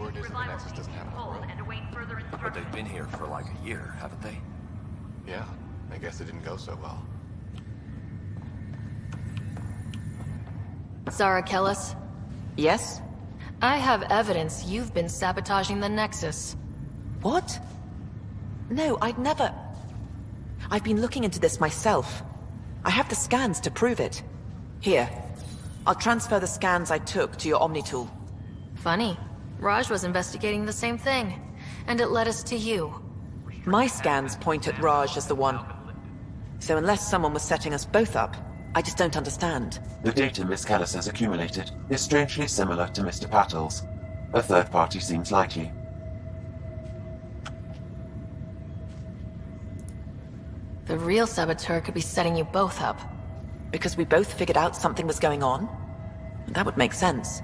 Word is the Nexus doesn't have enough room. But they've been here for like a year, haven't they? Yeah, I guess it didn't go so well. Zara Kellis, Yes? I have evidence you've been sabotaging the Nexus. What? No, I'd never... I've been looking into this myself. I have the scans to prove it. Here. I'll transfer the scans I took to your Omni tool. Funny. Raj was investigating the same thing, and it led us to you. My scans point at Raj as the one. So unless someone was setting us both up, I just don't understand. The data Miss Kellis has accumulated is strangely similar to Mr. Patel's. A third party seems likely. The real saboteur could be setting you both up. Because we both figured out something was going on? That would make sense.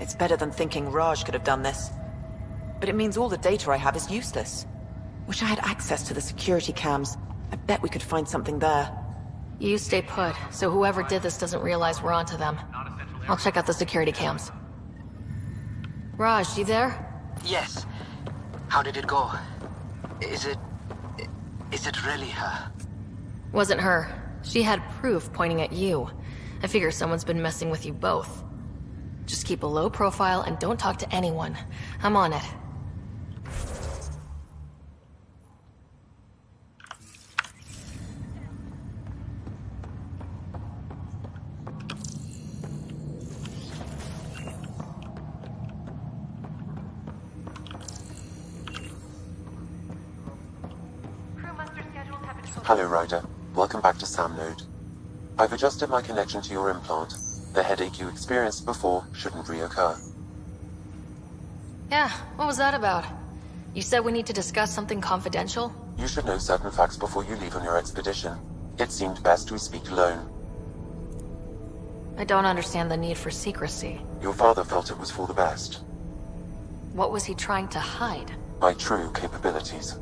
It's better than thinking Raj could have done this. But it means all the data I have is useless. Wish I had access to the security cams. I bet we could find something there. You stay put, so whoever did this doesn't realize we're onto them. I'll check out the security cams. Raj, you there? Yes. How did it go? Is it really her? Wasn't her. She had proof pointing at you. I figure someone's been messing with you both. Just keep a low profile and don't talk to anyone. I'm on it. Hello, Ryder. Welcome back to Sam Node. I've adjusted my connection to your implant. The headache you experienced before shouldn't reoccur. Yeah, what was that about? You said we need to discuss something confidential? You should know certain facts before you leave on your expedition. It seemed best we speak alone. I don't understand the need for secrecy. Your father felt it was for the best. What was he trying to hide? My true capabilities.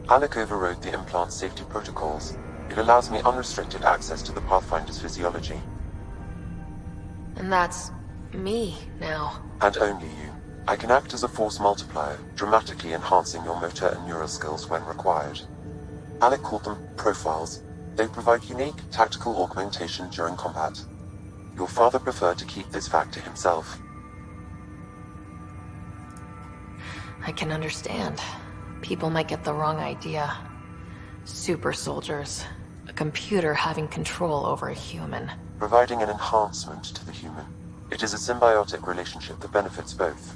Alec overrode the implant's safety protocols. It allows me unrestricted access to the Pathfinder's physiology. And that's... me, now. And only you. I can act as a force multiplier, dramatically enhancing your motor and neural skills when required. Alec called them profiles. They provide unique, tactical augmentation during combat. Your father preferred to keep this fact to himself. I can understand. People might get the wrong idea. Super soldiers. A computer having control over a human. Providing an enhancement to the human. It is a symbiotic relationship that benefits both.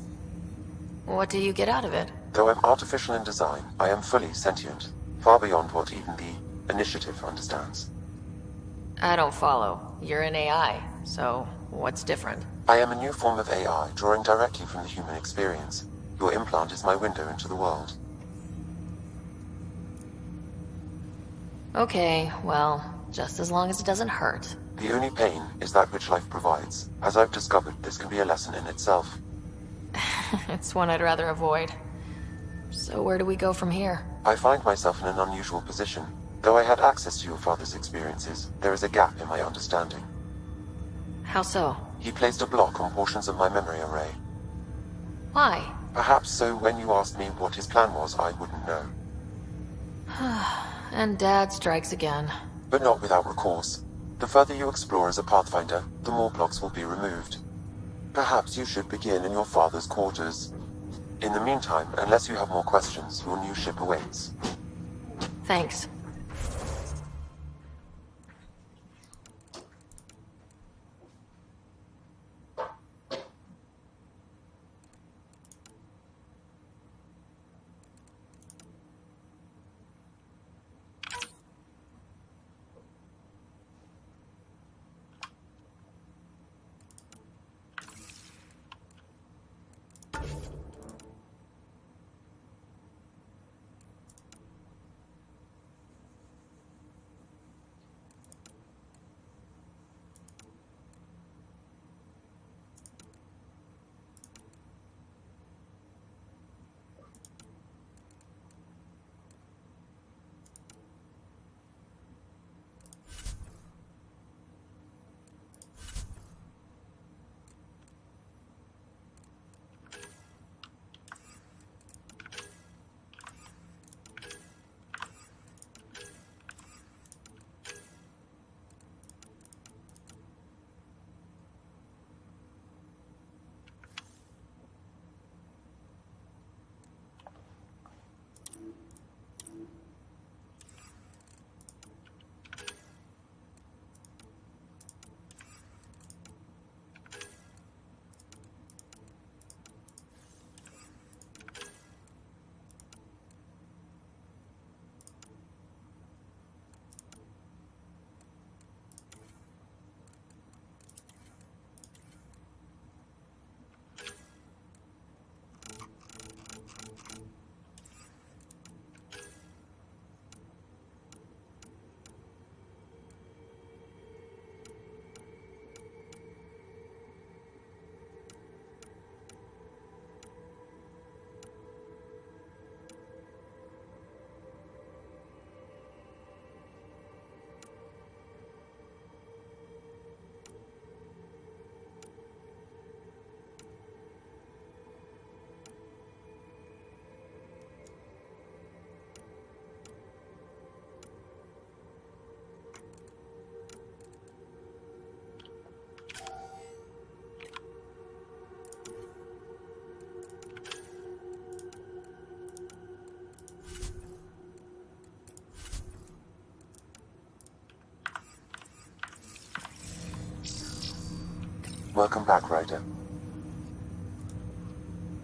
What do you get out of it? Though I'm artificial in design, I am fully sentient, far beyond what even the Initiative understands. I don't follow. You're an AI, so what's different? I am a new form of AI, drawing directly from the human experience. Your implant is my window into the world. Okay, well, just as long as it doesn't hurt. The only pain is that which life provides. As I've discovered, this can be a lesson in itself. It's one I'd rather avoid. So where do we go from here? I find myself in an unusual position. Though I had access to your father's experiences, there is a gap in my understanding. How so? He placed a block on portions of my memory array. Why? Perhaps so when you asked me what his plan was, I wouldn't know. And Dad strikes again. But not without recourse. The further you explore as a Pathfinder, the more blocks will be removed. Perhaps you should begin in your father's quarters. In the meantime, unless you have more questions, your new ship awaits. Thanks. Welcome back, Ryder.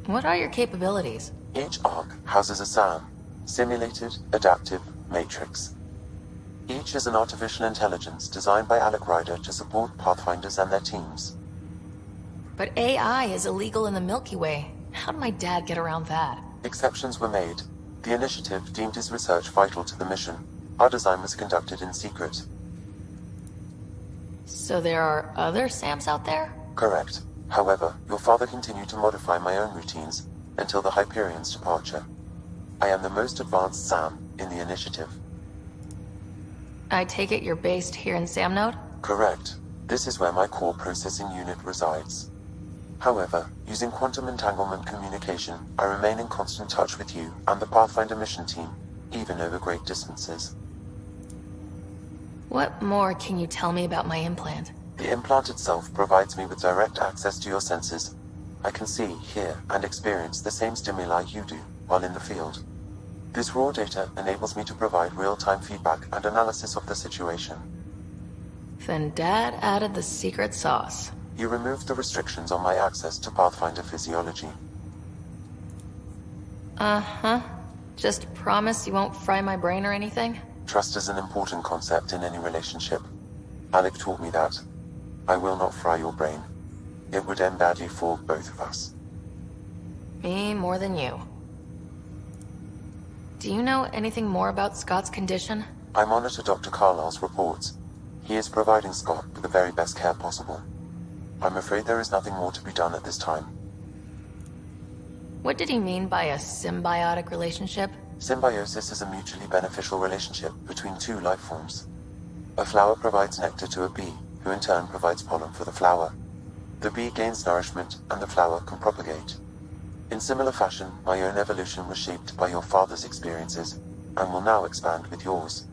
What are your capabilities? Each arc houses a SAM, Simulated Adaptive Matrix. Each is an artificial intelligence designed by Alec Ryder to support Pathfinders and their teams. But AI is illegal in the Milky Way. How did my dad get around that? Exceptions were made. The initiative deemed his research vital to the mission. Our design was conducted in secret. So there are other SAMs out there? Correct. However, your father continued to modify my own routines until the Hyperion's departure. I am the most advanced SAM in the initiative. I take it you're based here in Samnode? Correct. This is where my core processing unit resides. However, using quantum entanglement communication, I remain in constant touch with you and the Pathfinder mission team, even over great distances. What more can you tell me about my implant? The implant itself provides me with direct access to your senses. I can see, hear, and experience the same stimuli you do while in the field. This raw data enables me to provide real-time feedback and analysis of the situation. Then Dad added the secret sauce. You removed the restrictions on my access to Pathfinder physiology. Uh-huh. Just promise you won't fry my brain or anything? Trust is an important concept in any relationship. Alec taught me that. I will not fry your brain. It would end badly for both of us. Me more than you. Do you know anything more about Scott's condition? I monitor Dr. Carlisle's reports. He is providing Scott with the very best care possible. I'm afraid there is nothing more to be done at this time. What did he mean by a symbiotic relationship? Symbiosis is a mutually beneficial relationship between two life forms. A flower provides nectar to a bee, who in turn provides pollen for the flower. The bee gains nourishment, and the flower can propagate. In similar fashion, my own evolution was shaped by your father's experiences, and will now expand with yours.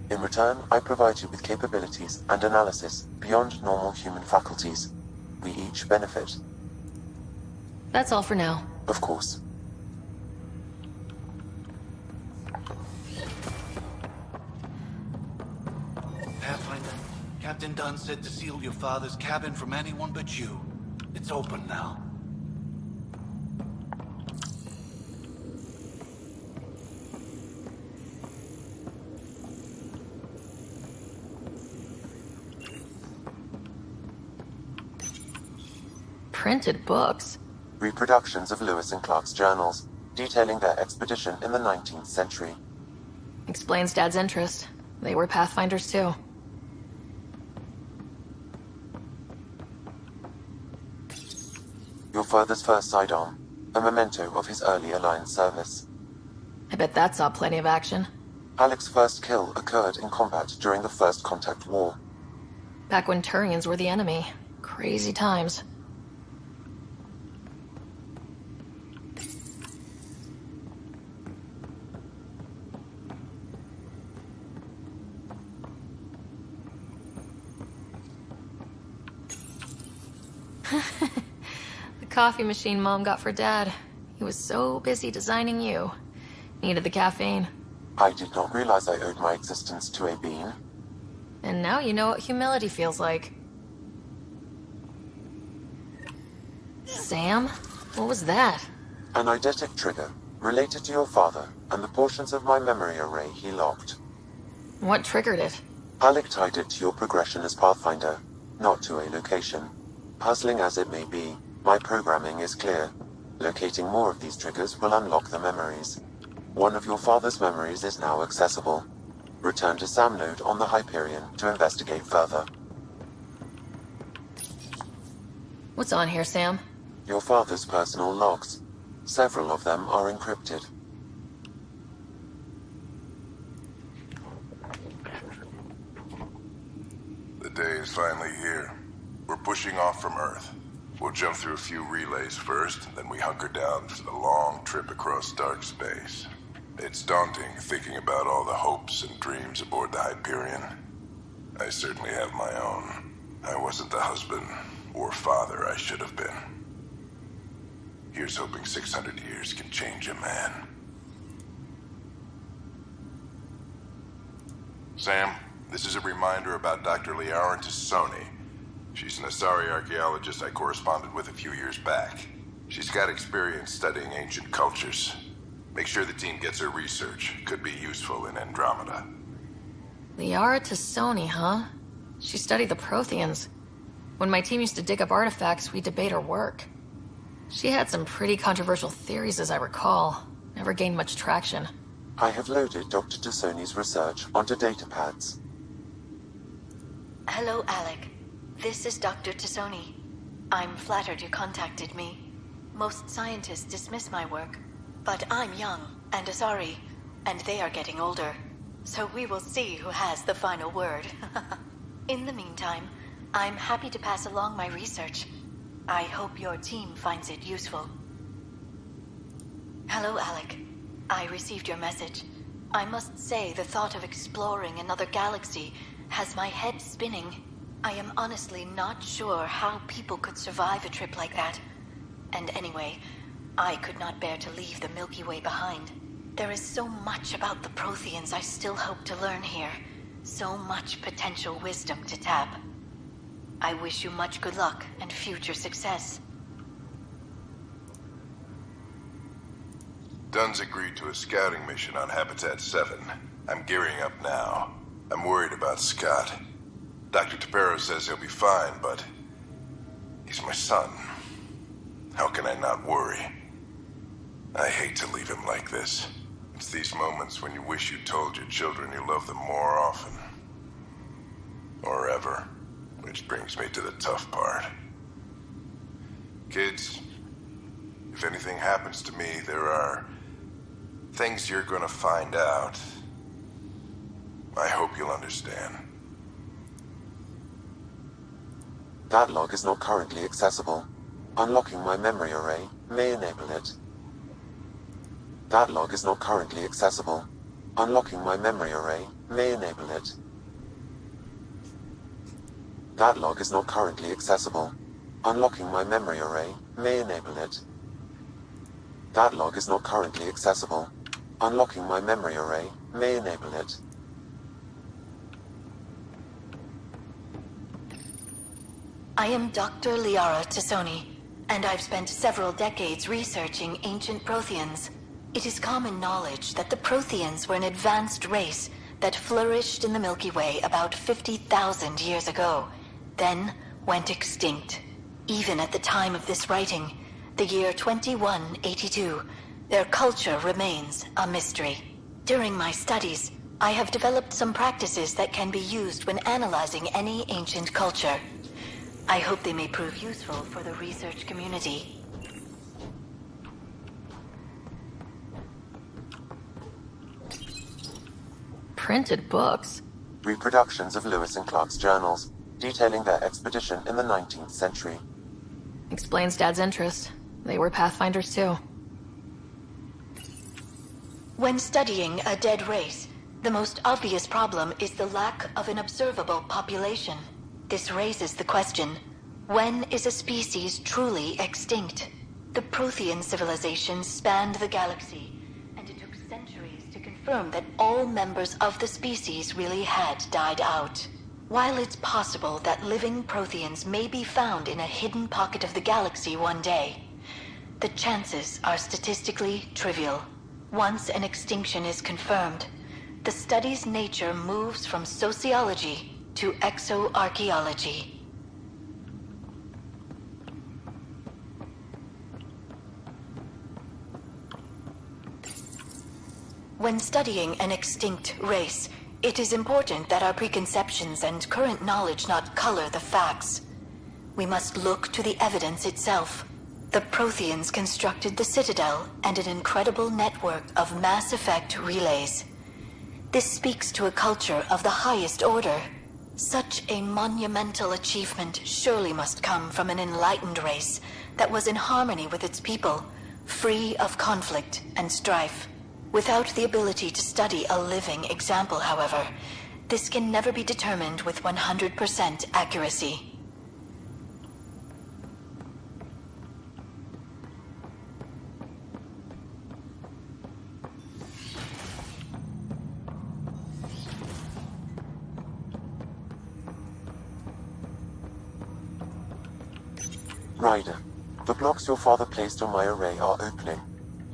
In return, I provide you with capabilities and analysis beyond normal human faculties. We each benefit. That's all for now. Of course. Pathfinder, Captain Dunn said to seal your father's cabin from anyone but you. It's open now. Printed books. Reproductions of Lewis and Clark's journals, detailing their expedition in the 19th century. Explains Dad's interest. They were Pathfinders too. Your father's first sidearm, a memento of his early Alliance service. I bet that saw plenty of action. Alec's first kill occurred in combat during the First Contact War. Back when Turians were the enemy. Crazy times. The coffee machine Mom got for Dad. He was so busy designing you. Needed the caffeine. I did not realize I owed my existence to a being. And now you know what humility feels like. Sam? What was that? An eidetic trigger, related to your father, and the portions of my memory array he locked. What triggered it? Alec tied it to your progression as Pathfinder, not to a location. Puzzling as it may be, my programming is clear. Locating more of these triggers will unlock the memories. One of your father's memories is now accessible. Return to Samnode on the Hyperion to investigate further. What's on here, Sam? Your father's personal logs. Several of them are encrypted. The day is finally here. We're pushing off from Earth. We'll jump through a few relays first, then we hunker down for the long trip across dark space. It's daunting thinking about all the hopes and dreams aboard the Hyperion. I certainly have my own. I wasn't the husband or father I should have been. Here's hoping 600 years can change a man. Sam, this is a reminder about Dr. Liarentis Sony. She's an Asari archaeologist I corresponded with a few years back. She's got experience studying ancient cultures. Make sure the team gets her research. Could be useful in Andromeda. Liara Tassoni, huh? She studied the Protheans. When my team used to dig up artifacts, we'd debate her work. She had some pretty controversial theories, as I recall. Never gained much traction. I have loaded Dr. Tassoni's research onto datapads. Hello, Alec. This is Dr. Tassoni. I'm flattered you contacted me. Most scientists dismiss my work, but I'm young and Asari, and they are getting older. So we will see who has the final word. In the meantime, I'm happy to pass along my research. I hope your team finds it useful. Hello, Alec. I received your message. I must say the thought of exploring another galaxy has my head spinning. I am honestly not sure how people could survive a trip like that. And anyway, I could not bear to leave the Milky Way behind. There is so much about the Protheans I still hope to learn here. So much potential wisdom to tap. I wish you much good luck and future success. Dunn's agreed to a scouting mission on Habitat 7. I'm gearing up now. I'm worried about Scott. Dr. Tapero says he'll be fine, but he's my son. How can I not worry? I hate to leave him like this. It's these moments when you wish you told your children you love them more often. Or ever. Which brings me to the tough part. Kids, if anything happens to me, there are things you're gonna find out. I hope you'll understand. That log is not currently accessible. Unlocking my memory array may enable it. That log is not currently accessible. Unlocking my memory array may enable it. That log is not currently accessible. Unlocking my memory array may enable it. That log is not currently accessible. Unlocking my memory array may enable it. I am Dr. Liara Tassoni, and I've spent several decades researching ancient Protheans. It is common knowledge that the Protheans were an advanced race that flourished in the Milky Way about 50,000 years ago, then went extinct. Even at the time of this writing, the year 2182, their culture remains a mystery. During my studies, I have developed some practices that can be used when analyzing any ancient culture. I hope they may prove useful for the research community. Printed books? Reproductions of Lewis and Clark's journals, detailing their expedition in the 19th century. Explains Dad's interest. They were Pathfinders too. When studying a dead race, the most obvious problem is the lack of an observable population. This raises the question, when is a species truly extinct? The Prothean civilization spanned the galaxy, and it took centuries to confirm that all members of the species really had died out. While it's possible that living Protheans may be found in a hidden pocket of the galaxy one day, the chances are statistically trivial. Once an extinction is confirmed, the study's nature moves from sociology to exoarchaeology. When studying an extinct race, it is important that our preconceptions and current knowledge not color the facts. We must look to the evidence itself. The Protheans constructed the Citadel and an incredible network of mass effect relays. This speaks to a culture of the highest order. Such a monumental achievement surely must come from an enlightened race that was in harmony with its people, free of conflict and strife. Without the ability to study a living example, however, this can never be determined with 100% accuracy. Ryder, the blocks your father placed on my array are opening.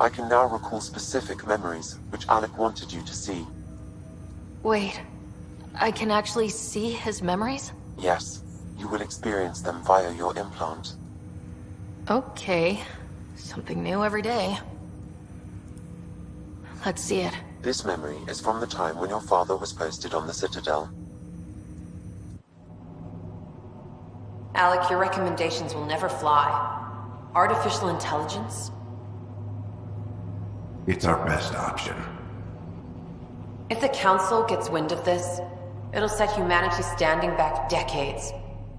I can now recall specific memories, which Alec wanted you to see. Wait, I can actually see his memories? Yes, you will experience them via your implant. Okay, something new every day. Let's see it. This memory is from the time when your father was posted on the Citadel. Alec, your recommendations will never fly. Artificial intelligence? It's our best option. If the Council gets wind of this, it'll set humanity standing back decades.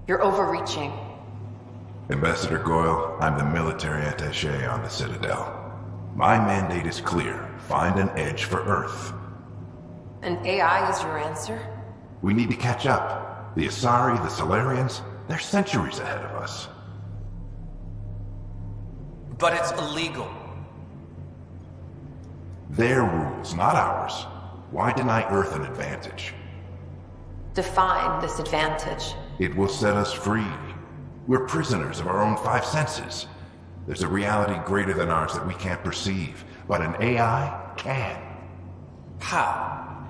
You're overreaching. Ambassador Goyle, I'm the military attaché on the Citadel. My mandate is clear. Find an edge for Earth. And AI is your answer? We need to catch up. The Asari, the Solarians, they're centuries ahead of us. But it's illegal. Their rules, not ours. Why deny Earth an advantage? Define this advantage. It will set us free. We're prisoners of our own five senses. There's a reality greater than ours that we can't perceive, but an AI can. How?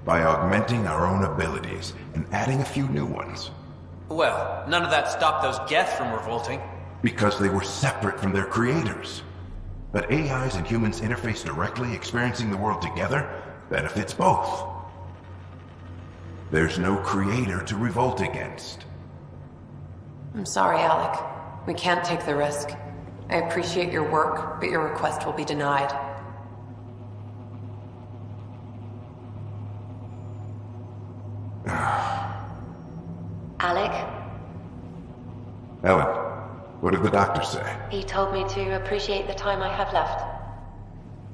By augmenting our own abilities and adding a few new ones. Well, none of that stopped those Geth from revolting. Because they were separate from their creators. But AIs and humans interface directly, experiencing the world together, benefits both. There's no creator to revolt against. I'm sorry, Alec. We can't take the risk. I appreciate your work, but your request will be denied. Alec, Ellen, what did the doctor say? he told me to appreciate the time I have left.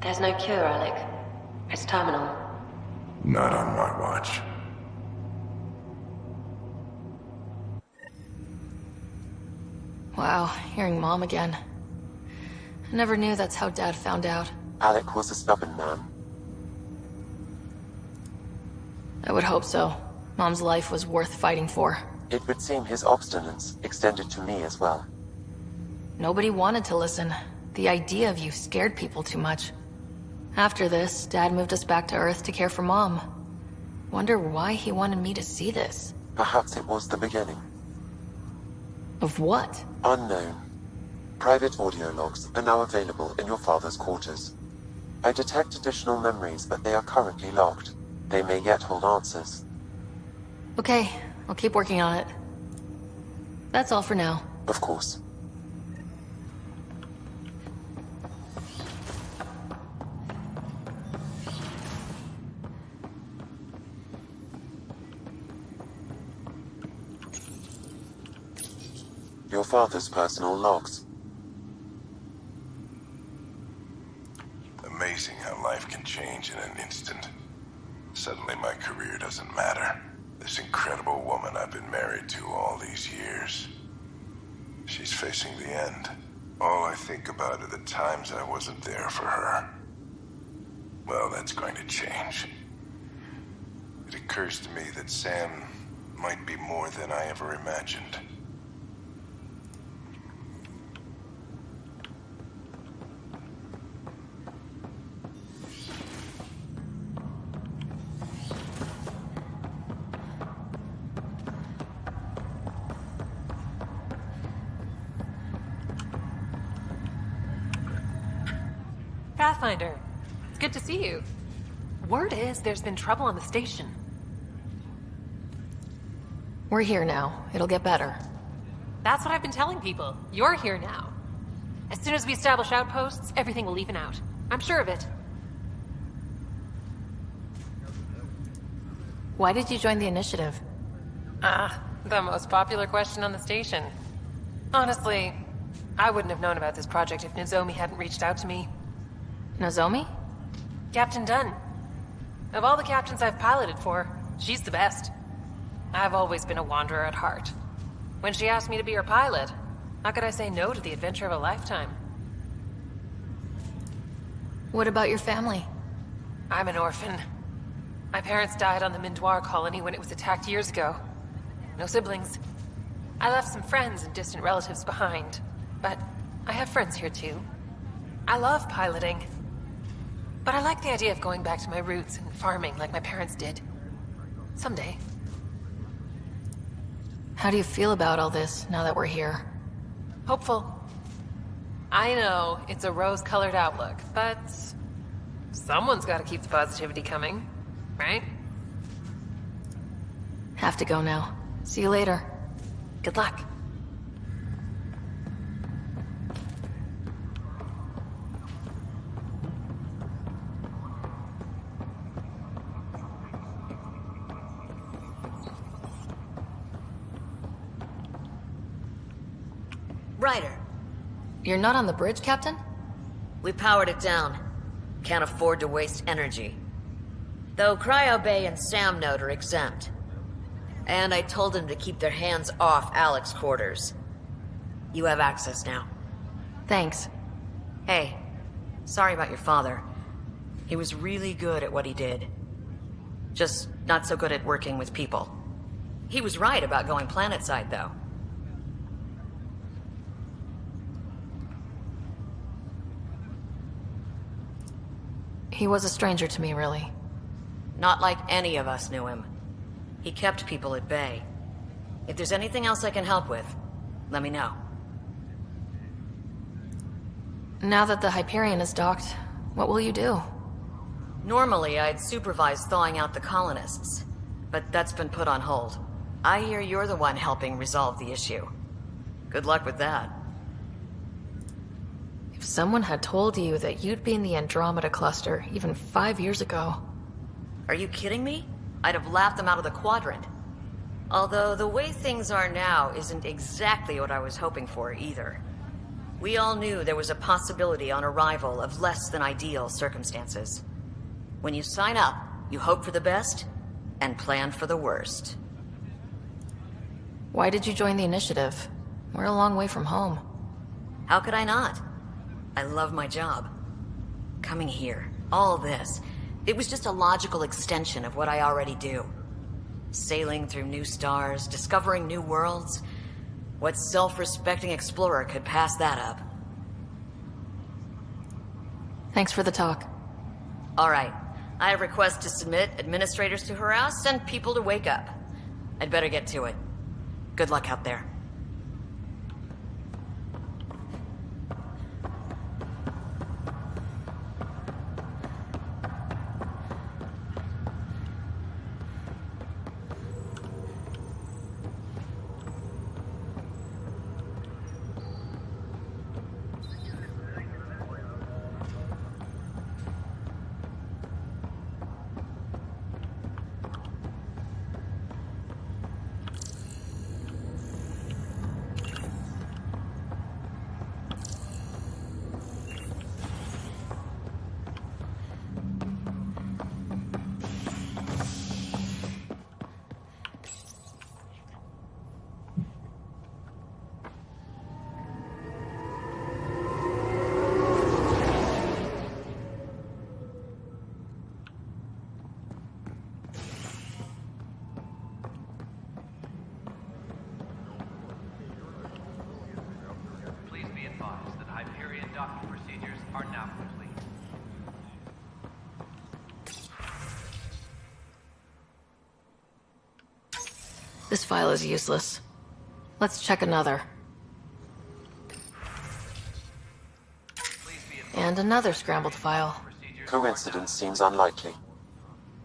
There's no cure, Alec. It's terminal. Not on my watch. Wow, hearing Mom again. I never knew that's how Dad found out. Alec was a stubborn man. I would hope so. Mom's life was worth fighting for. It would seem his obstinance extended to me as well. Nobody wanted to listen. The idea of you scared people too much. After this, Dad moved us back to Earth to care for Mom. Wonder why he wanted me to see this. Perhaps it was the beginning. Of what? Unknown. Private audio logs are now available in your father's quarters. I detect additional memories, but they are currently locked. They may yet hold answers. Okay, I'll keep working on it. That's all for now. Of course. Your father's personal logs. Amazing how life can change in an instant. Suddenly my career doesn't matter. This incredible woman I've been married to all these years. She's facing the end. All I think about are the times I wasn't there for her. Well, that's going to change. It occurs to me that Sam might be more than I ever imagined. Pathfinder, it's good to see you. Word is there's been trouble on the station. We're here now. It'll get better. That's what I've been telling people. You're here now. As soon as we establish outposts, everything will even out. I'm sure of it. Why did you join the initiative? The most popular question on the station. Honestly, I wouldn't have known about this project if Nozomi hadn't reached out to me. Nozomi? Captain Dunn. Of all the captains I've piloted for, she's the best. I've always been a wanderer at heart. When she asked me to be her pilot, how could I say no to the adventure of a lifetime? What about your family? I'm an orphan. My parents died on the Mindoir colony when it was attacked years ago. No siblings. I left some friends and distant relatives behind. I have friends here too. I love piloting. But I like the idea of going back to my roots and farming like my parents did. Someday. How do you feel about all this now that we're here? Hopeful. I know it's a rose-colored outlook, but someone's got to keep the positivity coming, right? Have to go now. See you later. Good luck. Ryder, You're not on the bridge, Captain? we powered it down. Can't afford to waste energy. Though Cryo Bay and Sam Node are exempt. And I told them to keep their hands off Alec's quarters. You have access now. Thanks. Hey, sorry about your father. He was really good at what he did. Just not so good at working with people. He was right about going planetside, though. He was a stranger to me, really. Not like any of us knew him. He kept people at bay. If there's anything else I can help with, let me know. Now that the Hyperion is docked, what will you do? Normally, I'd supervise thawing out the colonists, but that's been put on hold. I hear you're the one helping resolve the issue. Good luck with that. If someone had told you that you'd be in the Andromeda cluster even 5 years ago... Are you kidding me? I'd have laughed them out of the quadrant. Although the way things are now isn't exactly what I was hoping for either. We all knew there was a possibility on arrival of less than ideal circumstances. When you sign up, you hope for the best and plan for the worst. Why did you join the initiative? We're a long way from home. How could I not? I love my job. Coming here, all this, it was just a logical extension of what I already do. Sailing through new stars, discovering new worlds. What self-respecting explorer could pass that up? Thanks for the talk. All right. I have requests to submit, administrators to harass, and people to wake up. I'd better get to it. Good luck out there. Please be advised that Hyperion docking procedures are now complete. This file is useless. Let's check another. And another scrambled file. Coincidence seems unlikely.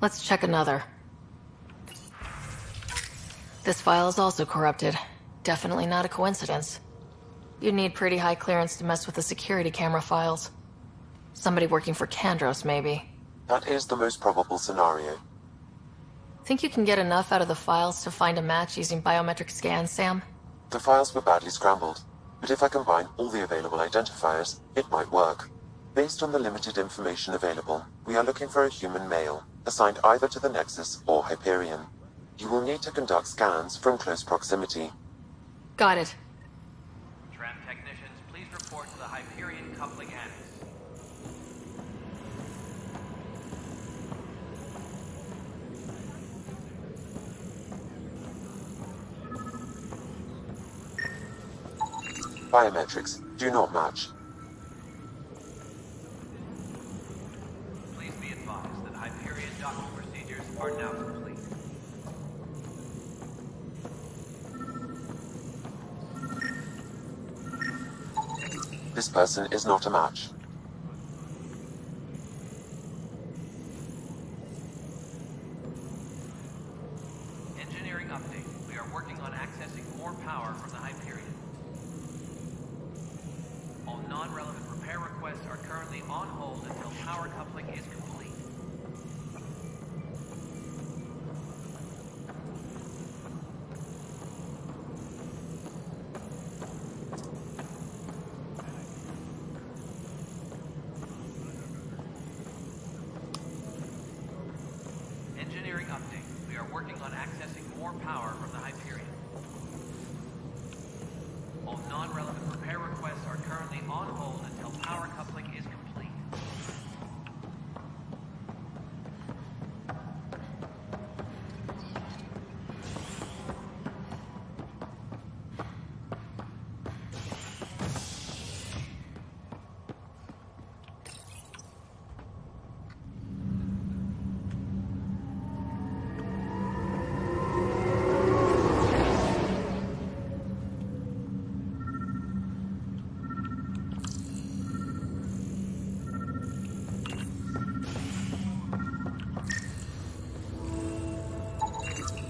Let's check another. This file is also corrupted. Definitely not a coincidence. You'd need pretty high clearance to mess with the security camera files. Somebody working for Kandros, maybe. That is the most probable scenario. Think you can get enough out of the files to find a match using biometric scans, Sam? The files were badly scrambled, but if I combine all the available identifiers, it might work. Based on the limited information available, we are looking for a human male, assigned either to the Nexus or Hyperion. You will need to conduct scans from close proximity. Got it. Tram technicians, please report to the Hyperion coupling annex. Biometrics. Do not match. Please be advised that Hyperion docking procedures are now complete. This person is not a match. Engineering update. We are working on accessing more power from the Hyperion. All non-relevant repair requests are currently on hold until power coupling is complete. Engineering update. We are working on accessing more power from the Hyperion. All non-relevant repair requests are currently on hold until power coupling is complete.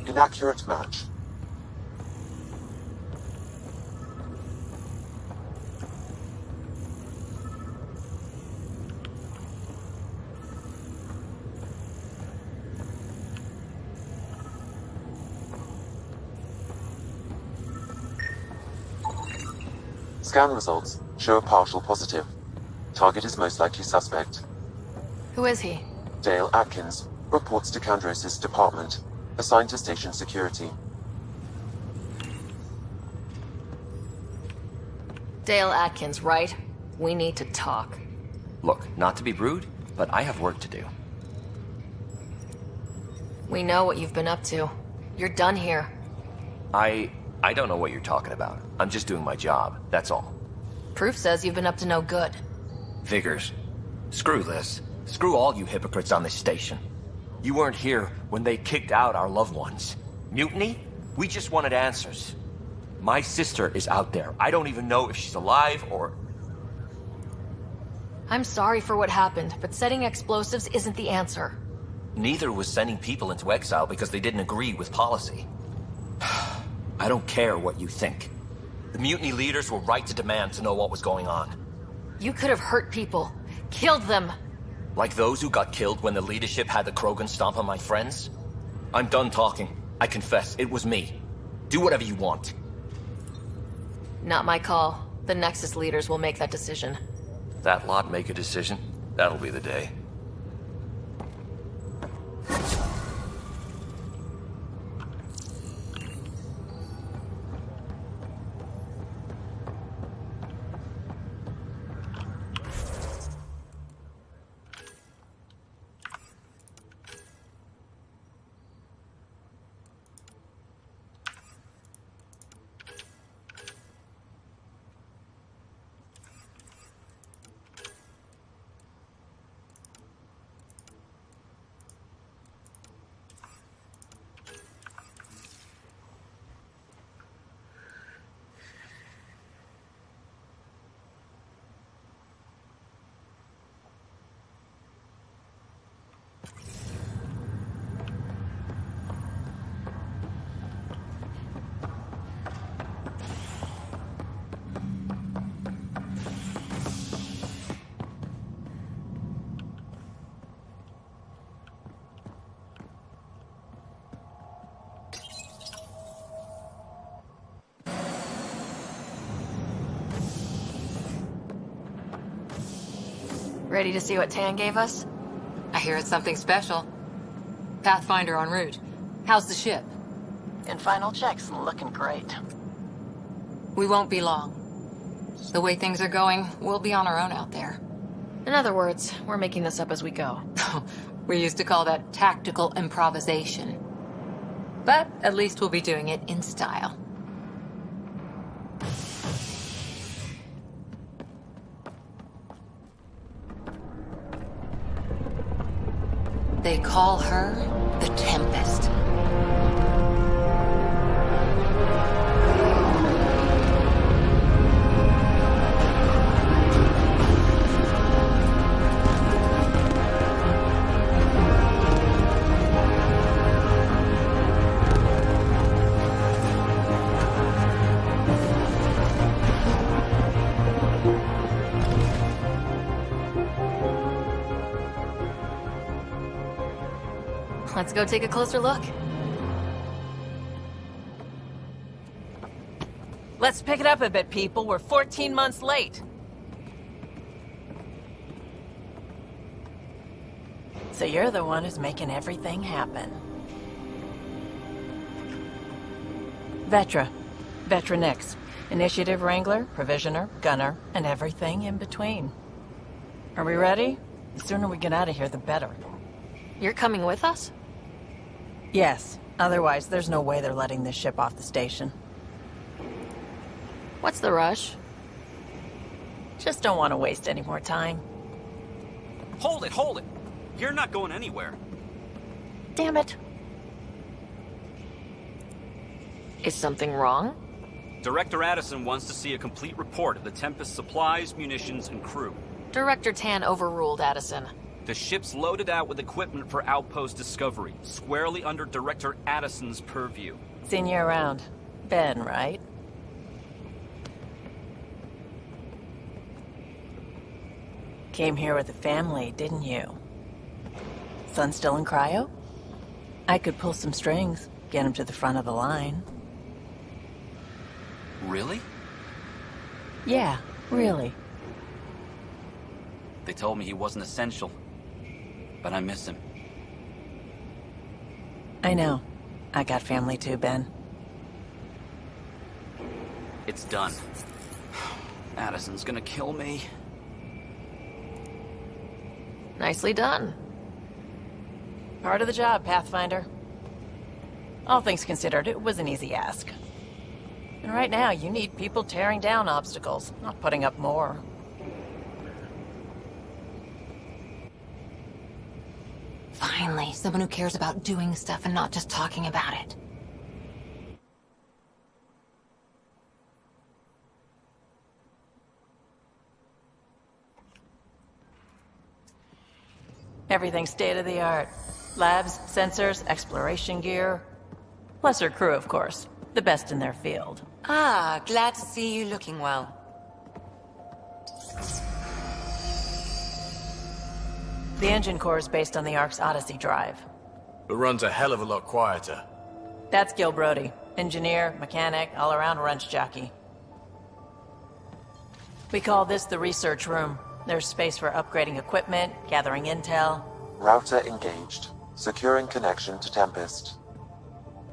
Inaccurate match. Scan results show a partial positive. Target is most likely suspect. Who is he? Dale Atkins reports to Kandros' department, assigned to station security. Dale Atkins, right? We need to talk. Look, not to be rude, but I have work to do. We know what you've been up to. You're done here. I don't know what you're talking about. I'm just doing my job, that's all. Proof says you've been up to no good. Figures. Screw this. Screw all you hypocrites on this station. You weren't here when they kicked out our loved ones. Mutiny? We just wanted answers. My sister is out there. I don't even know if she's alive or... I'm sorry for what happened, but setting explosives isn't the answer. Neither was sending people into exile because they didn't agree with policy. I don't care what you think. The mutiny leaders were right to demand to know what was going on. You could have hurt people. Killed them. Like those who got killed when the leadership had the Krogan stomp on my friends? I'm done talking. I confess, it was me. Do whatever you want. Not my call. The Nexus leaders will make that decision. That lot make a decision? That'll be the day. Ready to see what Tan gave us? I hear it's something special. Pathfinder en route. How's the ship? In final checks, looking great. We won't be long. The way things are going, we'll be on our own out there. In other words, we're making this up as we go. We used to call that tactical improvisation. But at least we'll be doing it in style. They call her the Tempest. Let's go take a closer look. Let's pick it up a bit, people. We're 14 months late. So you're the one who's making everything happen. Vetra. Vetra Nix. Initiative Wrangler, Provisioner, Gunner, and everything in between. Are we ready? The sooner we get out of here, the better. You're coming with us? Yes. Otherwise, there's no way they're letting this ship off the station. What's the rush? Just don't want to waste any more time. Hold it, hold it! You're not going anywhere. Damn it. Is something wrong? Director Addison wants to see a complete report of the Tempest's supplies, munitions, and crew. Director Tan overruled Addison. The ship's loaded out with equipment for outpost discovery, squarely under Director Addison's purview. Seen you around. Ben, right? Came here with a family, didn't you? Son still in cryo? I could pull some strings, get him to the front of the line. Really? Yeah, really. They told me he wasn't essential, but I miss him. I know. I got family too, Ben. It's done. Addison's gonna kill me. Nicely done. Part of the job, Pathfinder. All things considered, it was an easy ask. And right now, you need people tearing down obstacles, not putting up more. Finally, someone who cares about doing stuff and not just talking about it. Everything's state-of-the-art. Labs, sensors, exploration gear. Plus her crew, of course. The best in their field. Ah, glad to see you looking well. The engine core is based on the Ark's Odyssey drive. It runs a hell of a lot quieter. That's Gil Brody. Engineer, mechanic, all-around wrench jockey. We call this the research room. There's space for upgrading equipment, gathering intel. Router engaged. Securing connection to Tempest.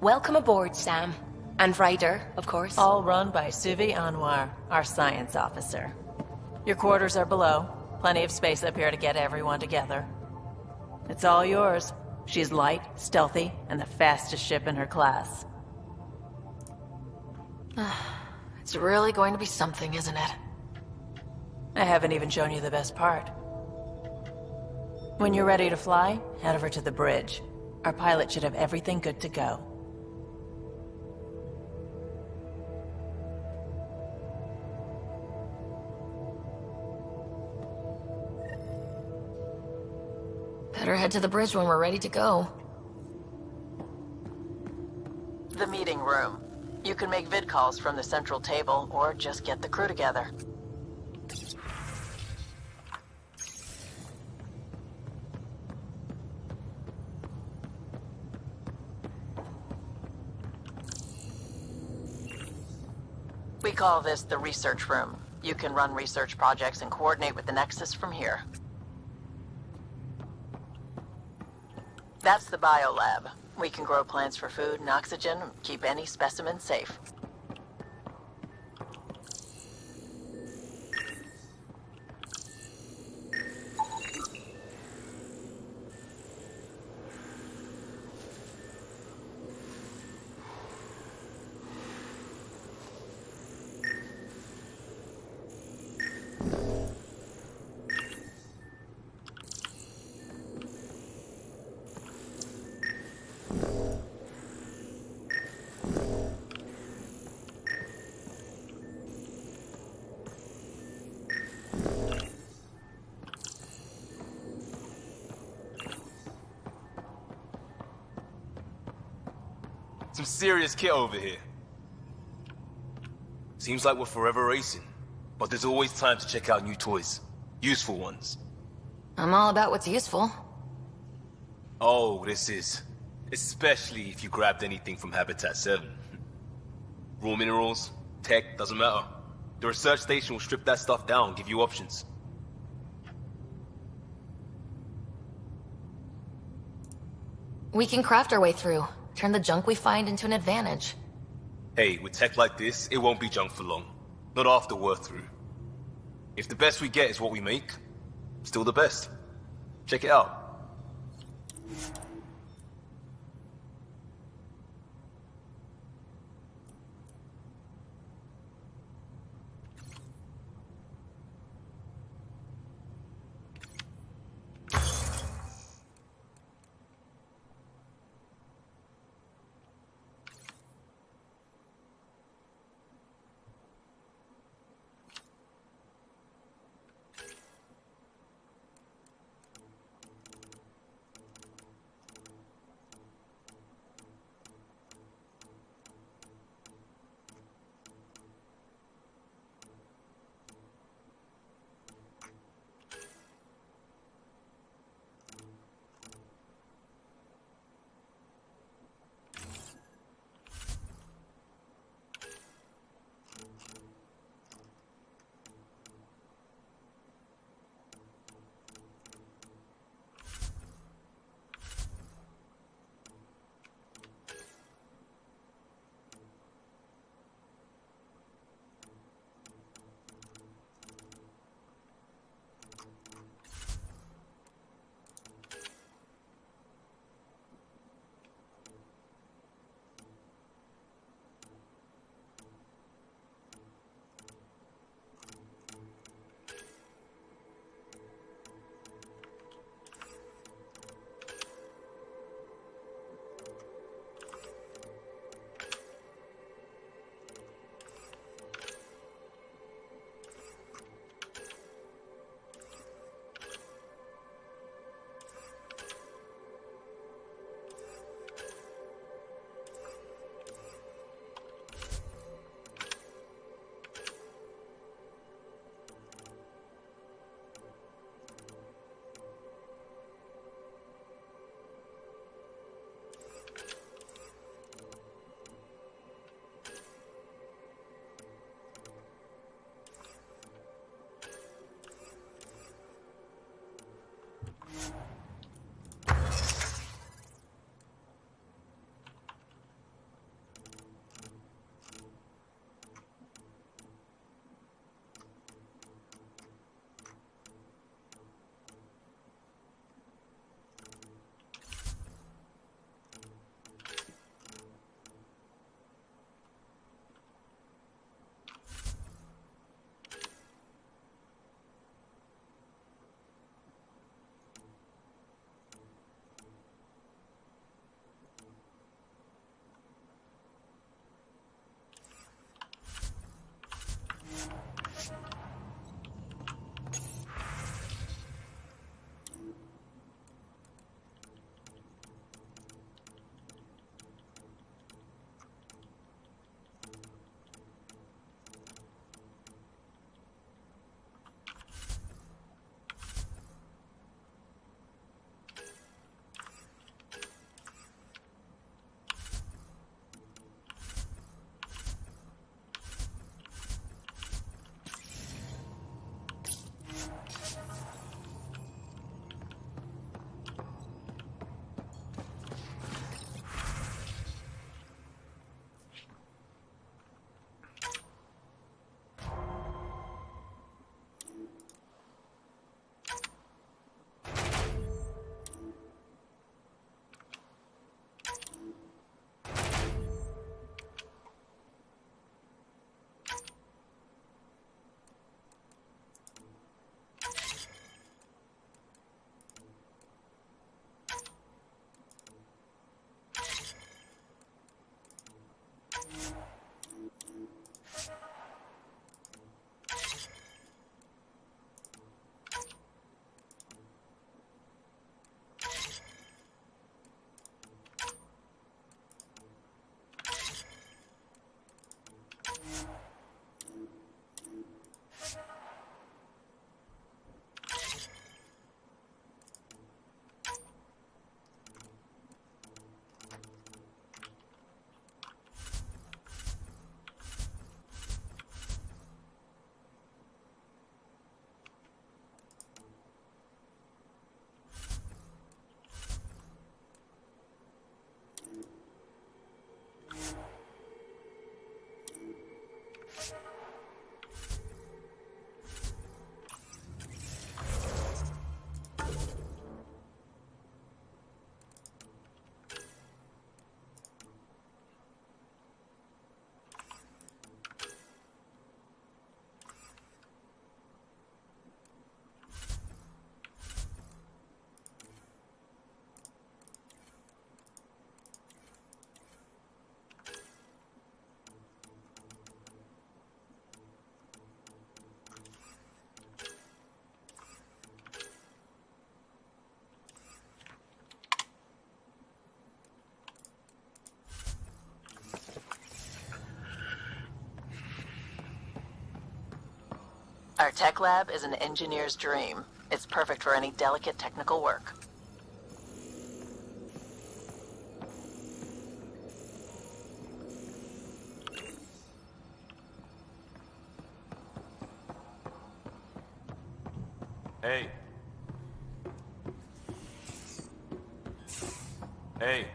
Welcome aboard, Sam. And Ryder, of course. All run by Suvi Anwar, our science officer. Your quarters are below. Plenty of space up here to get everyone together. It's all yours. She's light, stealthy, and the fastest ship in her class. It's really going to be something, isn't it? I haven't even shown you the best part. When you're ready to fly, head over to the bridge. Our pilot should have everything good to go. Better head to the bridge when we're ready to go. The meeting room. You can make vid calls from the central table, or just get the crew together. We call this the research room. You can run research projects and coordinate with the Nexus from here. That's the biolab. We can grow plants for food and oxygen, keep any specimen safe. Some serious kit over here. Seems like we're forever racing, but there's always time to check out new toys. Useful ones. I'm all about what's useful. Oh, this is. Especially if you grabbed anything from Habitat 7. Raw minerals, tech, doesn't matter. The research station will strip that stuff down, give you options. We can craft our way through. Turn the junk we find into an advantage. Hey, with tech like this, it won't be junk for long. Not after we're through. If the best we get is what we make, still the best. Check it out. Our tech lab is an engineer's dream. It's perfect for any delicate technical work. Hey. Hey.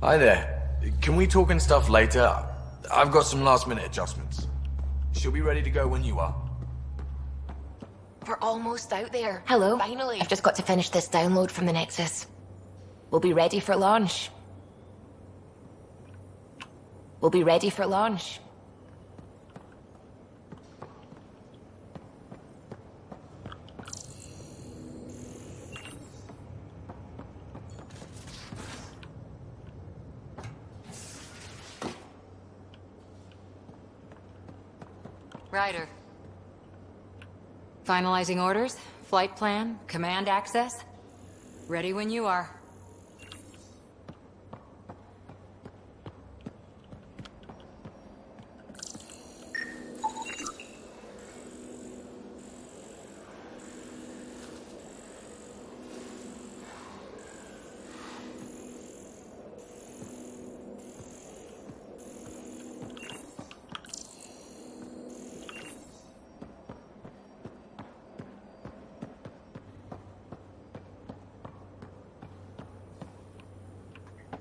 Hi there. Can we talk and stuff later? I've got some last minute adjustments. She'll be ready to go when you are. We're almost out there. Hello. Finally. I've just got to finish this download from the Nexus. We'll be ready for launch. We'll be ready for launch. Ryder. Finalizing orders, flight plan, command access. Ready when you are.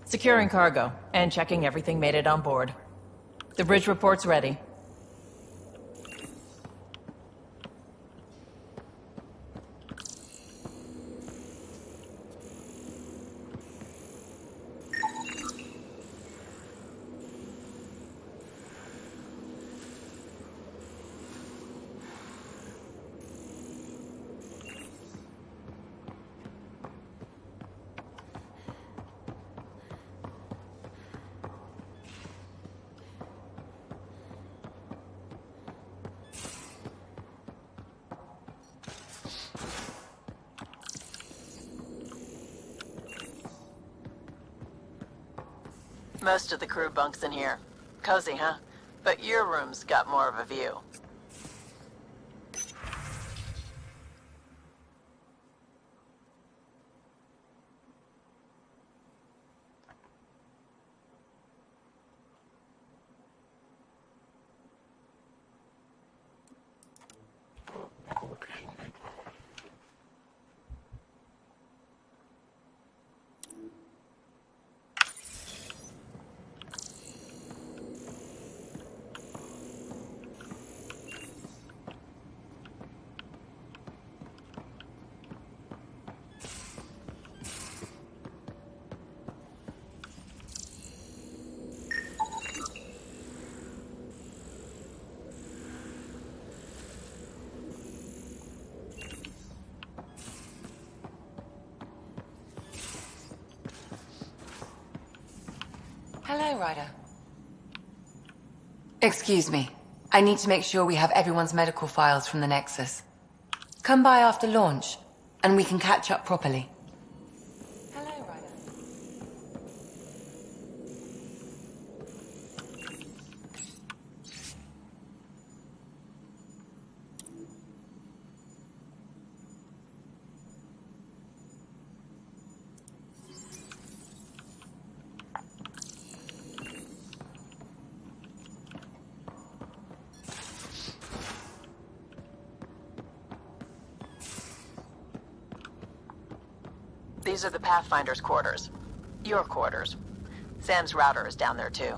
Securing cargo and checking everything made it on board. The bridge report's ready. Most of the crew bunks in here. Cozy, huh? But your room's got more of a view. Hello, Ryder. Excuse me. I need to make sure we have everyone's medical files from the Nexus. Come by after launch, and we can catch up properly. Hello, Ryder. These are the Pathfinder's quarters. Your quarters. Sam's router is down there too.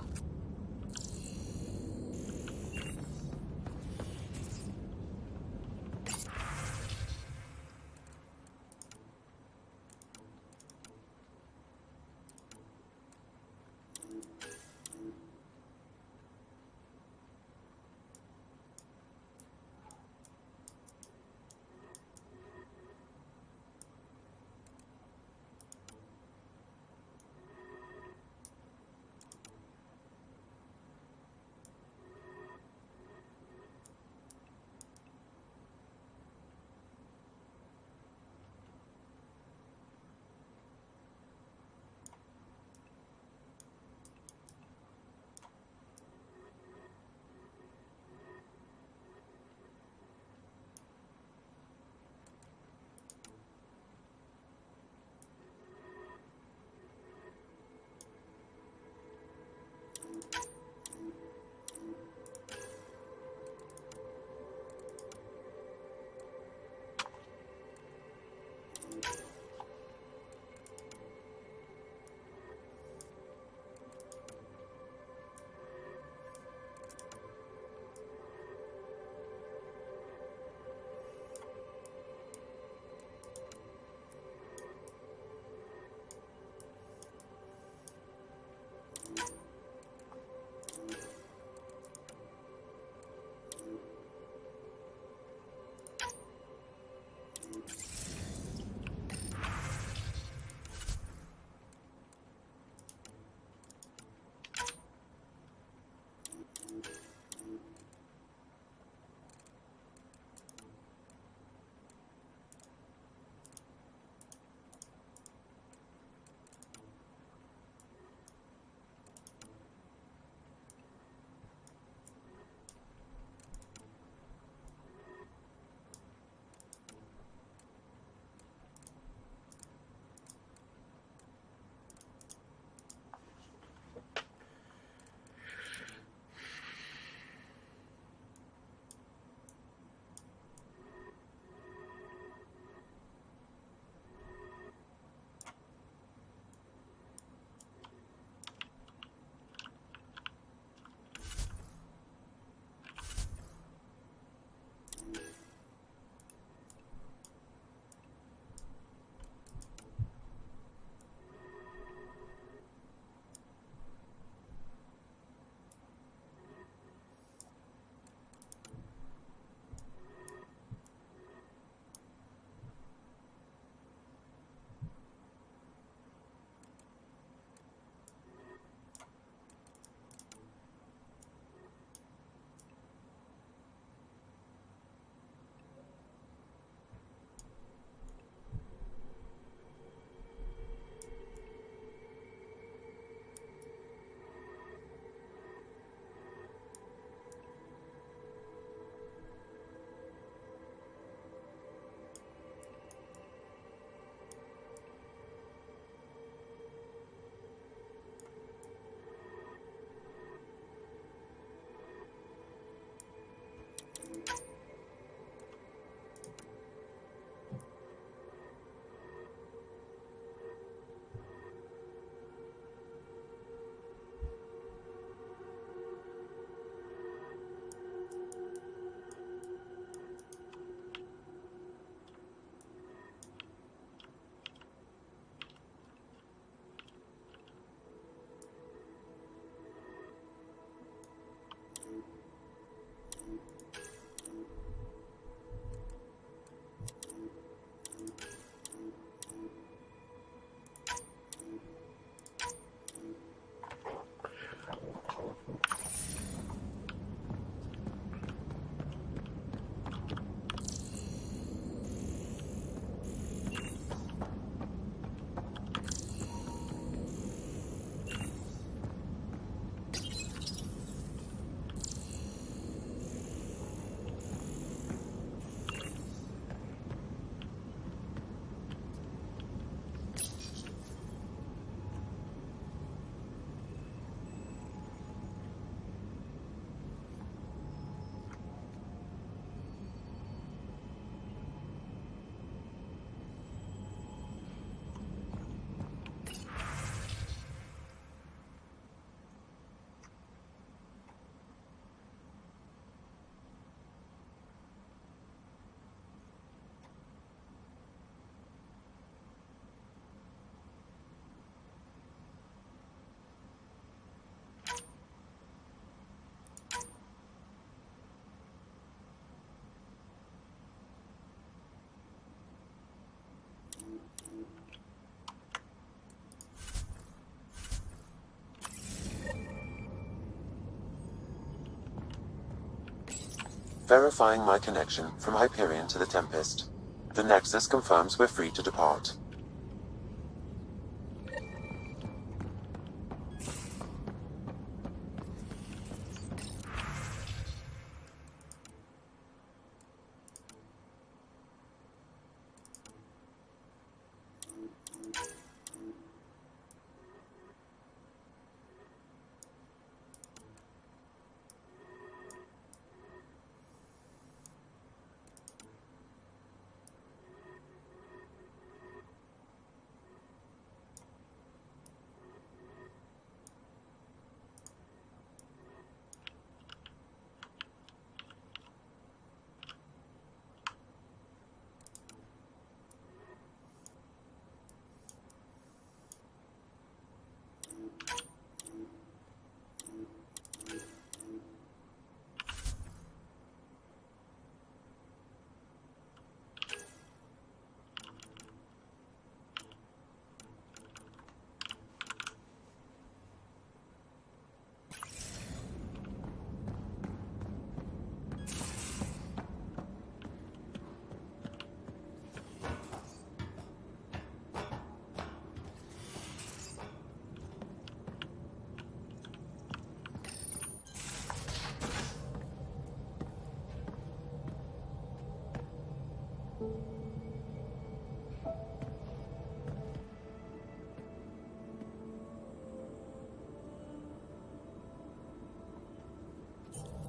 Verifying my connection from Hyperion to the Tempest. The Nexus confirms we're free to depart.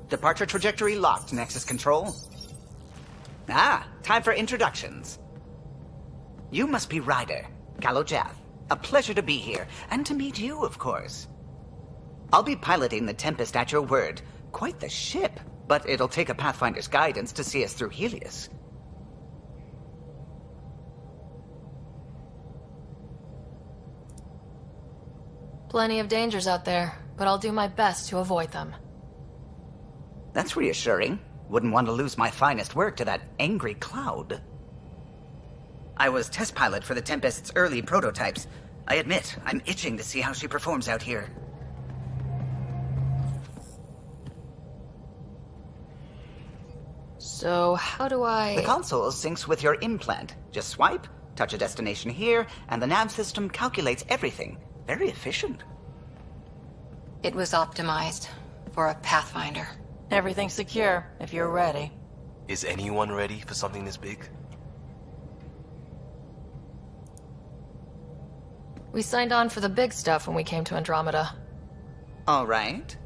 Departure trajectory locked, Nexus Control. Ah, time for introductions. You must be Ryder, Kalojath. A pleasure to be here, and to meet you, of course. I'll be piloting the Tempest at your word. Quite the ship, but it'll take a Pathfinder's guidance to see us through Helios. Plenty of dangers out there, but I'll do my best to avoid them. That's reassuring. Wouldn't want to lose my finest work to that angry cloud. I was test pilot for the Tempest's early prototypes. I admit, I'm itching to see how she performs out here. So, how do I... The console syncs with your implant. Just swipe, touch a destination here, and the nav system calculates everything. Very efficient. It was optimized for a Pathfinder. Everything's secure, if you're ready. Is anyone ready for something this big? We signed on for the big stuff when we came to Andromeda. All right.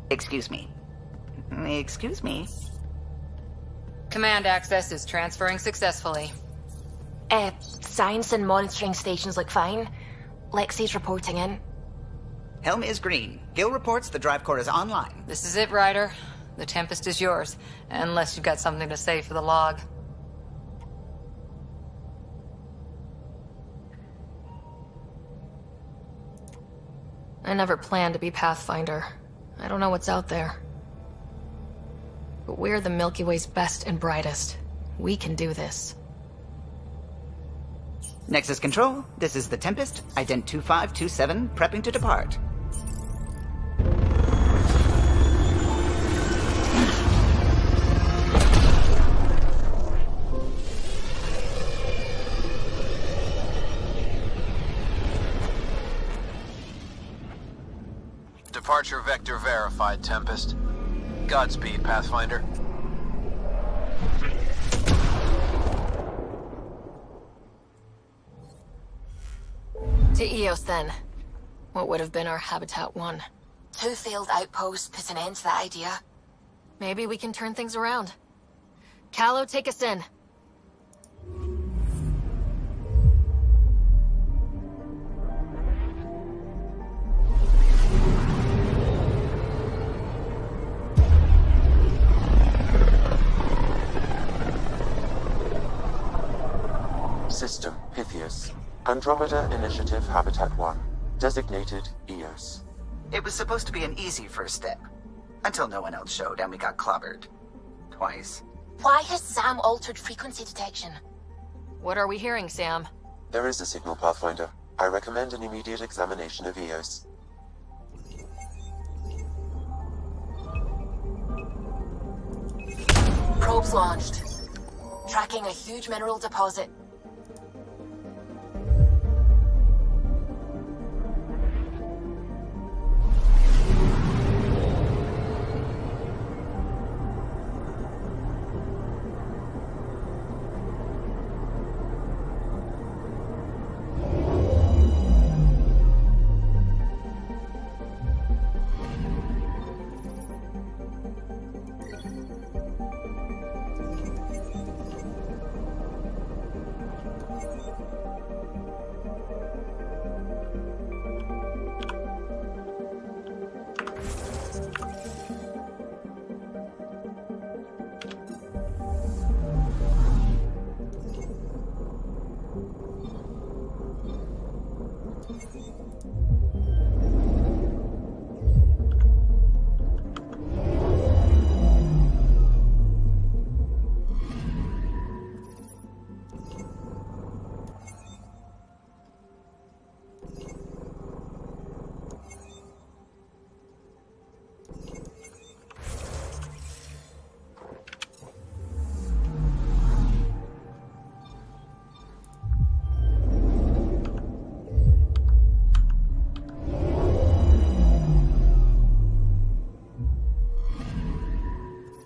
Excuse me. Excuse me. Command access is transferring successfully. Science and monitoring stations look fine. Lexi's reporting in. Helm is green. Gil reports the drive core is online. This is it, Ryder. The Tempest is yours, unless you've got something to say for the log. I never planned to be Pathfinder. I don't know what's out there. But we're the Milky Way's best and brightest. We can do this. Nexus Control, this is the Tempest, Ident 2527, prepping to depart. Departure vector verified, Tempest. Godspeed, Pathfinder. To Eos, then. What would have been our Habitat 1. 2 failed outposts put an end to that idea. Maybe we can turn things around. Calo, take us in. System Pythias. Andromeda Initiative Habitat 1. Designated Eos. It was supposed to be an easy first step. Until no one else showed and we got clobbered. Twice. Why has Sam altered frequency detection? What are we hearing, Sam? There is a signal, Pathfinder. I recommend an immediate examination of Eos. probes launched. Tracking a huge mineral deposit.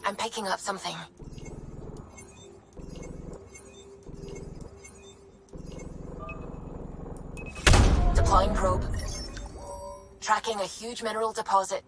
I'm picking up something. Deploying probe. Tracking a huge mineral deposit.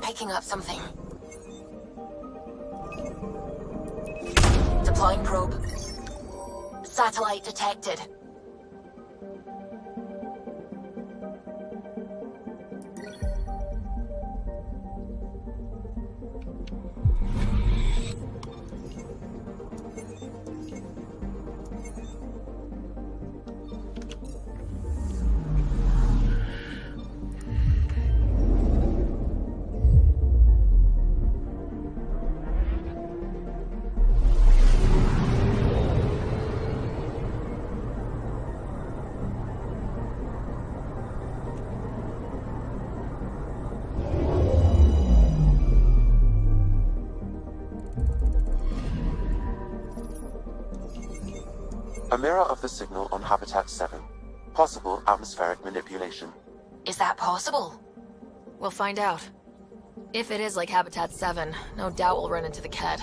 Picking up something. Deploying probe. Satellite detected. A mirror of the signal on Habitat 7. Possible atmospheric manipulation. Is that possible? We'll find out. If it is like Habitat 7, no doubt we'll run into the Ked.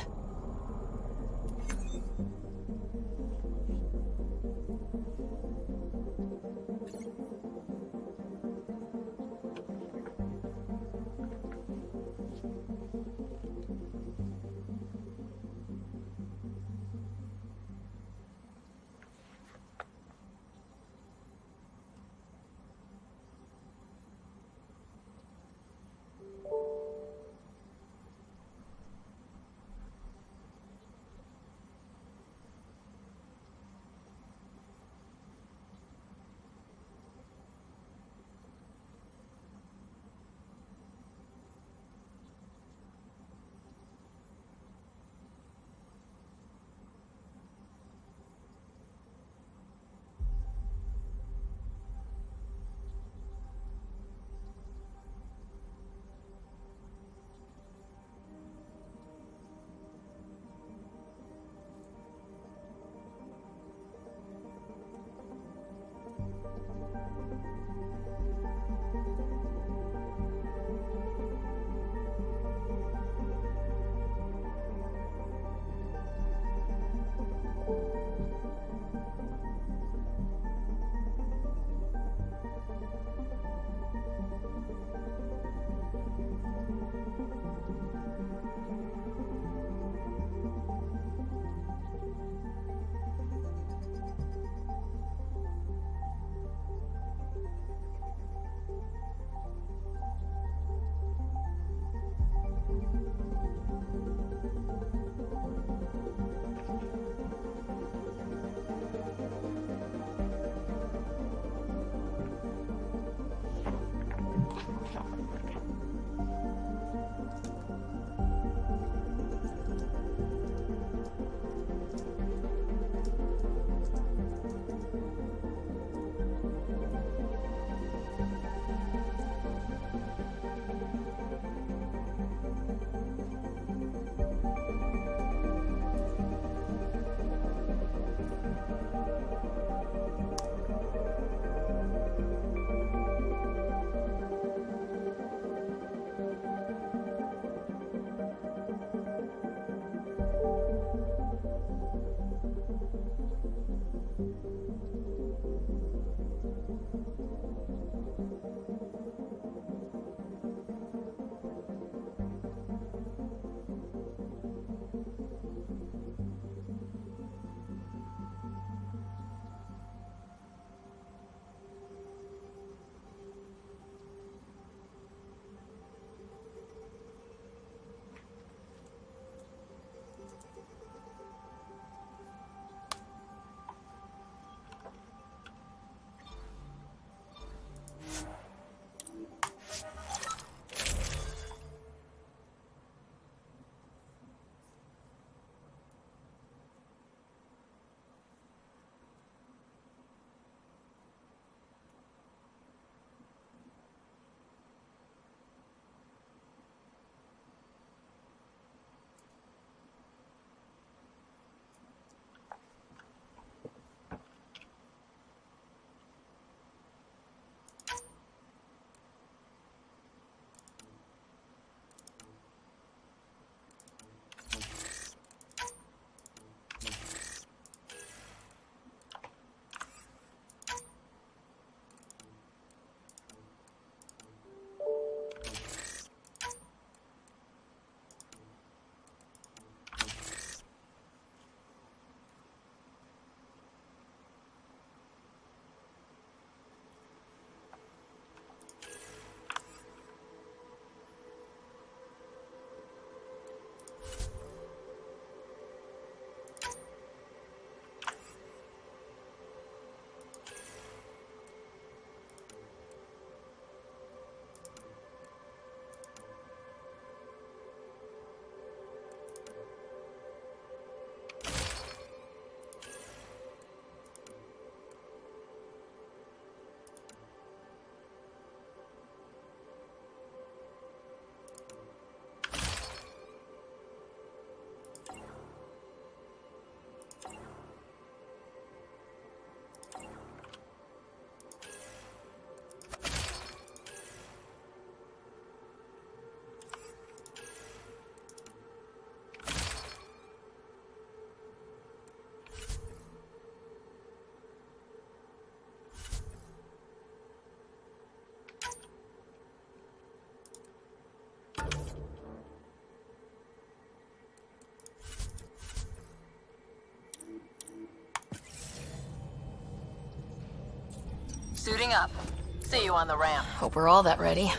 Suiting up. See you on the ramp. Hope we're all that ready.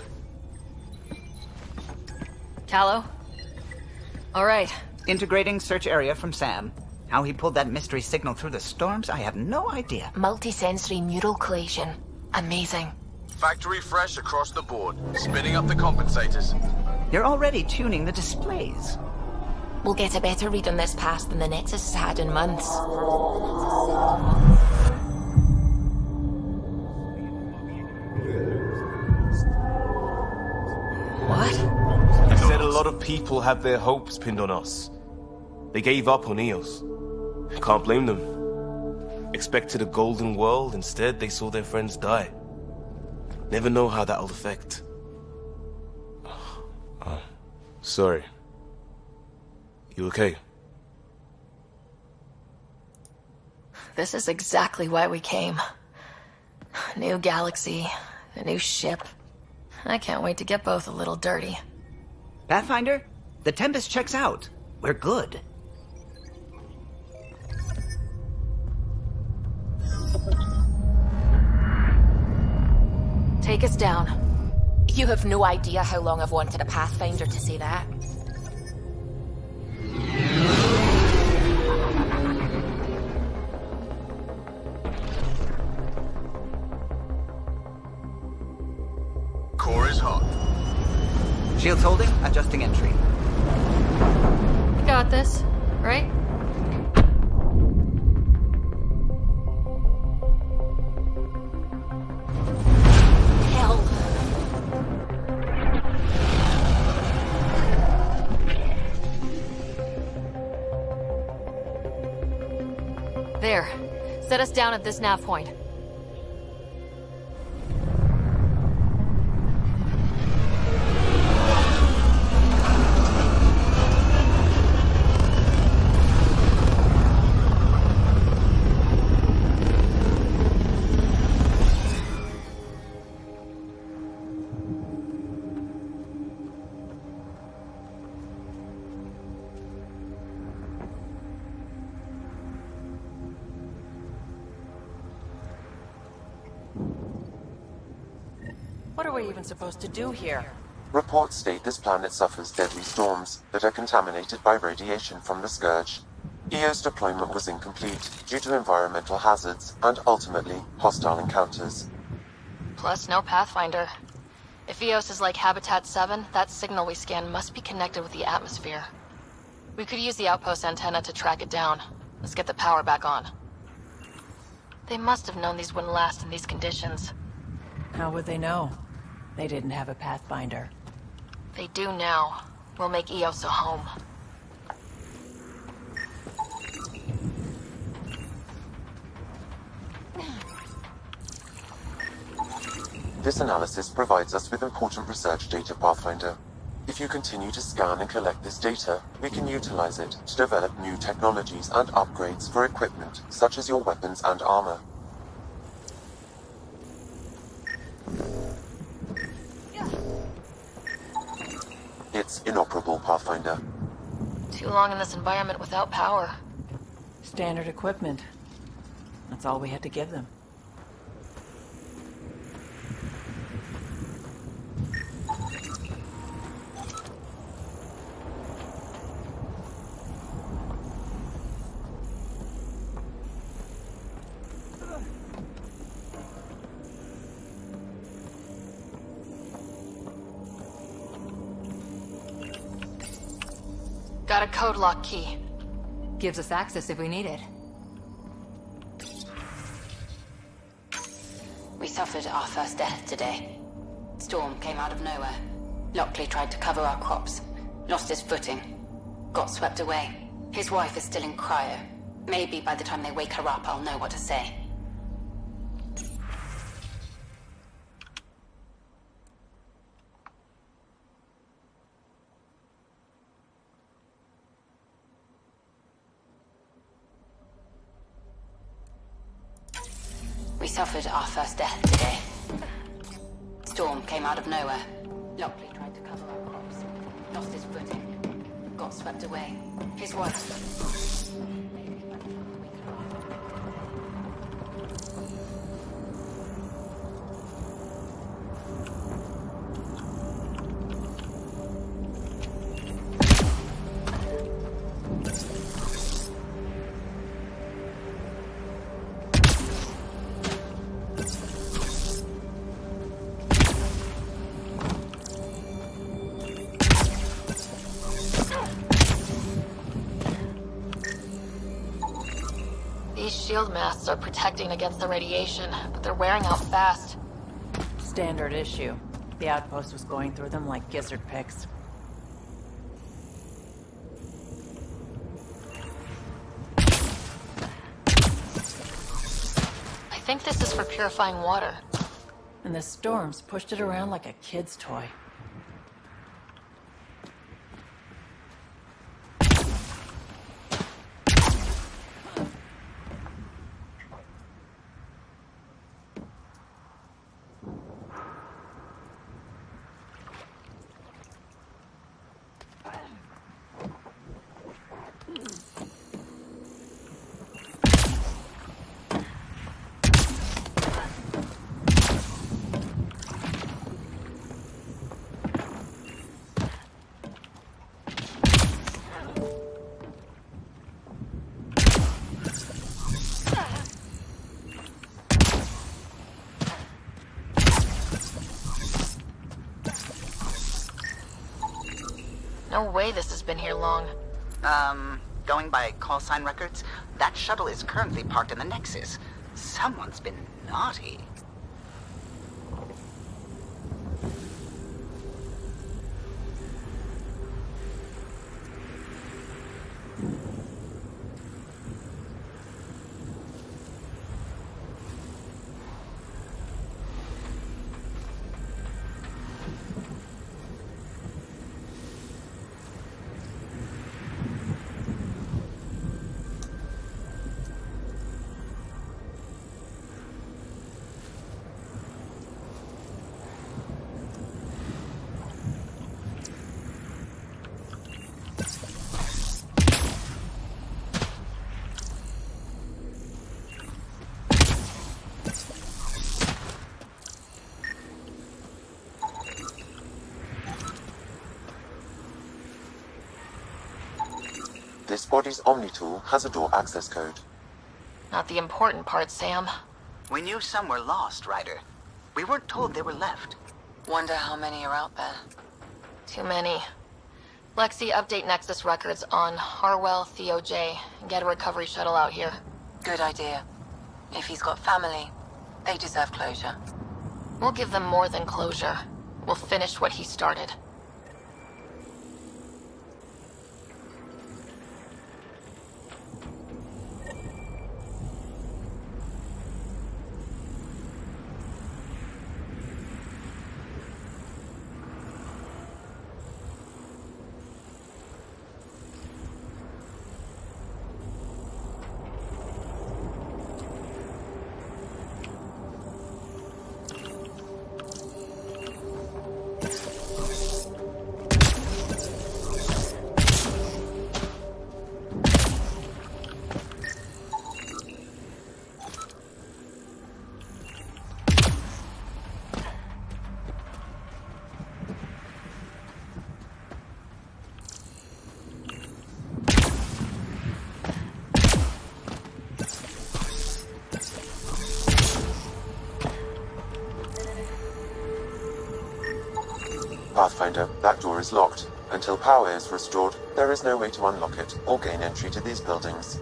Callow? All right. Integrating search area from Sam. How he pulled that mystery signal through the storms, I have no idea. Multisensory neural collation. Amazing. Factory fresh across the board. Spinning up the compensators. You're already tuning the displays. We'll get a better read on this pass than the Nexus has had in months. What? You said a lot of people had their hopes pinned on us. They gave up on EOS. Can't blame them. Expected a golden world, instead they saw their friends die. Never know how that'll affect. Sorry. You okay? This is exactly why we came. New galaxy, a new ship. I can't wait to get both a little dirty. Pathfinder, the Tempest checks out. We're good. Take us down. You have no idea how long I've wanted a Pathfinder to say that. Core is hot. Shields holding, adjusting entry. We got this, right? Hell. There. Set us down at this nav point. What are we even supposed to do here? Reports state this planet suffers deadly storms that are contaminated by radiation from the Scourge. EO's deployment was incomplete due to environmental hazards and, ultimately, hostile encounters. Plus, no Pathfinder. If EOS is like Habitat 7, that signal we scan must be connected with the atmosphere. We could use the outpost antenna to track it down. Let's get the power back on. They must have known these wouldn't last in these conditions. How would they know? They didn't have a Pathfinder. They do now. We'll make EOS a home. This analysis provides us with important research data, Pathfinder. If you continue to scan and collect this data, we can utilize it to develop new technologies and upgrades for equipment, such as your weapons and armor. It's inoperable, Pathfinder. Too long in this environment without power. Standard equipment. That's all we had to give them. Got a code lock key. Gives us access if we need it. We suffered our first death today. Storm came out of nowhere. Lockley tried to cover our crops. Lost his footing. Got swept away. His wife is still in cryo. Maybe by the time they wake her up, I'll know what to say. We suffered our first death today. Storm came out of nowhere. Lockley tried to cover our crops. Lost his footing. Got swept away. His wife... shield masts are protecting against the radiation, but they're wearing out fast. Standard issue. The outpost was going through them like gizzard picks. I think this is for purifying water. And the storms pushed it around like a kid's toy. No way this has been here long. Going by call sign records, that shuttle is currently parked in the Nexus. Someone's been naughty. This body's Omni-tool has a door access code. Not the important part, Sam. We knew some were lost, Ryder. We weren't told they were left. Wonder how many are out there. Too many. Lexi, update Nexus records on Harwell, Theo J, and get a recovery shuttle out here. Good idea. If he's got family, they deserve closure. We'll give them more than closure. We'll finish what he started. Pathfinder, that door is locked. Until power is restored, there is no way to unlock it or gain entry to these buildings.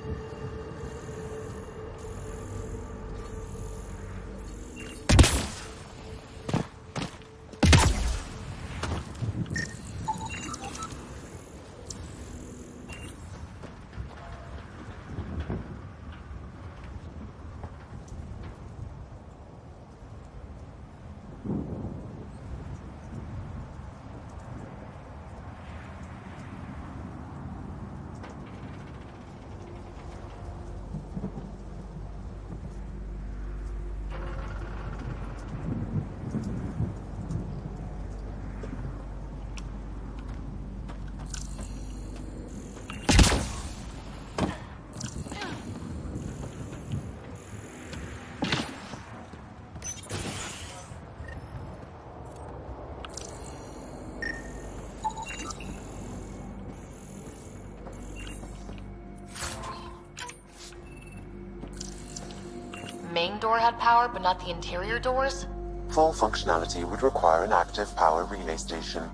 Main door had power, but not the interior doors? Full functionality would require an active power relay station.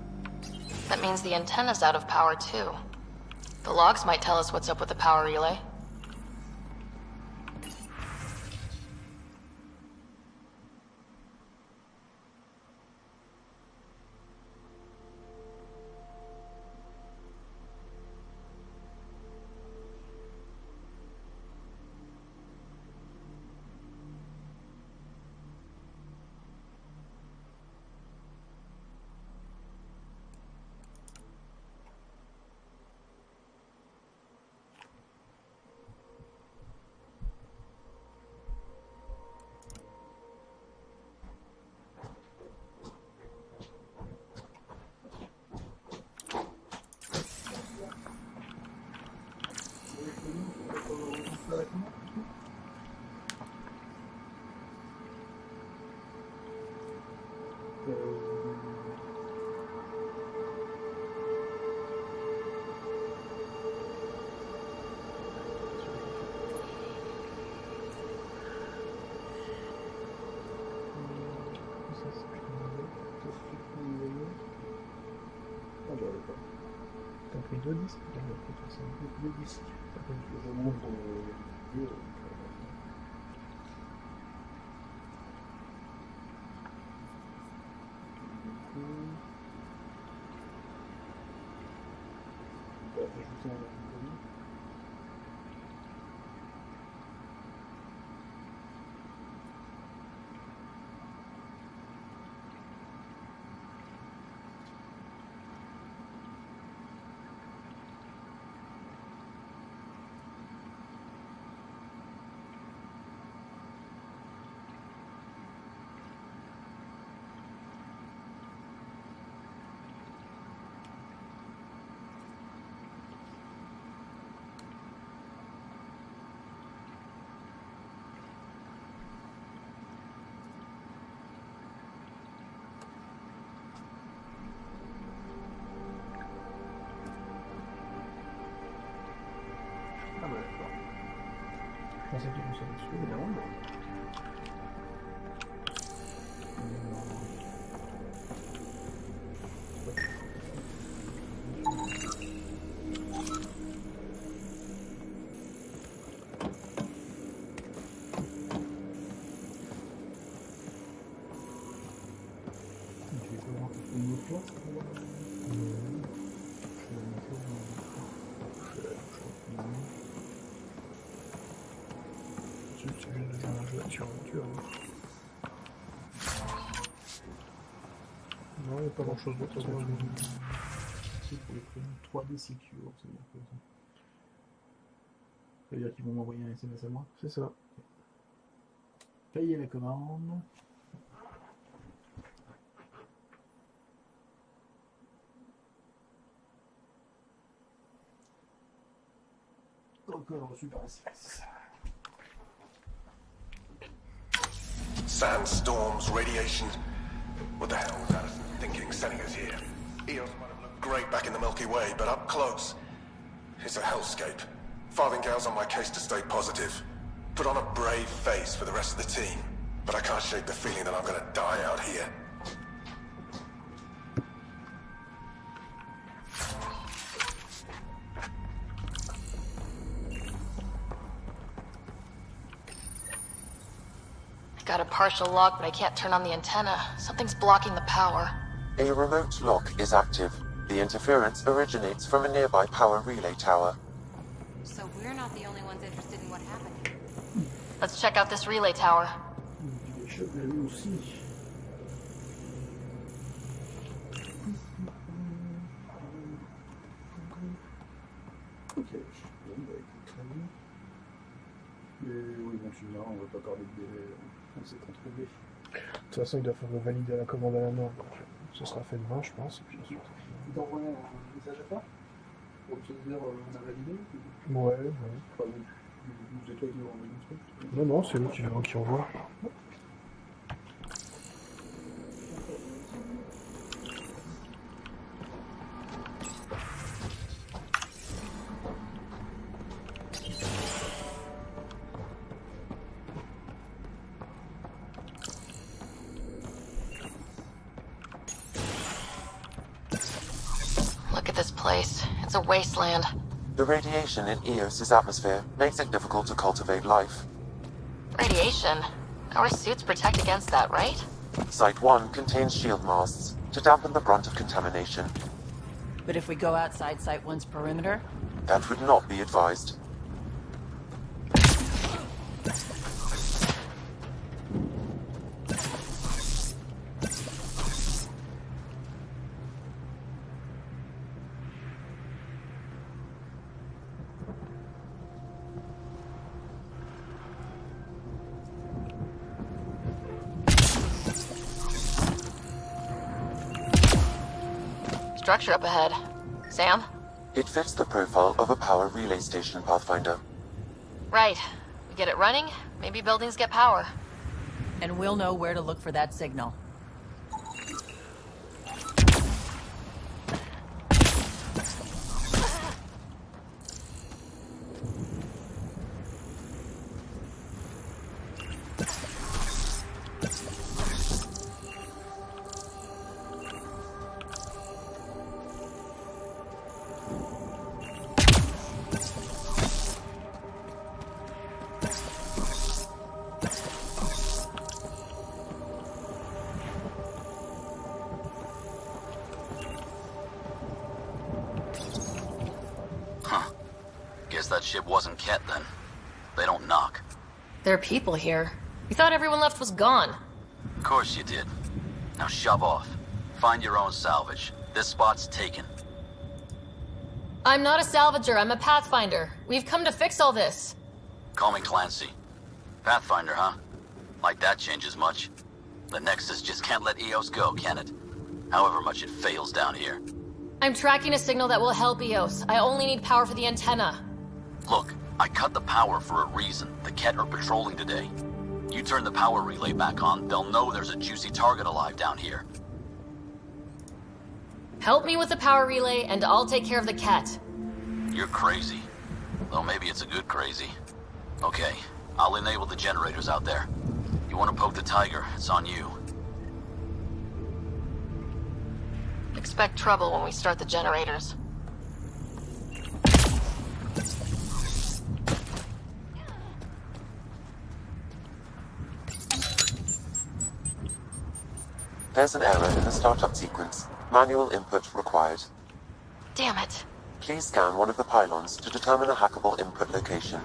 That means the antenna's out of power, too. The logs might tell us what's up with the power relay. pris 2 disques. C'est deux disques. Ça fait que je montre vidéo. Ah bah d'accord. Je pensais qu'il fonctionnait dessus, évidemment. Non, il n'y a pas grand chose d'autre. C'est pour les prénoms 3D Secure. Ça veut dire qu'ils vont m'envoyer un SMS à moi. C'est ça. Payer la commande. Encore reçu par SMS. Sandstorms, radiation. What the hell was Addison thinking sending us here? Eos might have looked great back in the Milky Way, but up close, it's a hellscape. Farthingale's on my case to stay positive. Put on a brave face for the rest of the team, but I can't shake the feeling that I'm gonna die out here. Got a partial lock, but I can't turn on the antenna. Something's blocking the power. A remote lock is active. The interference originates from a nearby power relay tower. So we're not the only ones interested in what happened. Let's check out this relay tower. Ok, bon, bah écoute, très bien. Mais oui, bon, tu me diras, on va pas parler de délai, on s'est pas trouvé. De toute façon, il doit falloir valider la commande à la main, donc ce sera fait demain, je pense. Et puis ensuite... Tu t'envoies un message à toi pour te dire on a validé? Ouais, ouais. Enfin, c'est toi qui vas envoyer le truc? Non, non, c'est lui qui envoie. Look at this place. It's a wasteland. The radiation in Eos's atmosphere makes it difficult to cultivate life. Radiation? Our suits protect against that, right? Site 1 contains shield masts to dampen the brunt of contamination. But if we go outside Site 1's perimeter? That would not be advised. Structure up ahead. Sam? It fits the profile of a power relay station, Pathfinder. Right. We get it running, maybe buildings get power. And we'll know where to look for that signal. Guess that ship wasn't Ket then. They don't knock. There are people here. You thought everyone left was gone. Of course you did. Now shove off. Find your own salvage. This spot's taken. I'm not a salvager, I'm a pathfinder. We've come to fix all this. Call me Clancy. Pathfinder, huh? Like that changes much. The Nexus just can't let EOS go, can it? However much it fails down here. I'm tracking a signal that will help EOS. I only need power for the antenna. Look, I cut the power for a reason. The Ket are patrolling today. You turn the power relay back on, they'll know there's a juicy target alive down here. Help me with the power relay, and I'll take care of the Ket. You're crazy. Though maybe it's a good crazy. Okay, I'll enable the generators out there. You want to poke the tiger, it's on you. Expect trouble when we start the generators. There's an error in the startup sequence. Manual input required. Damn it. Please scan one of the pylons to determine a hackable input location.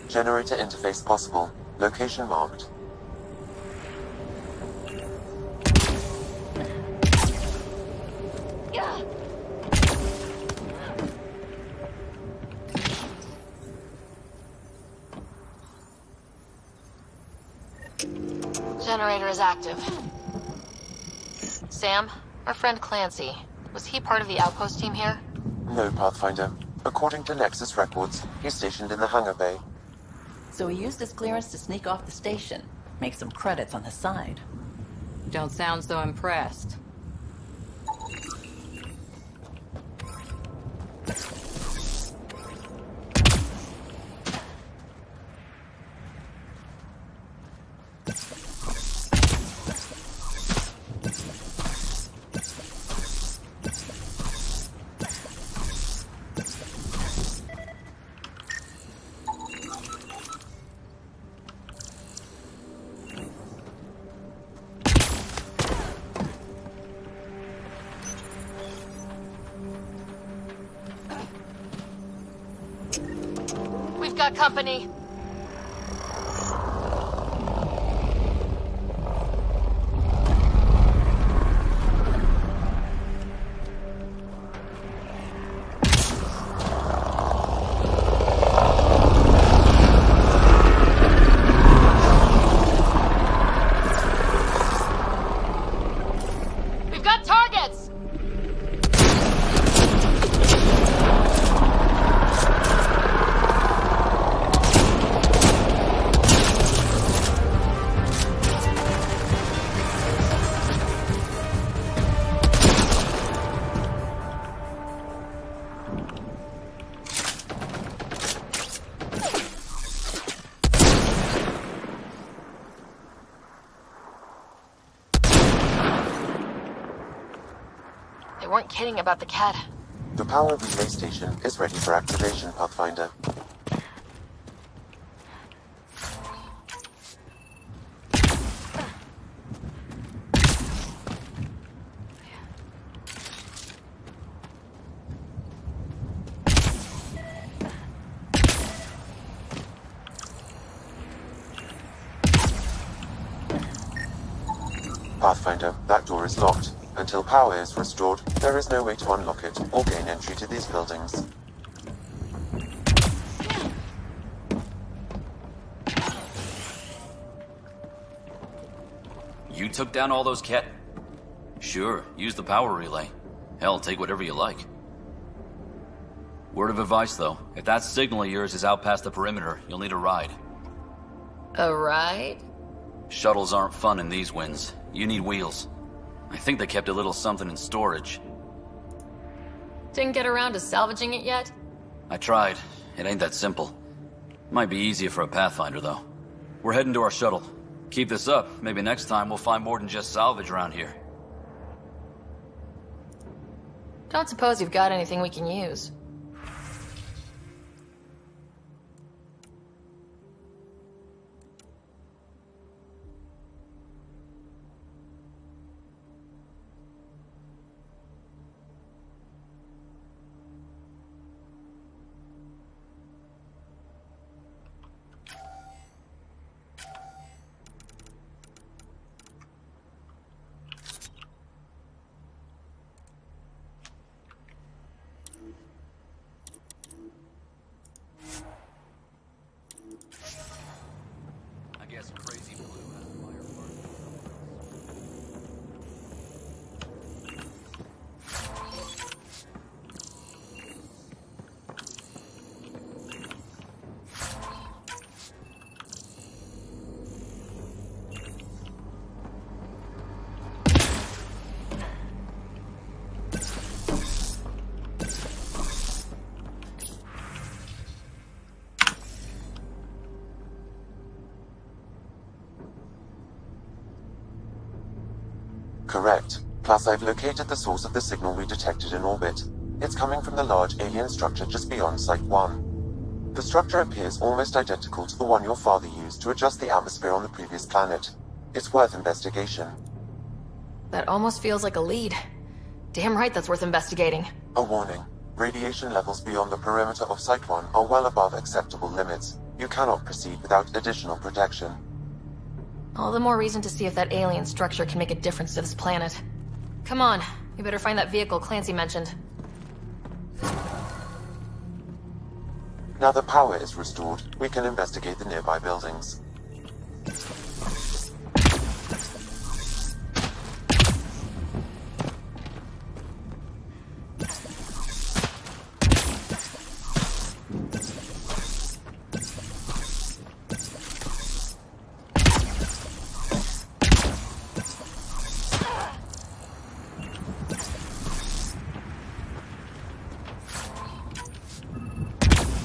Generator interface possible. Location marked. Generator is active. Sam, our friend Clancy, was he part of the outpost team here? No, Pathfinder. According to Nexus records, he's stationed in the hangar bay. So he used his clearance to sneak off the station. Make some credits on the side. Don't sound so impressed. Got company. We've got targets! They weren't kidding about the cat. The power relay station is ready for activation, Pathfinder. Pathfinder, that door is locked. Until power is restored, there is no way to unlock it or gain entry to these buildings. You took down all those Ket? Sure, use the power relay. Hell, take whatever you like. Word of advice, though. If that signal of yours is out past the perimeter, you'll need a ride. A ride? Shuttles aren't fun in these winds. You need wheels. I think they kept a little something in storage. Didn't get around to salvaging it yet? I tried. It ain't that simple. Might be easier for a Pathfinder, though. We're heading to our shuttle. Keep this up. Maybe next time we'll find more than just salvage around here. Don't suppose you've got anything we can use. Correct. Plus, I've located the source of the signal we detected in orbit. It's coming from the large alien structure just beyond Site 1. The structure appears almost identical to the one your father used to adjust the atmosphere on the previous planet. It's worth investigation. That almost feels like a lead. Damn right that's worth investigating. A warning. Radiation levels beyond the perimeter of Site 1 are well above acceptable limits. You cannot proceed without additional protection. All the more reason to see if that alien structure can make a difference to this planet. Come on, we better find that vehicle Clancy mentioned. Now that power is restored, we can investigate the nearby buildings.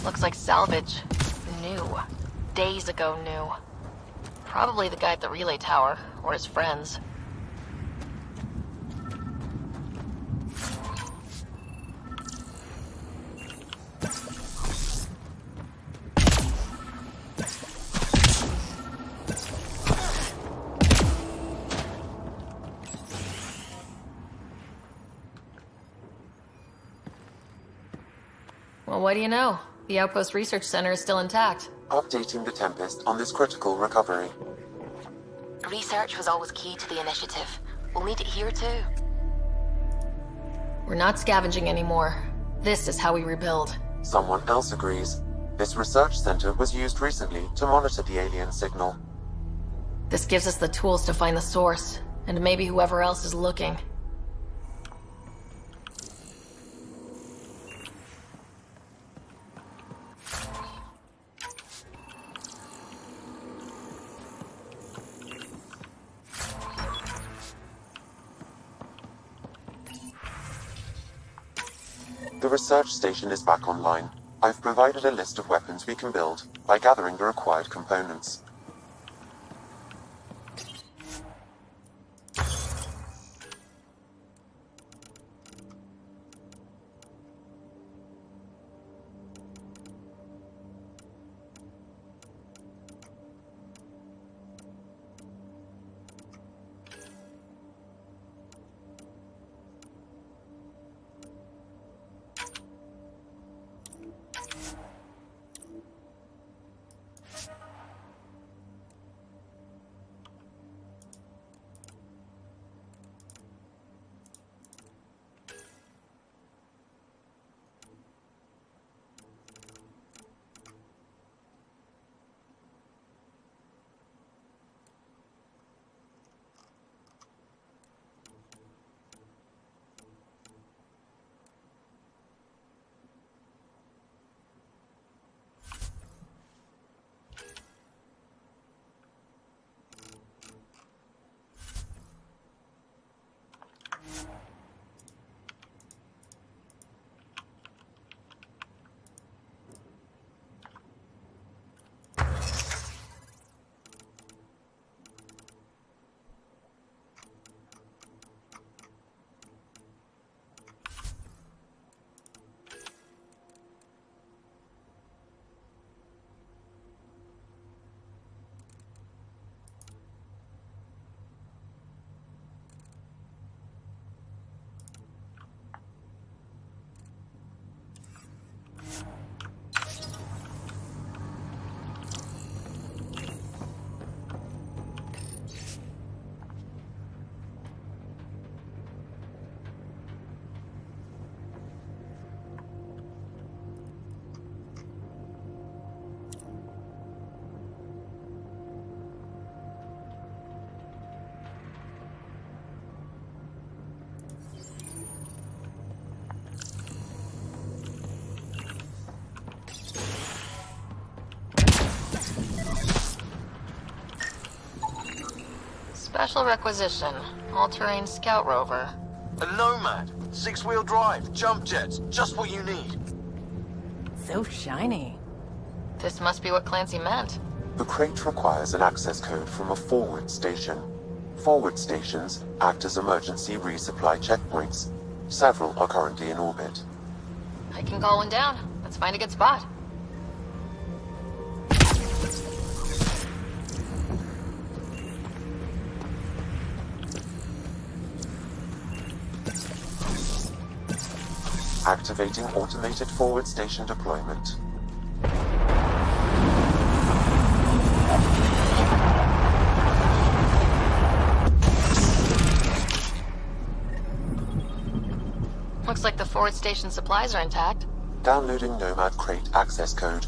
Looks like salvage. New. Days ago new. Probably the guy at the relay tower, or his friends. Well, what do you know? The Outpost Research Center is still intact. Updating the Tempest on this critical recovery. Research was always key to the initiative. We'll need it here too. We're not scavenging anymore. This is how we rebuild. Someone else agrees. This research center was used recently to monitor the alien signal. This gives us the tools to find the source, and maybe whoever else is looking. The research station is back online. I've provided a list of weapons we can build by gathering the required components. Special requisition. All-terrain scout rover. A Nomad. 6-wheel drive. Jump jets. Just what you need. So shiny. This must be what Clancy meant. The crate requires an access code from a forward station. Forward stations act as emergency resupply checkpoints. Several are currently in orbit. I can call one down. Let's find a good spot. Activating automated forward station deployment. Looks like the forward station supplies are intact. Downloading Nomad Crate access code.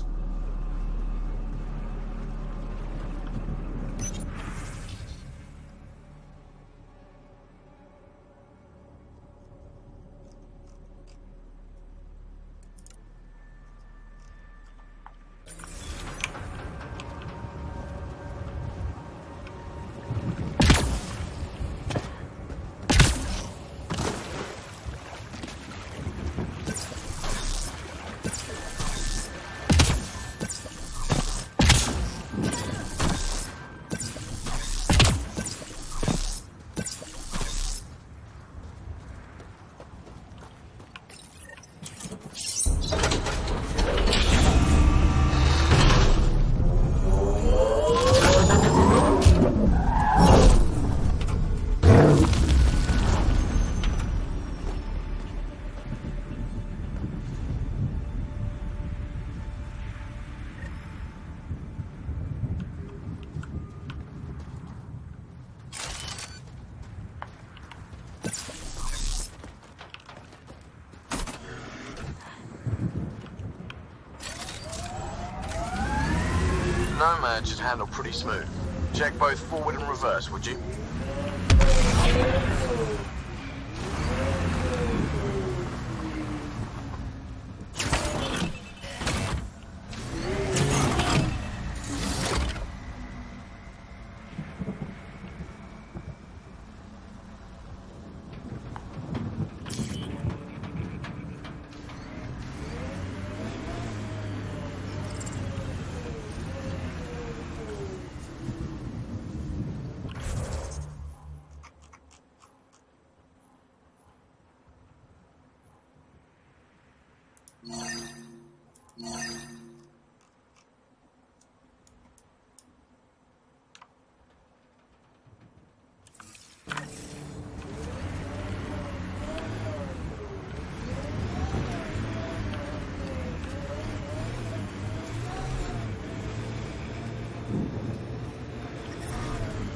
Nomad should handle pretty smooth. Check both forward and reverse, would you?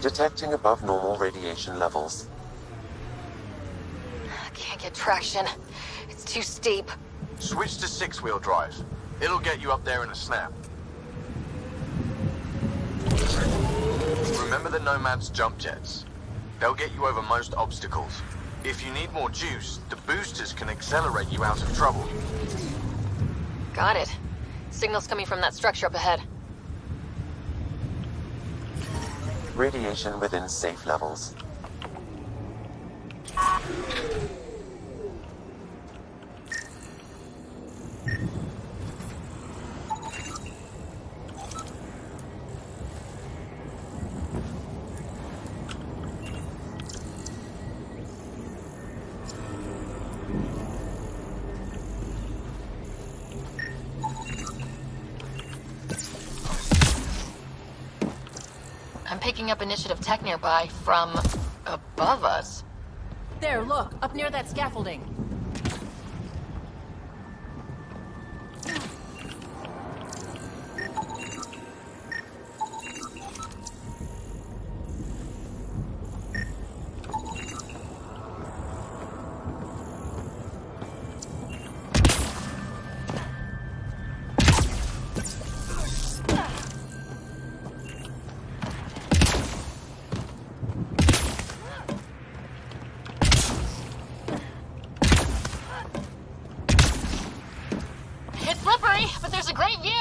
Detecting above normal radiation levels. Can't get traction. It's too steep. Switch to 6-wheel drive. It'll get you up there in a snap. Remember the Nomad's jump jets. They'll get you over most obstacles. If you need more juice, the boosters can accelerate you out of trouble. Got it. Signal's coming from that structure up ahead. Radiation within safe levels. I'm picking up initiative tech nearby from above us. There, look, up near that scaffolding. But there's a great view!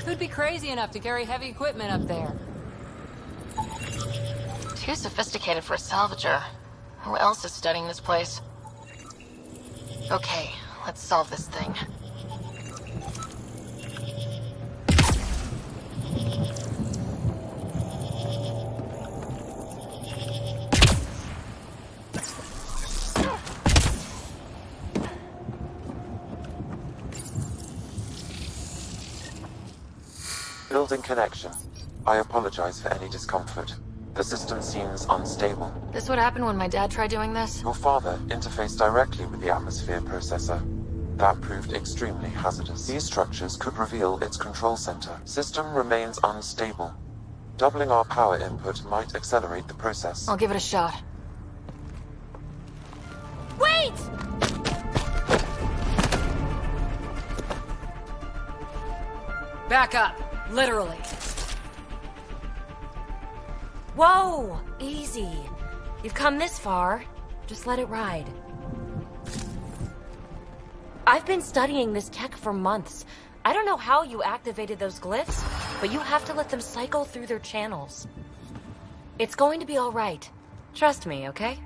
Who'd be crazy enough to carry heavy equipment up there? Too sophisticated for a salvager. Who else is studying this place? Okay, let's solve this thing. Building connection. I apologize for any discomfort. The system seems unstable. This would happen when my dad tried doing this? Your father interfaced directly with the atmosphere processor. That proved extremely hazardous. These structures could reveal its control center. System remains unstable. Doubling our power input might accelerate the process. I'll give it a shot. Wait! Back up. Literally. Whoa! Easy. You've come this far. Just let it ride. I've been studying this tech for months. I don't know how you activated those glyphs, but you have to let them cycle through their channels. It's going to be all right. Trust me, okay?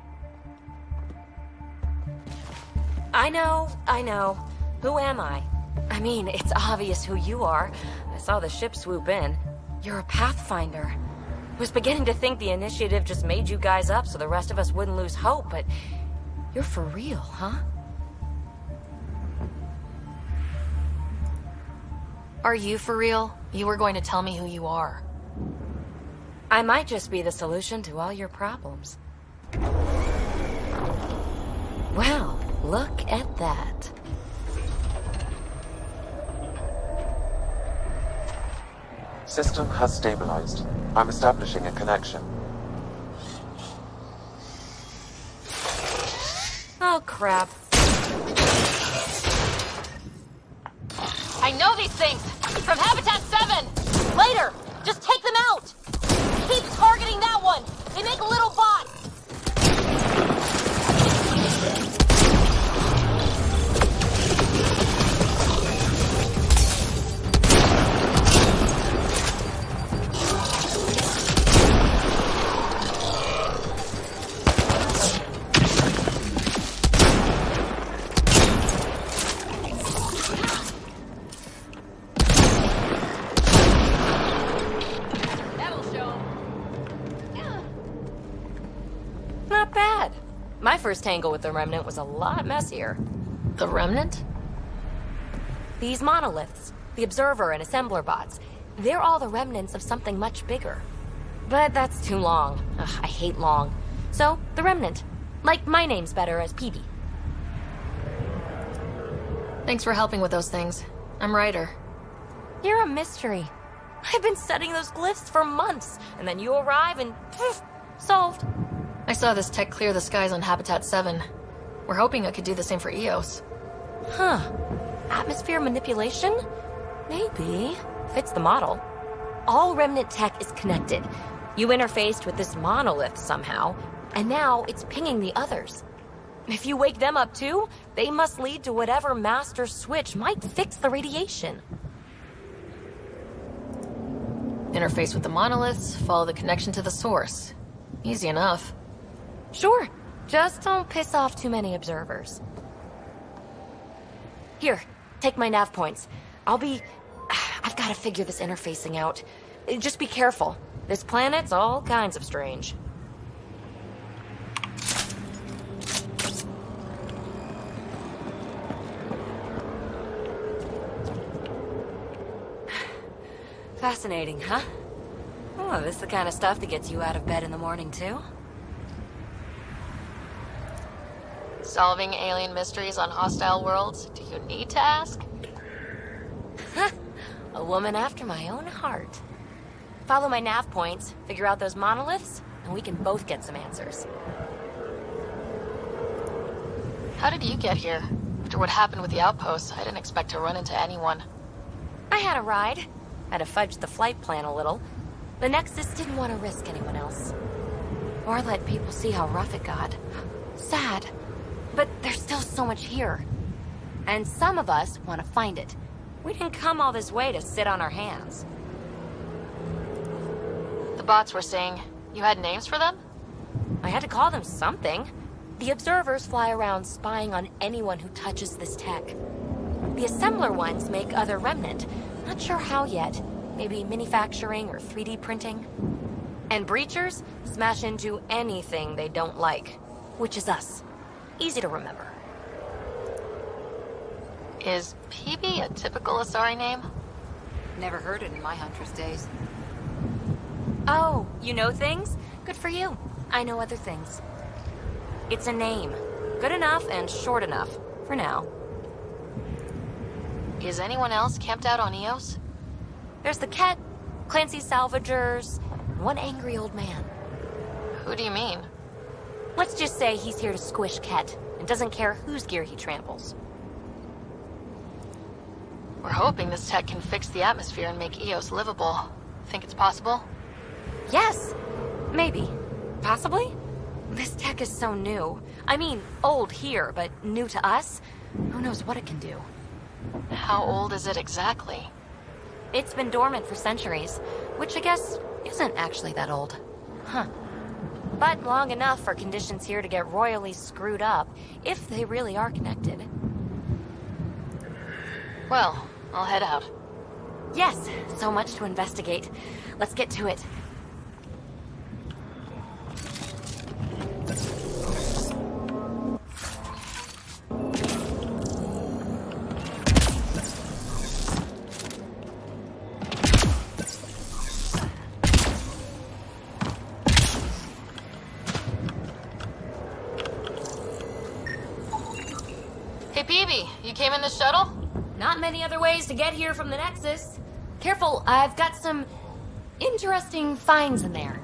I know. Who am I? I mean, it's obvious who you are. I saw the ship swoop in. You're a Pathfinder. Was beginning to think the initiative just made you guys up so the rest of us wouldn't lose hope, but you're for real, huh? Are you for real? You were going to tell me who you are. I might just be the solution to all your problems. Well, look at that. System has stabilized. I'm establishing a connection. Oh, crap. I know these things! From Habitat 7! Later! Just take them out! Keep targeting that one! They make little bots! Not bad. My first tangle with the Remnant was a lot messier. The Remnant? These monoliths, the Observer and Assembler bots, they're all the remnants of something much bigger. But that's too long. Ugh, I hate long. So, the Remnant. Like my name's better as PB. Thanks for helping with those things. I'm Ryder. You're a mystery. I've been studying those glyphs for months, and then you arrive and poof, solved. I saw this tech clear the skies on Habitat 7. We're hoping it could do the same for EOS. Huh. Atmosphere manipulation? Maybe. Fits the model. All Remnant tech is connected. You interfaced with this monolith somehow, and now it's pinging the others. If you wake them up too, they must lead to whatever master switch might fix the radiation. Interface with the monoliths, follow the connection to the source. Easy enough. Sure. Just don't piss off too many observers. Here, take my nav points. I've got to figure this interfacing out. Just be careful. This planet's all kinds of strange. Fascinating, huh? Oh, this is the kind of stuff that gets you out of bed in the morning, too? Solving alien mysteries on hostile worlds? Do you need to ask? A woman after my own heart. Follow my nav points, figure out those monoliths, and we can both get some answers. How did you get here? After what happened with the outposts, I didn't expect to run into anyone. I had a ride. Had to fudge the flight plan a little. The Nexus didn't want to risk anyone else. Or let people see how rough it got. Sad. But there's still so much here. And some of us want to find it. We didn't come all this way to sit on our hands. The bots were saying you had names for them? I had to call them something. The observers fly around spying on anyone who touches this tech. The assembler ones make other Remnant. Not sure how yet. Maybe manufacturing or 3D printing. And breachers smash into anything they don't like. Which is us. Easy to remember. Is PB a typical Asari name? Never heard it in my Huntress days. Oh, you know things? Good for you. I know other things. It's a name. Good enough and short enough. For now. Is anyone else camped out on Eos? There's the Ket, Clancy Salvagers, and one angry old man. Who do you mean? Let's just say he's here to squish Ket, and doesn't care whose gear he tramples. We're hoping this tech can fix the atmosphere and make Eos livable. Think it's possible? Yes! Maybe. Possibly? This tech is so new. I mean, old here, but new to us? Who knows what it can do? How old is it exactly? It's been dormant for centuries, which I guess isn't actually that old. Huh. But long enough for conditions here to get royally screwed up, if they really are connected. Well, I'll head out. Yes, so much to investigate. Let's get to it. Hey, Peavy, you came in the shuttle? Not many other ways to get here from the Nexus. Careful, I've got some interesting finds in there.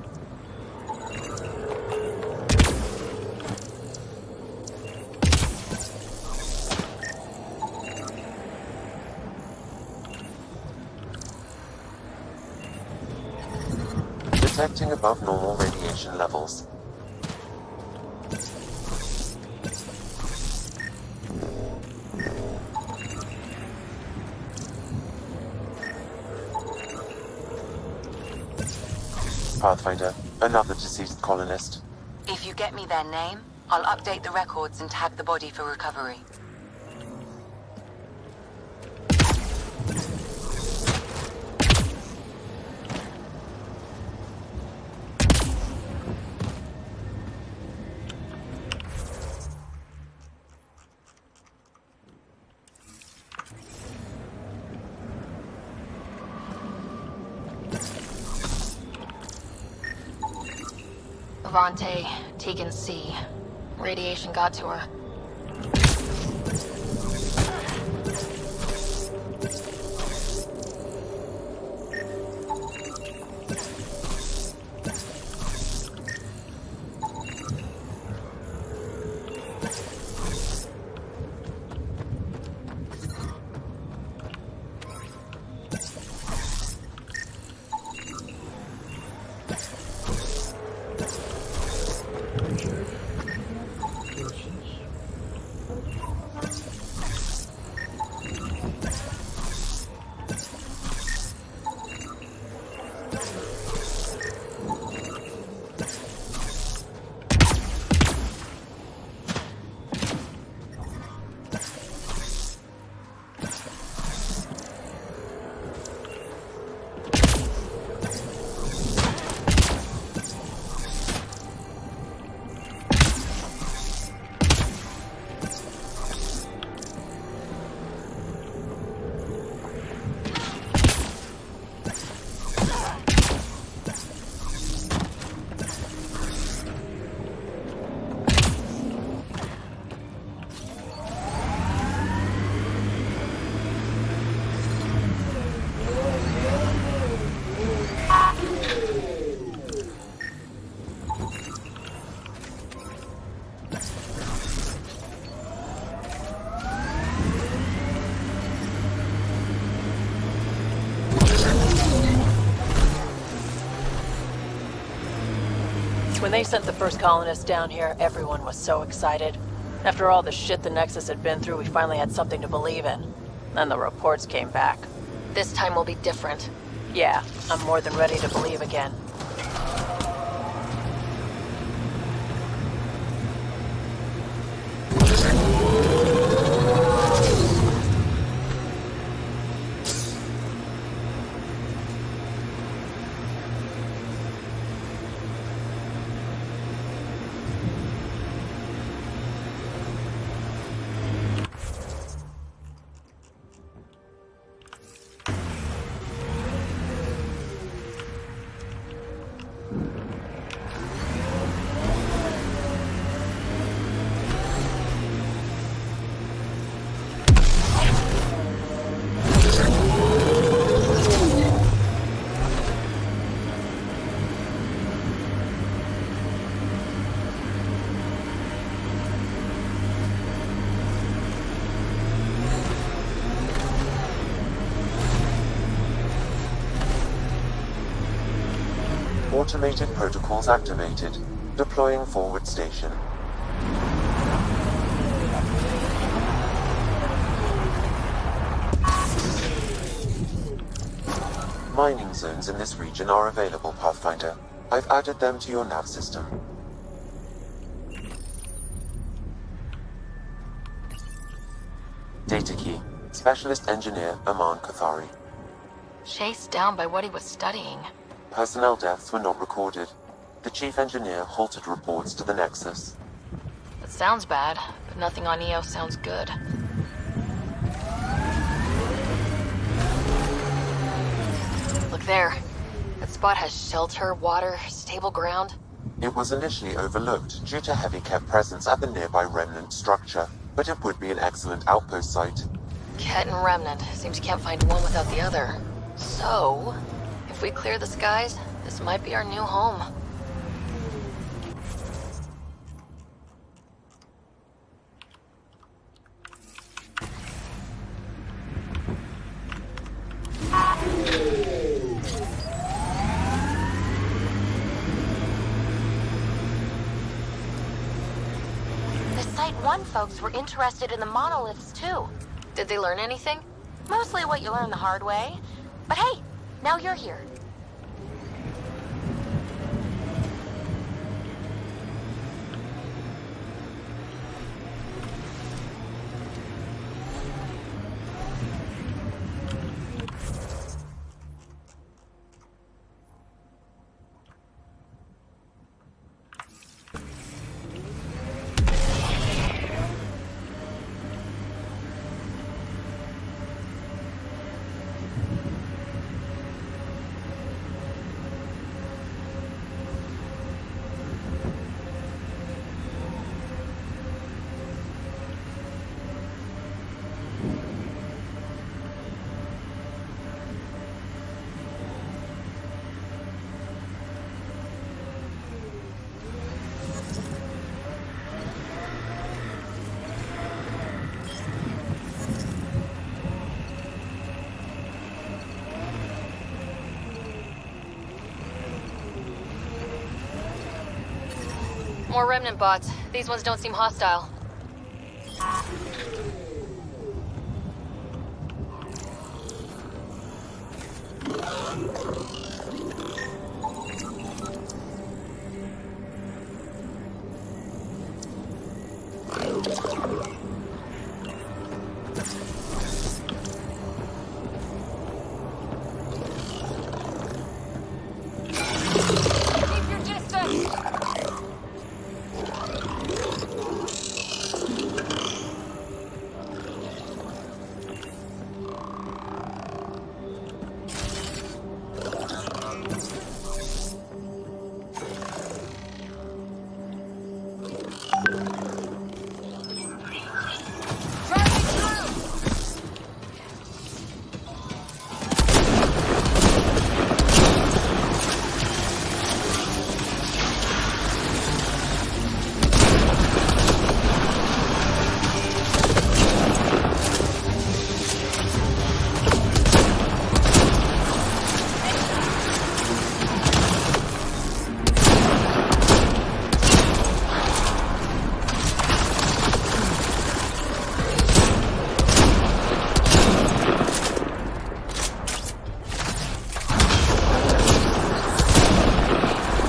Detecting above normal radiation levels. Pathfinder, another deceased colonist. If you get me their name, I'll update the records and tag the body for recovery. Avante, Tegan C. Radiation got to her. When they sent the first colonists down here, everyone was so excited. After all the shit the Nexus had been through, we finally had something to believe in. Then the reports came back. This time will be different. Yeah, I'm more than ready to believe again. Automated protocols activated. Deploying forward station. Mining zones in this region are available, Pathfinder. I've added them to your nav system. Data key. Specialist Engineer Aman Kathari. Chased down by what he was studying. Personnel deaths were not recorded. The Chief Engineer halted reports to the Nexus. That sounds bad, but nothing on EO sounds good. Look there. That spot has shelter, water, stable ground. It was initially overlooked due to heavy Kev presence at the nearby Remnant structure, but it would be an excellent outpost site. Ket and Remnant. Seems you can't find one without the other. So, if we clear the skies, this might be our new home. The Site 1 folks were interested in the monoliths, too. Did they learn anything? Mostly what you learn the hard way. But hey, now you're here. More Remnant bots. These ones don't seem hostile. Keep your distance!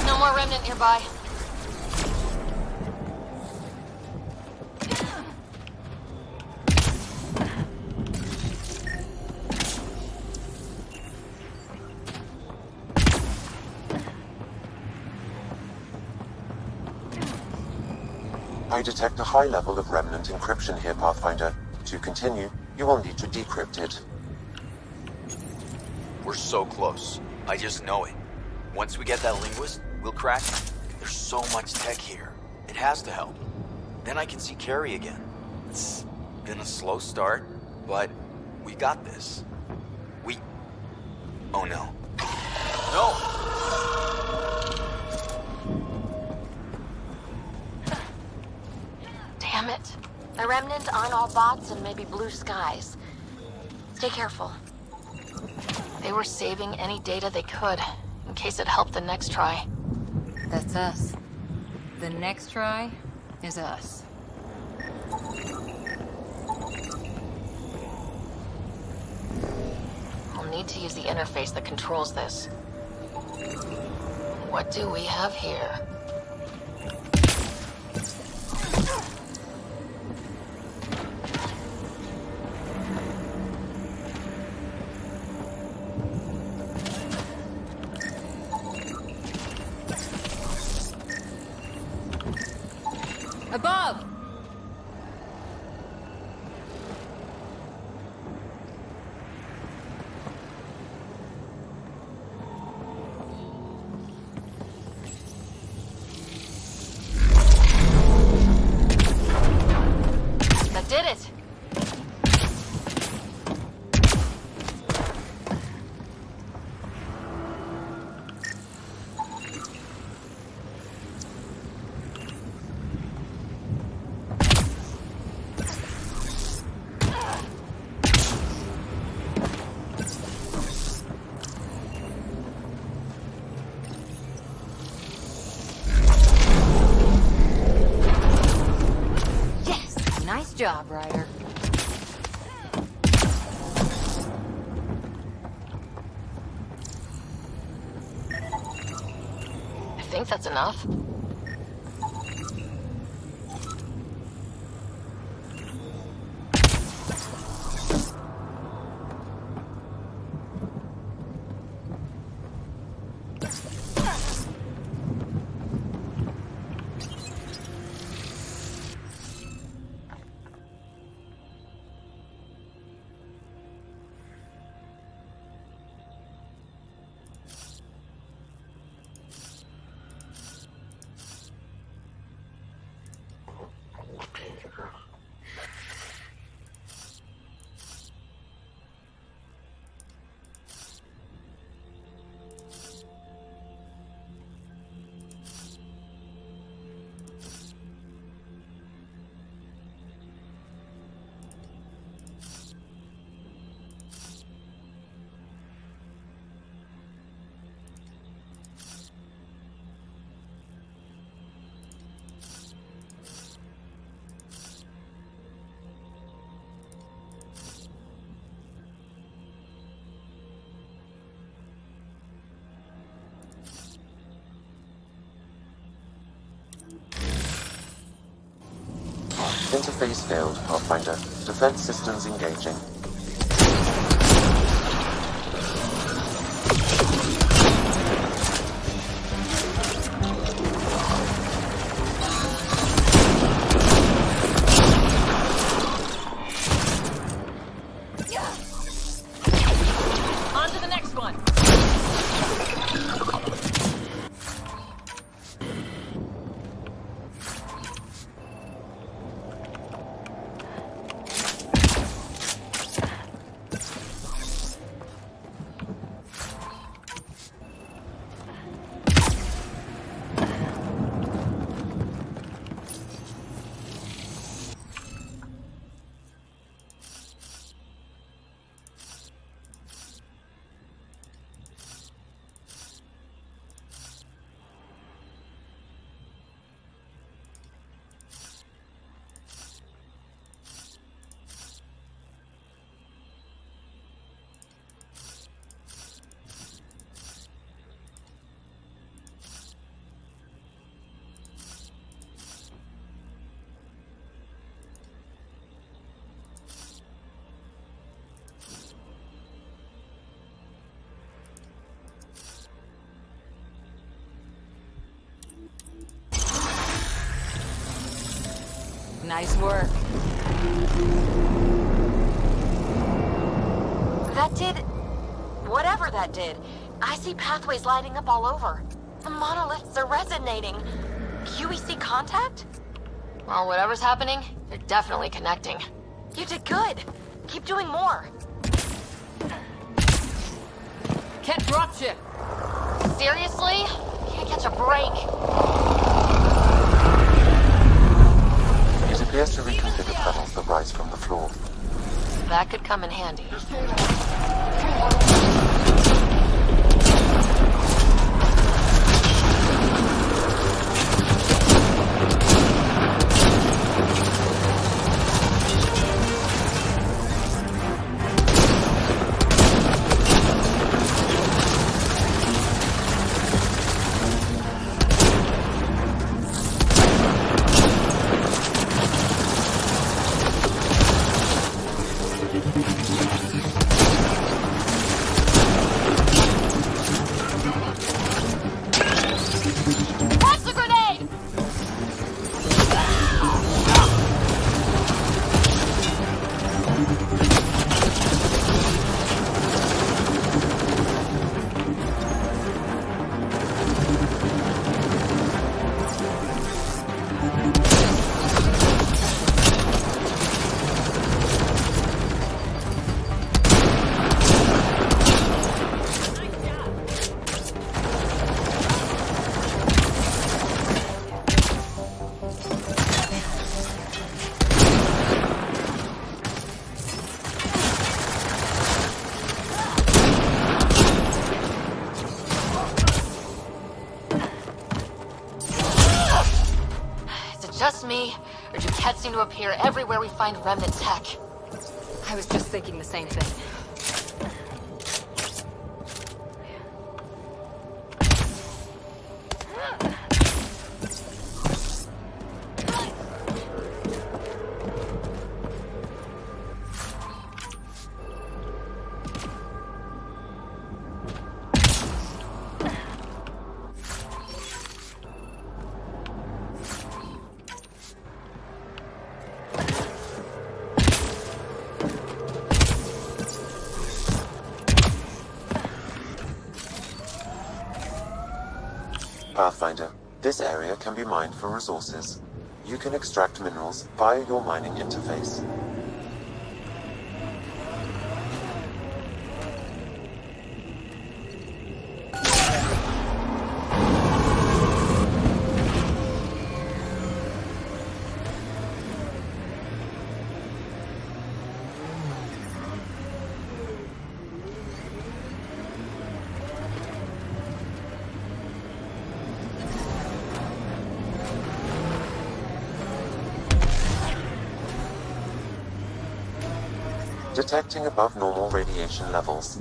No more Remnant nearby. I detect a high level of Remnant encryption here, Pathfinder. To continue, you will need to decrypt it. We're so close. I just know it. Once we get that linguist, we'll crack it. There's so much tech here. It has to help. Then I can see Carrie again. It's been a slow start, but we got this. Oh no. No! Damn it. The Remnant aren't all bots and maybe blue skies. Stay careful. They were saving any data they could. in case it helped the next try. That's us. The next try is us. I'll need to use the interface that controls this. What do we have here? Above! That did it! Nice job, Ryder. I think that's enough. Interface failed, Pathfinder. Defense systems engaging. On to the next one. Nice work. That did... whatever that did. I see pathways lighting up all over. The monoliths are resonating. QEC contact? Well, whatever's happening, they're definitely connecting. You did good. Keep doing more. Can't dropship. Seriously? Can't catch a break. It appears to reconfigure tunnels that rise from the floor. That could come in handy. Catch the grenade! Just me, or do cats seem to appear everywhere we find remnant tech? I was just thinking the same thing. Pathfinder, this area can be mined for resources. You can extract minerals via your mining interface. Detecting above normal radiation levels.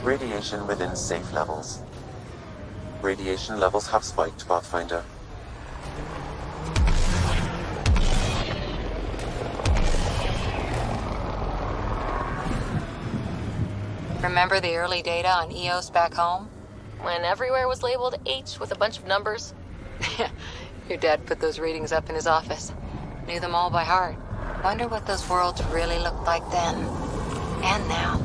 Radiation within safe levels. Radiation levels have spiked, Pathfinder. Remember the early data on EOS back home? When everywhere was labeled H with a bunch of numbers? Your dad put those readings up in his office. Knew them all by heart. Wonder what those worlds really looked like then. And now.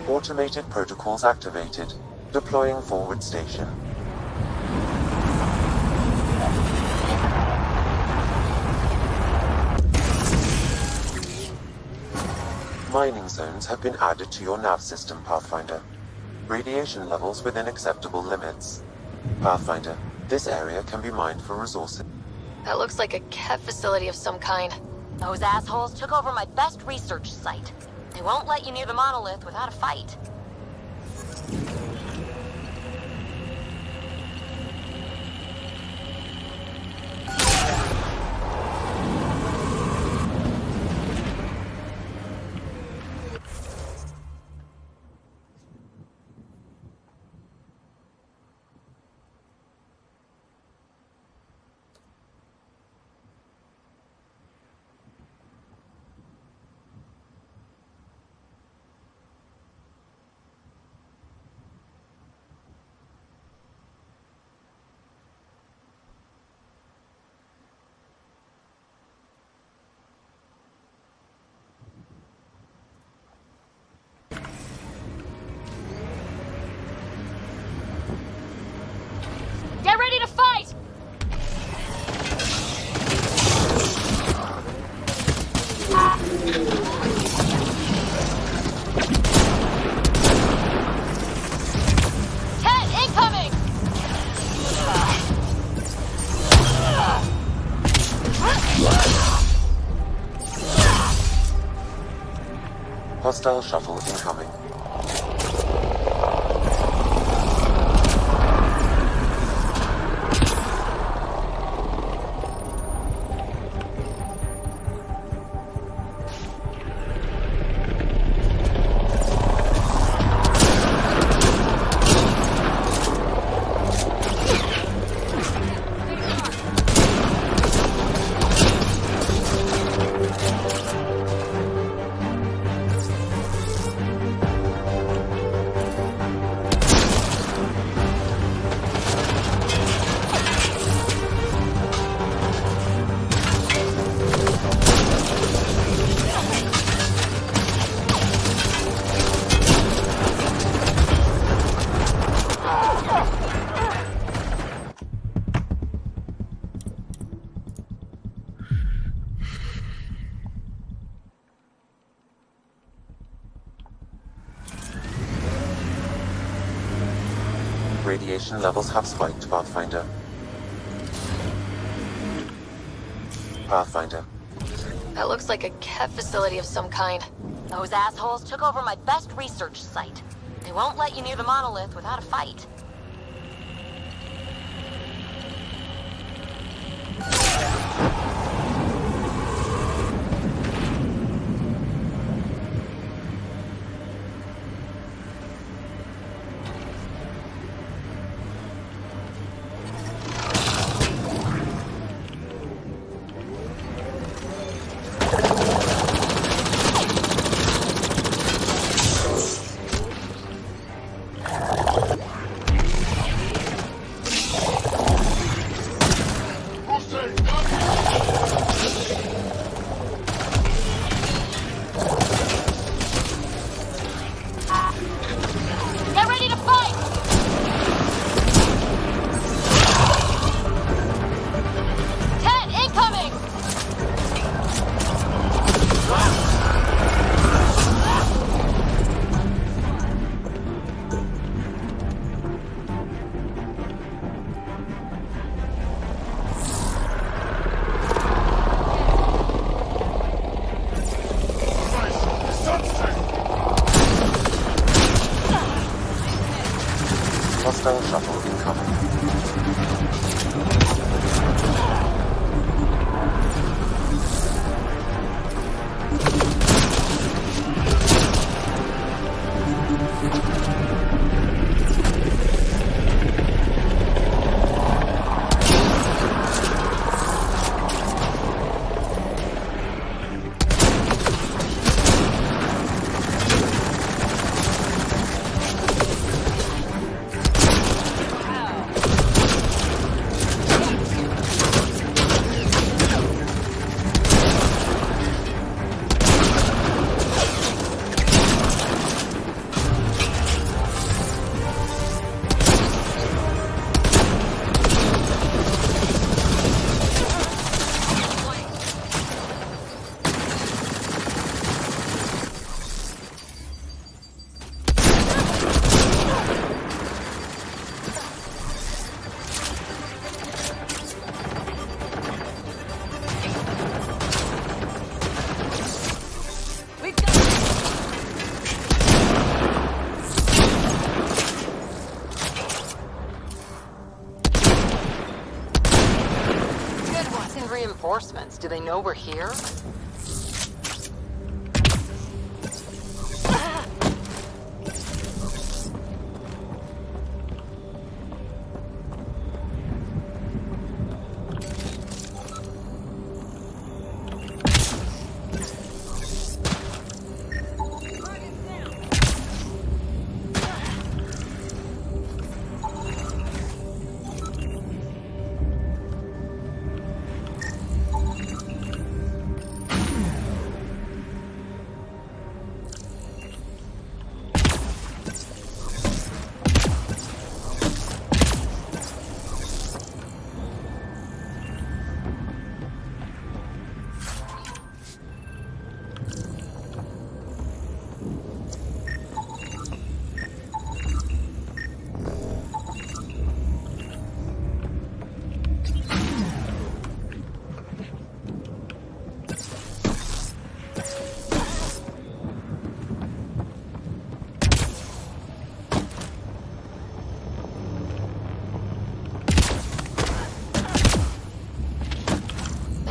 Automated protocols activated. Deploying forward station. Mining zones have been added to your nav system, Pathfinder. Radiation levels within acceptable limits. Pathfinder, this area can be mined for resources. That looks like a Kev facility of some kind. Those assholes took over my best research site. They won't let you near the monolith without a fight. Get ready to fight! Ted, incoming! Hostile shuttle incoming. Radiation levels have spiked, Pathfinder. Pathfinder. That looks like a Kev facility of some kind. Those assholes took over my best research site. They won't let you near the monolith without a fight. send reinforcements? Do they know we're here?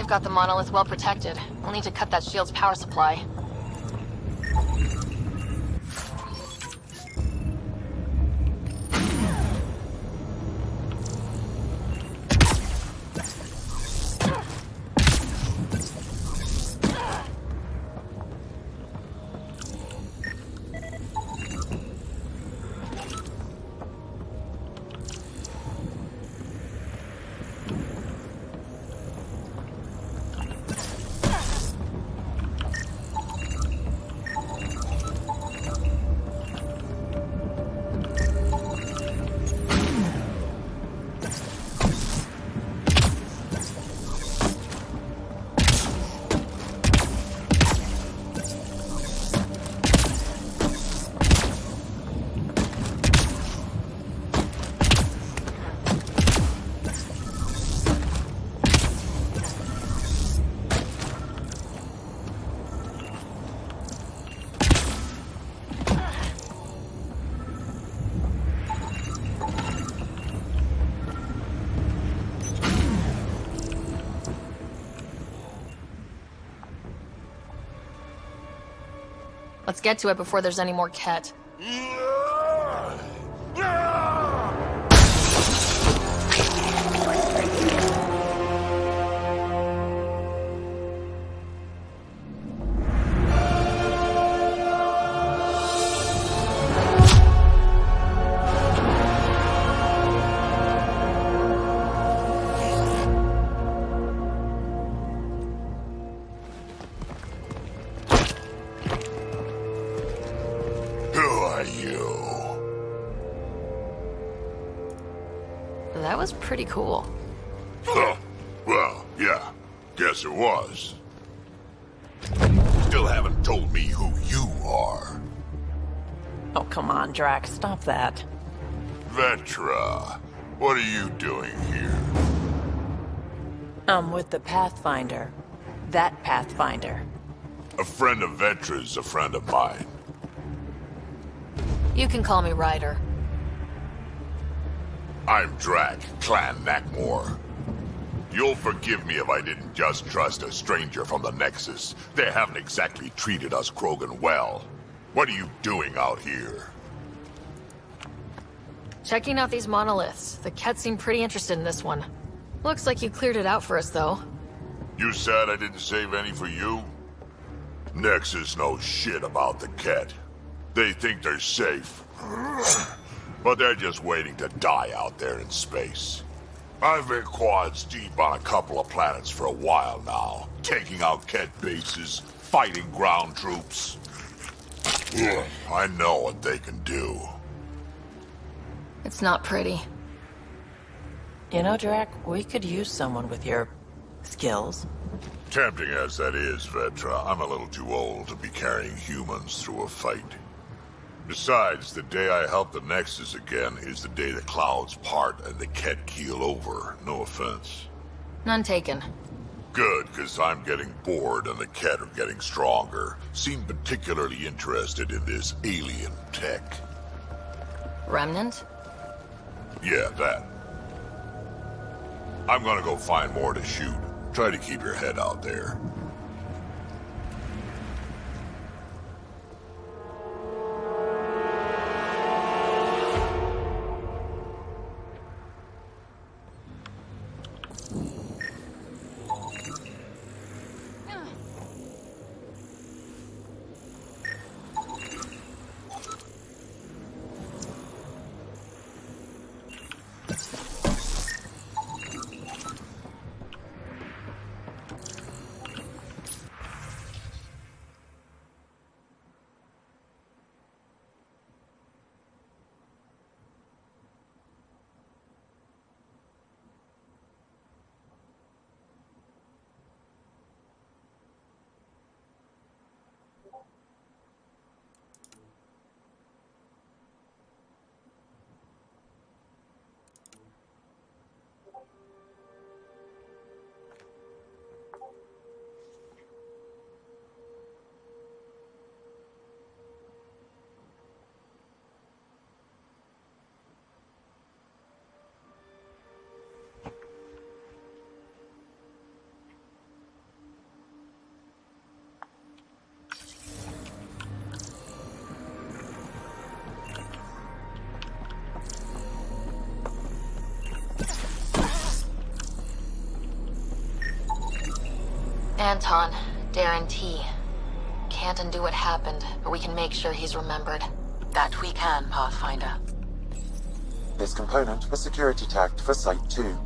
Got the monolith well protected. We'll need to cut that shield's power supply. Let's get to it before there's any more Ket. That was pretty cool. Huh. Well, yeah. Guess it was. Still haven't told me who you are. Oh, come on, Drax. Stop that. Vetra, what are you doing here? I'm with the Pathfinder. That Pathfinder. A friend of Vetra's a friend of mine. You can call me Ryder. I'm Drac, Clan Nakmor. You'll forgive me if I didn't just trust a stranger from the Nexus. They haven't exactly treated us Krogan well. What are you doing out here? Checking out these monoliths. The Ket seem pretty interested in this one. Looks like you cleared it out for us, though. You said I didn't save any for you? Nexus knows shit about the Ket. They think they're safe. But they're just waiting to die out there in space. I've been quads deep on a couple of planets for a while now, taking out Ket bases, fighting ground troops. I know what they can do. It's not pretty. You know, Drac, we could use someone with your skills. Tempting as that is, Vetra, I'm a little too old to be carrying humans through a fight. Besides, the day I help the Nexus again is the day the clouds part and the Ket keel over. No offense. None taken. Good, because I'm getting bored and the Ket are getting stronger. Seem particularly interested in this alien tech. Remnant? Yeah, that. I'm gonna go find more to shoot. Try to keep your head out there. Anton, Darren T. Can't undo what happened, but we can make sure he's remembered. That we can, Pathfinder. This component was security tagged for Site 2.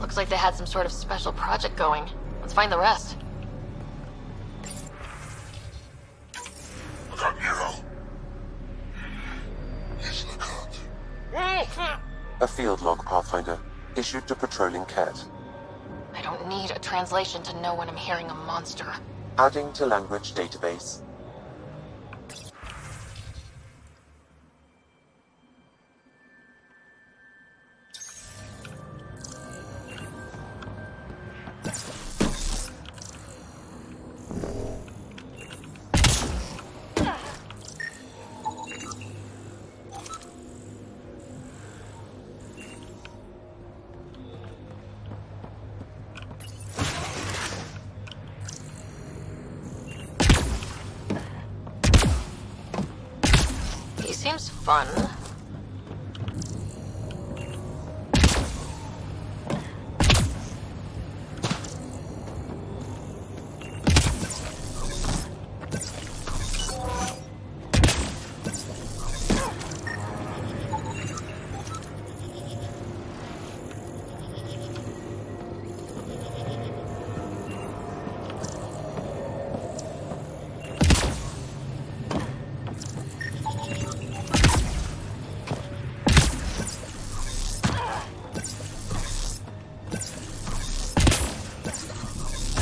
Looks like they had some sort of special project going. Let's find the rest. Look up, Nero. Yes, look up. A field log, Pathfinder, issued to patrolling Ket. I don't need a translation to know when I'm hearing a monster. Adding to language database. Seems fun.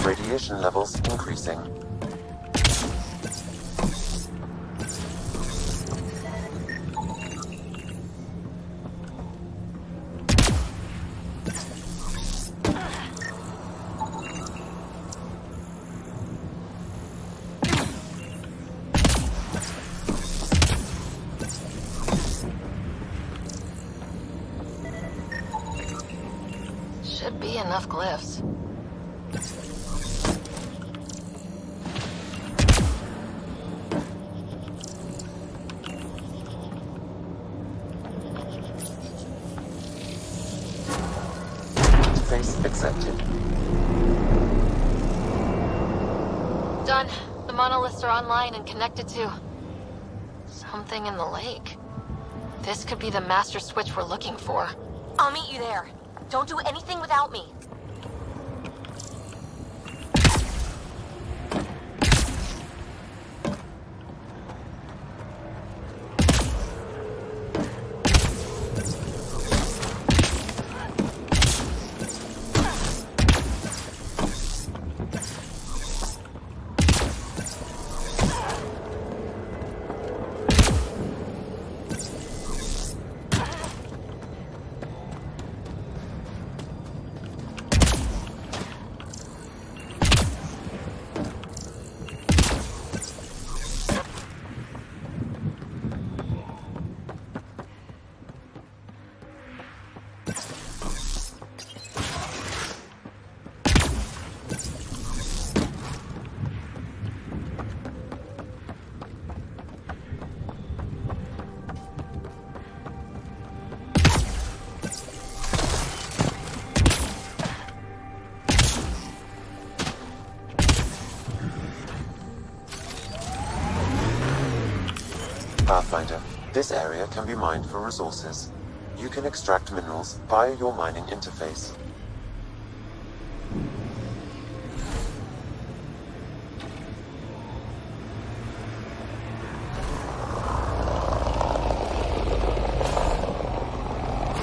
Radiation levels increasing. Should be enough glyphs. Interface accepted. Done. The monoliths are online and connected to something in the lake. This could be the master switch we're looking for. I'll meet you there. Don't do anything without me. This area can be mined for resources. You can extract minerals via your mining interface.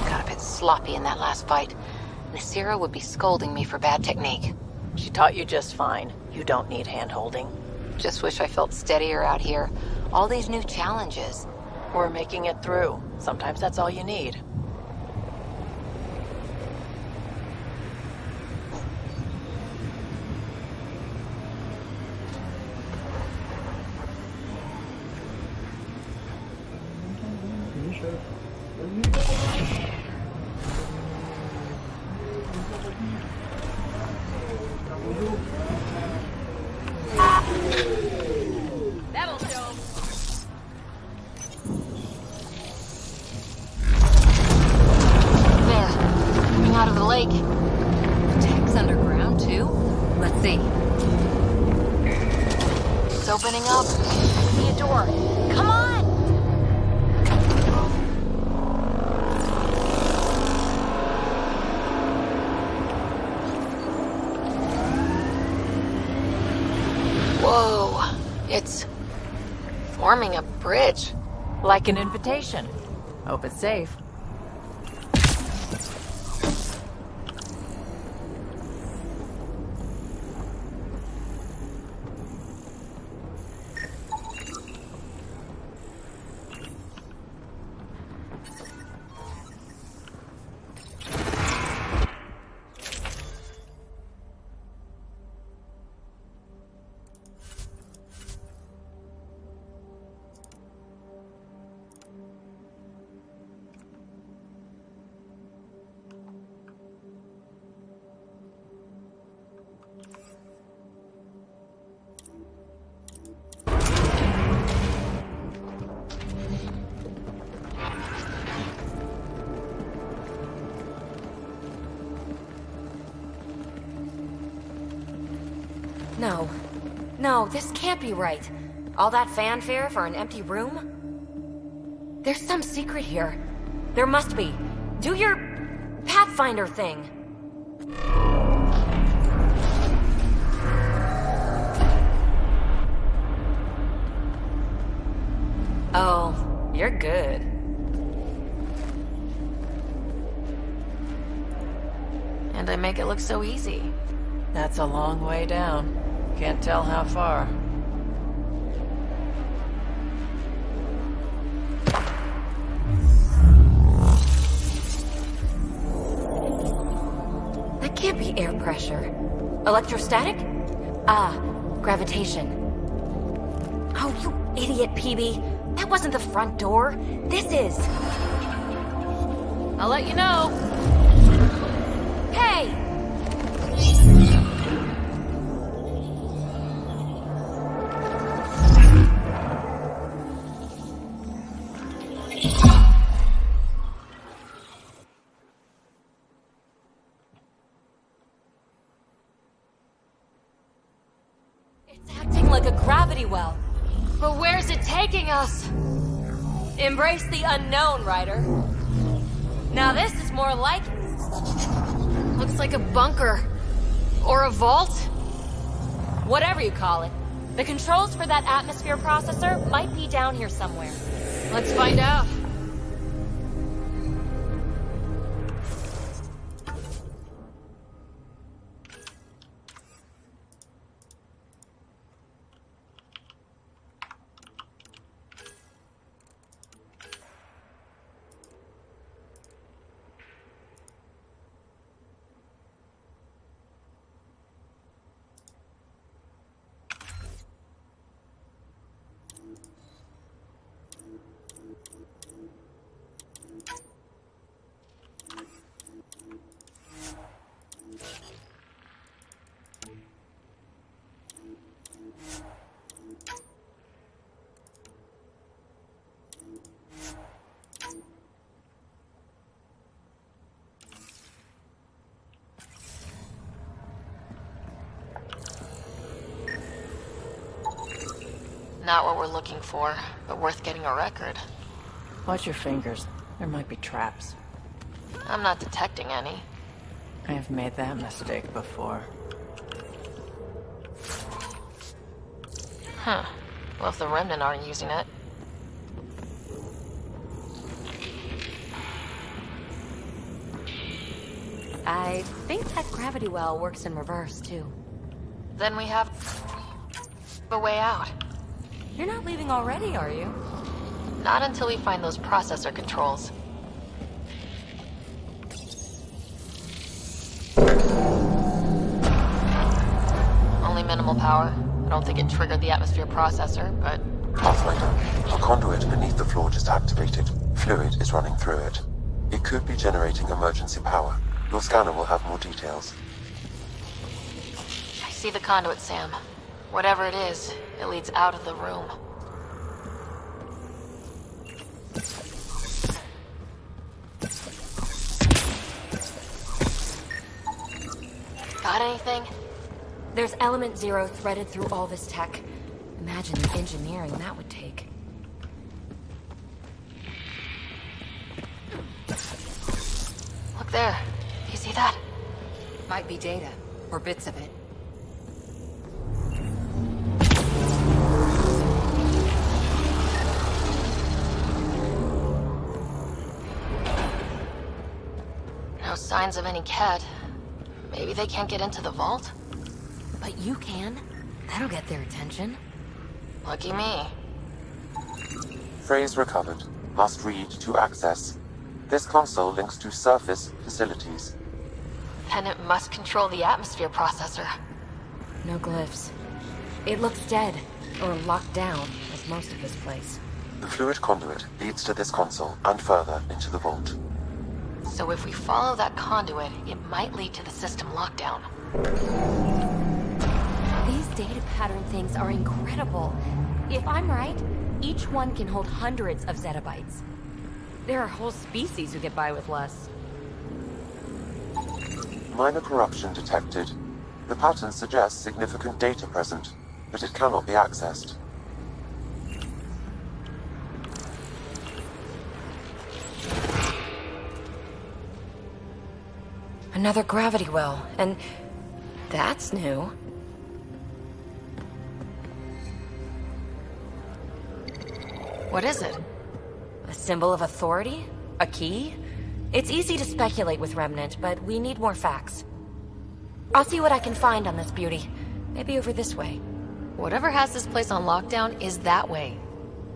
Got a bit sloppy in that last fight. Nasira would be scolding me for bad technique. She taught you just fine. You don't need hand-holding. Just wish I felt steadier out here. All these new challenges. We're making it through. Sometimes that's all you need. That'll show. There. Coming out of the lake. The tech's underground, too? Let's see. It's opening up. See a door. Come on! Whoa. It's forming a bridge. Like an invitation. Hope it's safe. No. No, this can't be right. All that fanfare for an empty room? There's some secret here. There must be. Do your Pathfinder thing. Oh, you're good. And I make it look so easy. That's a long way down. Can't tell how far. That can't be air pressure. Electrostatic? Ah, gravitation. Oh, you idiot, PB. That wasn't the front door. This is. I'll let you know. Hey! Like a gravity well. But where's it taking us? Embrace the unknown, Ryder. Now this is more like... Looks like a bunker. Or a vault. Whatever you call it. The controls for that atmosphere processor might be down here somewhere. Let's find out. Not what we're looking for, but worth getting a record. Watch your fingers. There might be traps. I'm not detecting any. I've made that mistake before. Huh. Well, if the Remnant aren't using it. I think that gravity well works in reverse, too. Then we have a way out. You're not leaving already, are you? Not until we find those processor controls. Only minimal power. I don't think it triggered the atmosphere processor, but... Pathfinder, a conduit beneath the floor just activated. Fluid is running through it. It could be generating emergency power. Your scanner will have more details. I see the conduit, Sam. Whatever it is, it leads out of the room. Got anything? There's Element Zero threaded through all this tech. Imagine the engineering that would take. Look there. You see that? Might be data, or bits of it. No signs of any cat. Maybe they can't get into the vault? But you can. That'll get their attention. Lucky me. Phrase recovered. Must read to access. This console links to surface facilities. Then it must control the atmosphere processor. No glyphs. It looks dead, or locked down, as most of this place. The fluid conduit leads to this console and further into the vault. So if we follow that conduit, it might lead to the system lockdown. These data pattern things are incredible. If I'm right, each one can hold hundreds of zettabytes. There are whole species who get by with less. Minor corruption detected. The pattern suggests significant data present, but it cannot be accessed. Another gravity well, and that's new. What is it? A symbol of authority? A key? It's easy to speculate with Remnant, but we need more facts. I'll see what I can find on this beauty. Maybe over this way. Whatever has this place on lockdown is that way.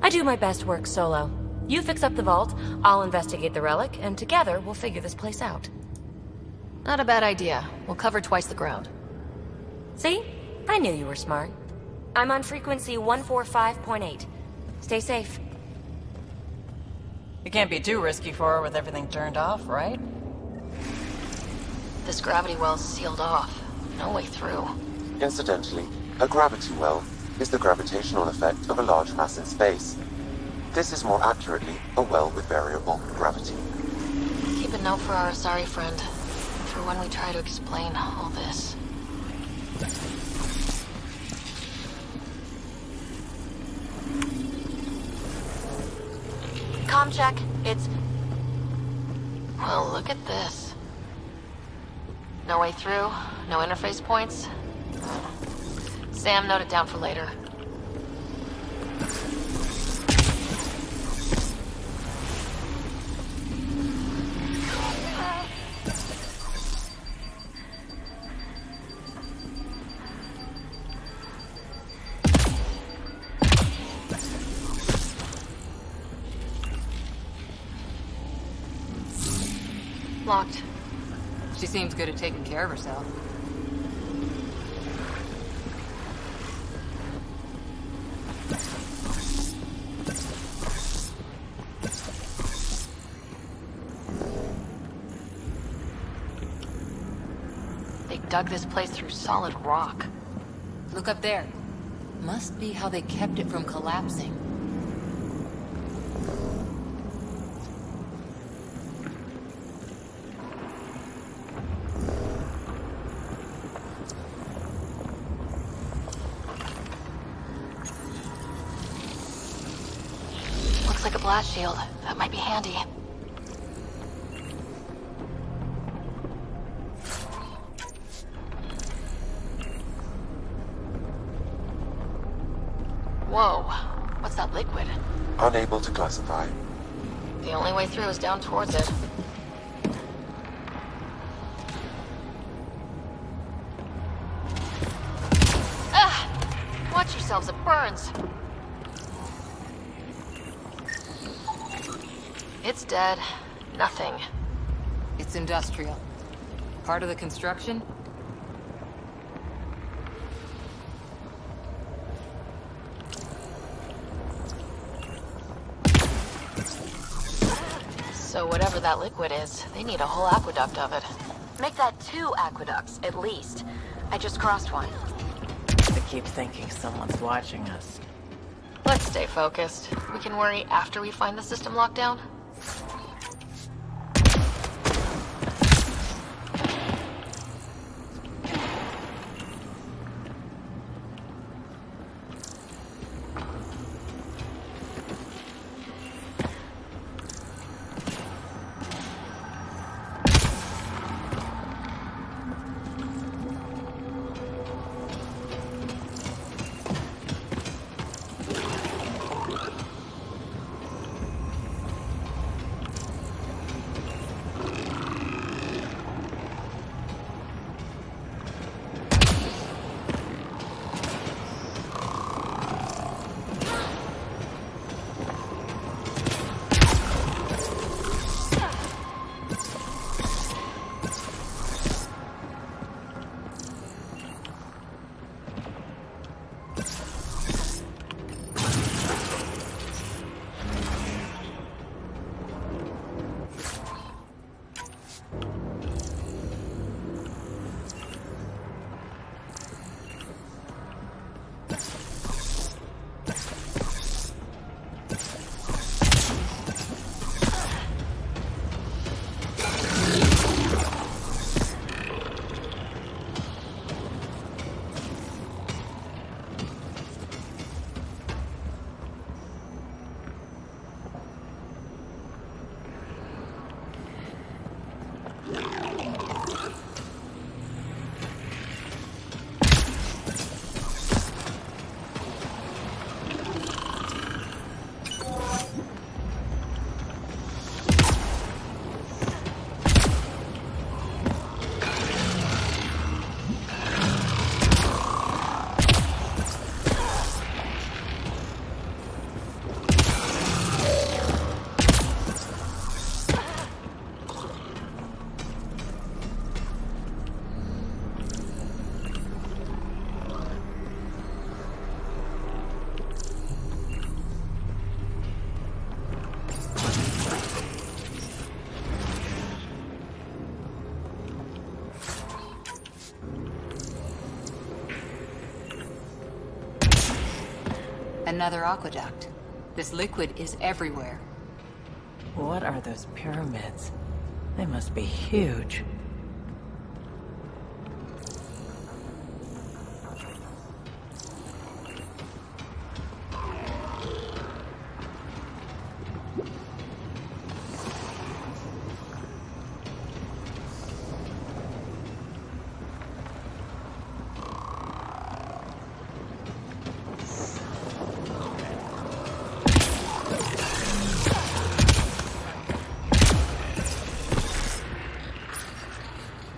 I do my best work solo. You fix up the vault, I'll investigate the relic, and together we'll figure this place out. Not a bad idea. We'll cover twice the ground. See? I knew you were smart. I'm on frequency 145.8. Stay safe. It can't be too risky for her with everything turned off, right? This gravity well's sealed off. No way through. Incidentally, a gravity well is the gravitational effect of a large mass in space. This is more accurately a well with variable gravity. Keep a note for our sorry friend, for when we try to explain all this. Comm check. It's... Well, look at this. No way through, no interface points. Sam, note it down for later. Locked. She seems good at taking care of herself. They dug this place through solid rock. Look up there. Must be how they kept it from collapsing. Looks like a blast shield. That might be handy. Whoa. What's that liquid? Unable to classify. The only way through is down towards it. Ah! Watch yourselves, it burns. It's dead. Nothing. It's industrial. Part of the construction? So whatever that liquid is, they need a whole aqueduct of it. Make that 2 aqueducts, at least. I just crossed one. I keep thinking someone's watching us. Let's stay focused. We can worry after we find the system lockdown. Another aqueduct. This liquid is everywhere. What are those pyramids? They must be huge.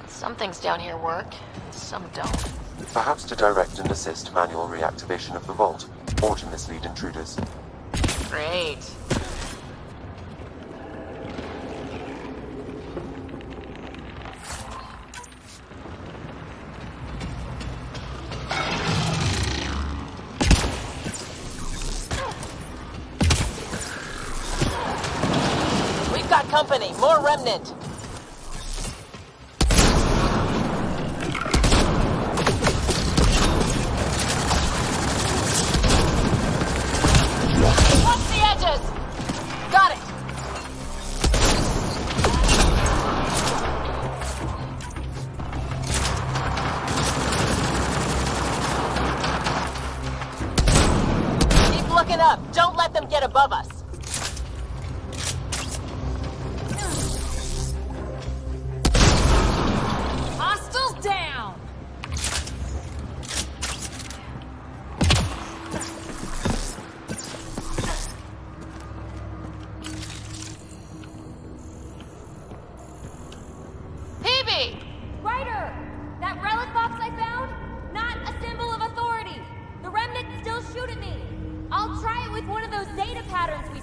Some things down here work, some don't. Perhaps to direct and assist manual reactivation of the vault, or to mislead intruders. Great. We've got company. More remnant. Watch the edges. Got it. Keep looking up. Don't let them get above us.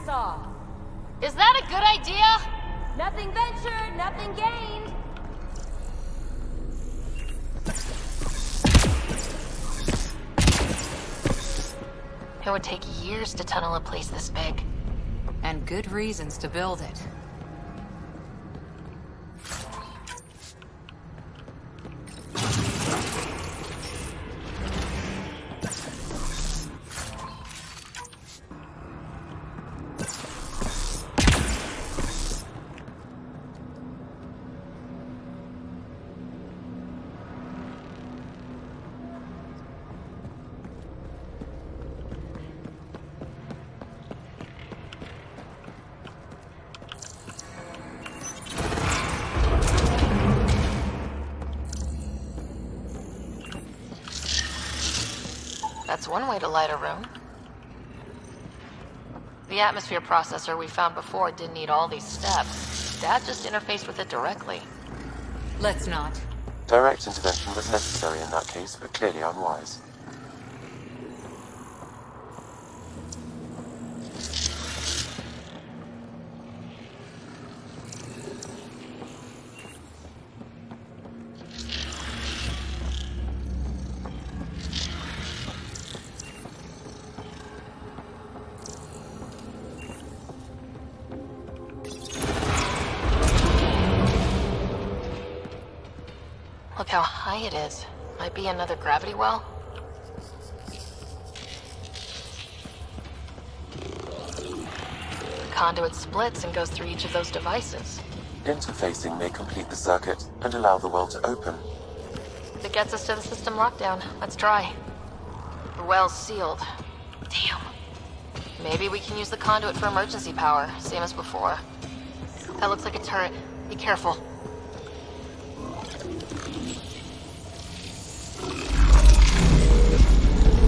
hacksaw. Is that a good idea? Nothing ventured, nothing gained. It would take years to tunnel a place this big. And good reasons to build it. That's one way to light a room. The atmosphere processor we found before didn't need all these steps. Dad just interfaced with it directly. Let's not. Direct intervention was necessary in that case, but clearly unwise. Look how high it is. Might be another gravity well. The conduit splits and goes through each of those devices. Interfacing may complete the circuit and allow the well to open. If it gets us to the system lockdown, let's try. The well's sealed. Damn. Maybe we can use the conduit for emergency power, same as before. That looks like a turret. Be careful.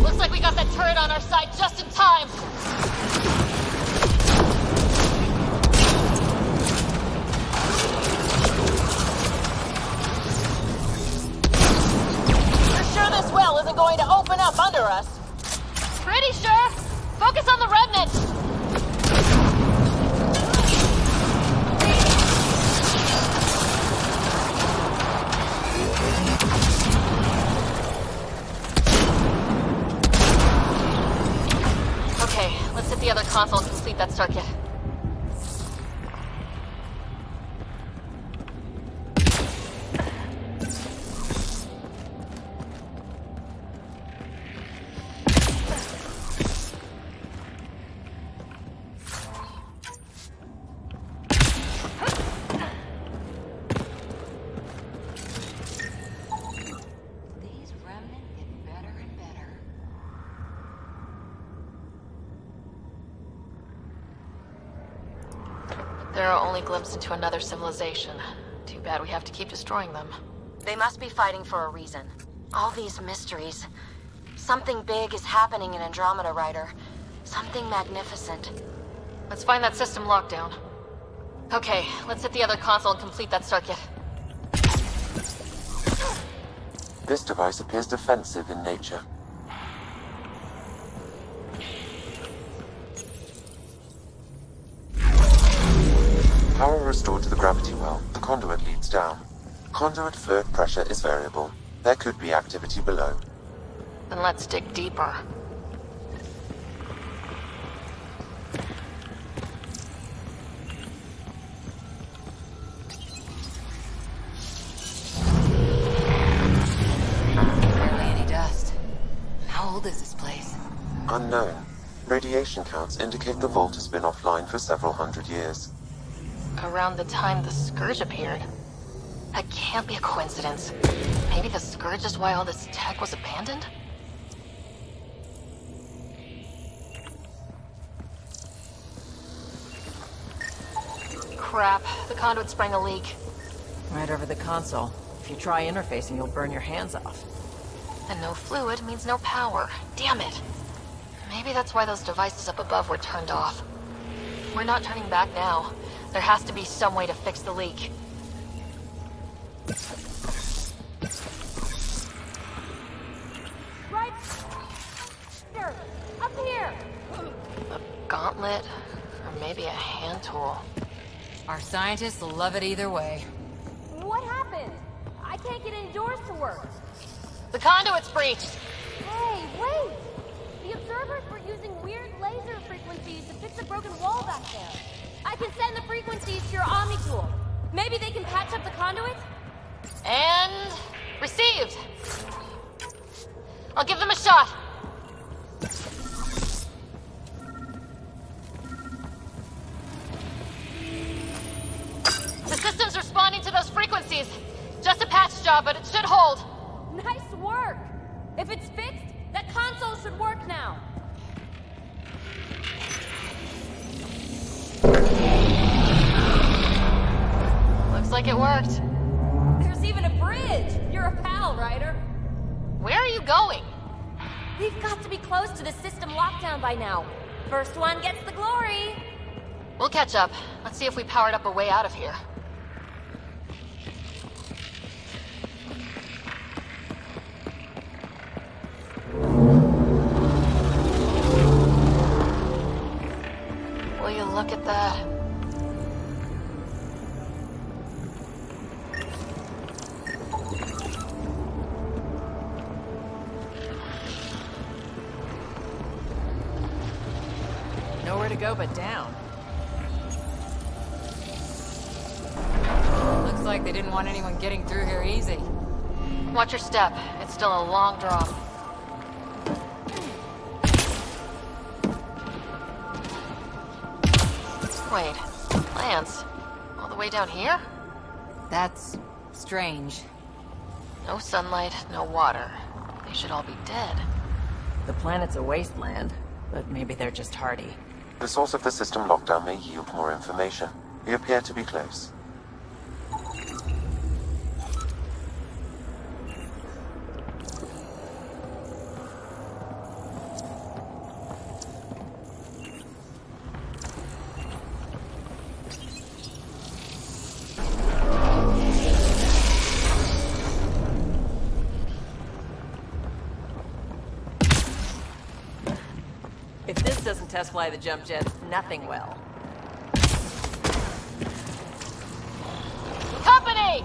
Looks like we got that turret on our side just in time! You're sure this well isn't going to open up under us? Pretty sure! Focus on the remnant! Okay, let's hit the other console and complete that circuit. These remnants get better and better. They're our only glimpse into another civilization. Too bad we have to keep destroying them. They must be fighting for a reason. All these mysteries. Something big is happening in Andromeda, Ryder. Something magnificent. Let's find that system lockdown. Okay, let's hit the other console and complete that circuit. This device appears defensive in nature. Power restored to the gravity well. The conduit leads down. Conduit fluid pressure is variable. There could be activity below. Then let's dig deeper. Barely any dust. How old is this place? Unknown. Radiation counts indicate the vault has been offline for several hundred years. Around the time the Scourge appeared. That can't be a coincidence. Maybe the Scourge is why all this tech was abandoned? Crap, the conduit sprang a leak. Right over the console. If you try interfacing, you'll burn your hands off. And no fluid means no power. Damn it. Maybe that's why those devices up above were turned off. We're not turning back now. There has to be some way to fix the leak. Right here! Up here! A gauntlet? A maybe a hand tool. Our scientists love it either way. What happened? I can't get any doors to work. The conduit's breached. Hey, wait! The observers were using weird laser frequencies to fix a broken wall back there. I can send the frequencies to your Omni tool. Maybe they can patch up the conduit? And... received. I'll give them a shot. The system's responding to those frequencies. Just a patch job, but it should hold. Nice work! If it's fixed, that console should work now. Looks like it worked. There's even a bridge! You're a pal, Ryder. Where are you going? We've got to be close to the system lockdown by now. First one gets the glory. We'll catch up. Let's see if we powered up a way out of here. Will you look at that? Nowhere to go but down. Looks like they didn't want anyone getting through here easy. Watch your step. It's still a long drop. Wait, Lance, all the way down here? That's strange. No sunlight, no water. They should all be dead. The planet's a wasteland, but maybe they're just hardy. The source of the system lockdown may yield more information. We appear to be close. If this doesn't test fly the jump jets, nothing will. Company!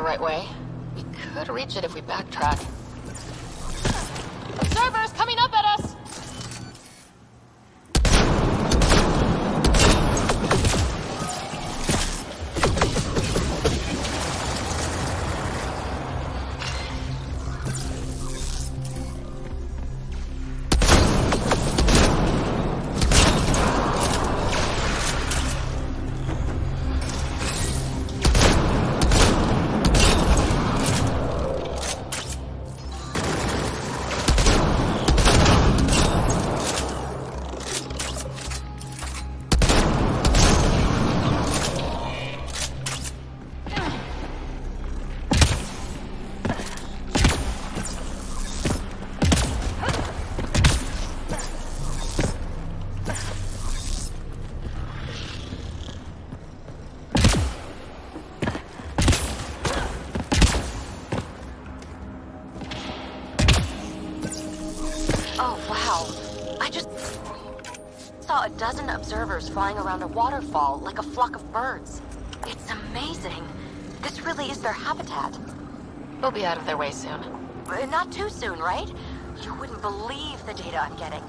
right way. We could reach it if we backtrack. Observers coming up at us! Saw a dozen observers flying around a waterfall like a flock of birds. It's amazing. This really is their habitat. We'll be out of their way soon. Not too soon, right? You wouldn't believe the data I'm getting.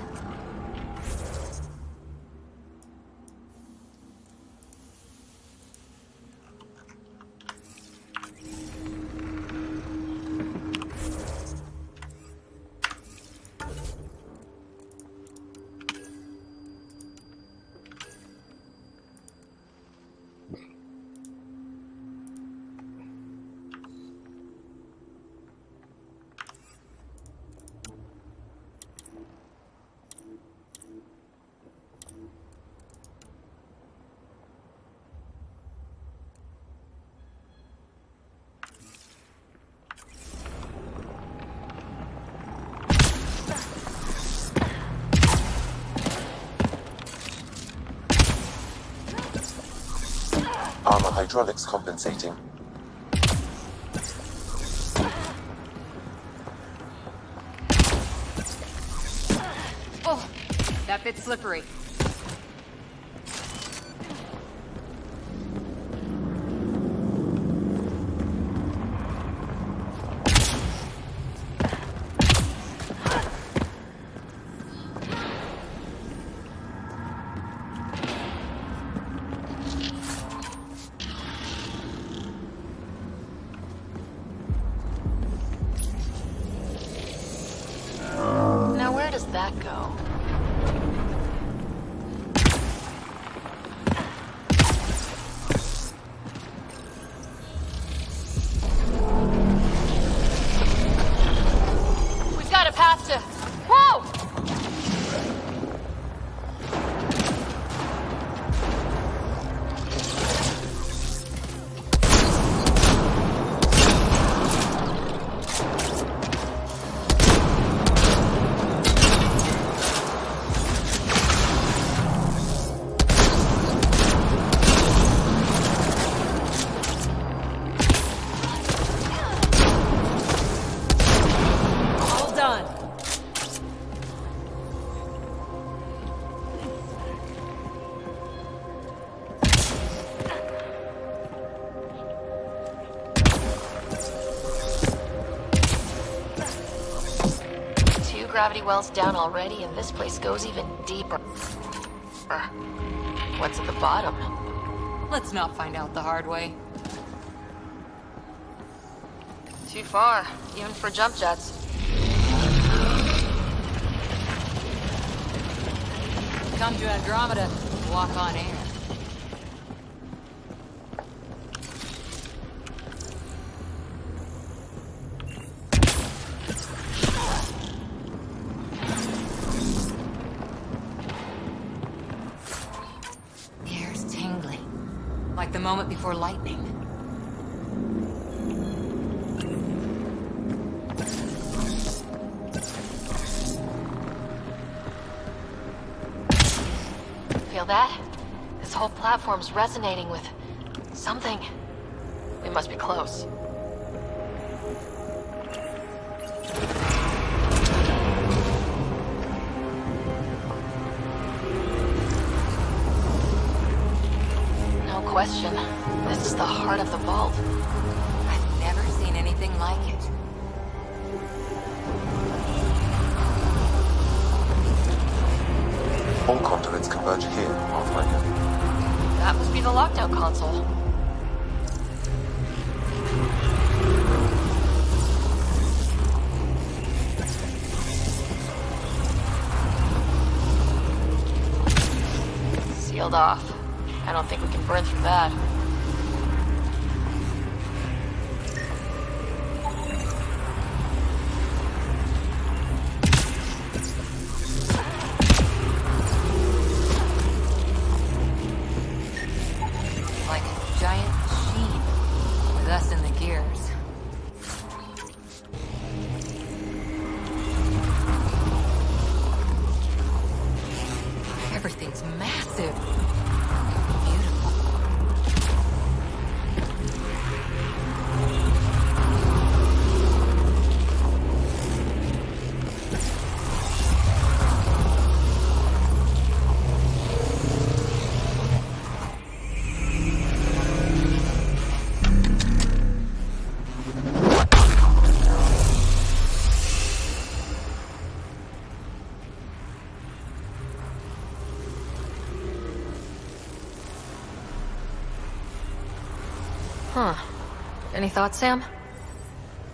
Armor hydraulics compensating. Oh, that bit's slippery. Now where does that go? We've got a path to... Whoa! All done. Two gravity wells down already, and this place goes even deeper. What's at the bottom? Let's not find out the hard way. Too far, even for jump jets. Come to Andromeda, walk on air. The air's tingly, like the moment before lightning. Feel that? This whole platform's resonating with something. We must be close. No question. This is the heart of the vault. I've never seen anything like it. All conduits converge here, Pathfinder. That must be the lockdown console. Sealed off. I don't think we can burn through that. Like a giant machine, with us in the gears. Everything's massive. Beautiful. Huh. Any thoughts, Sam?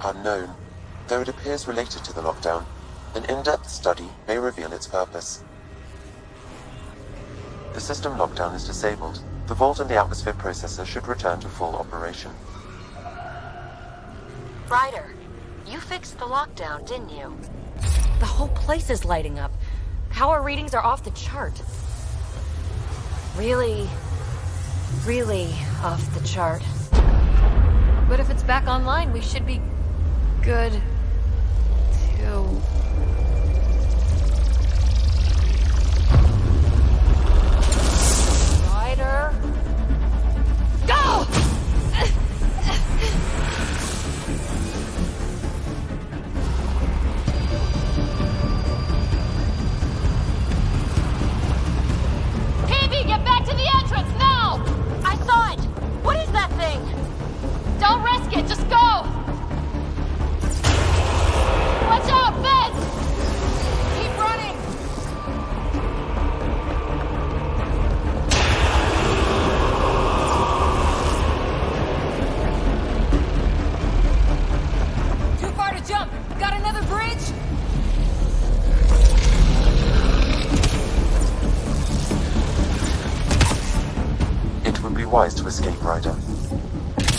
Unknown. Though it appears related to the lockdown, an in-depth study may reveal its purpose. The system lockdown is disabled. The vault and the atmosphere processor should return to full operation. Ryder, you fixed the lockdown, didn't you? The whole place is lighting up. Power readings are off the chart. Really off the chart. But if it's back online, we should be good to... Ryder? Go! PB, get back to the entrance now! I saw it! What is that thing? Don't risk it, just go! Watch out, fence! Keep running! Too far to jump! Got another bridge? It would be wise to escape, Ryder.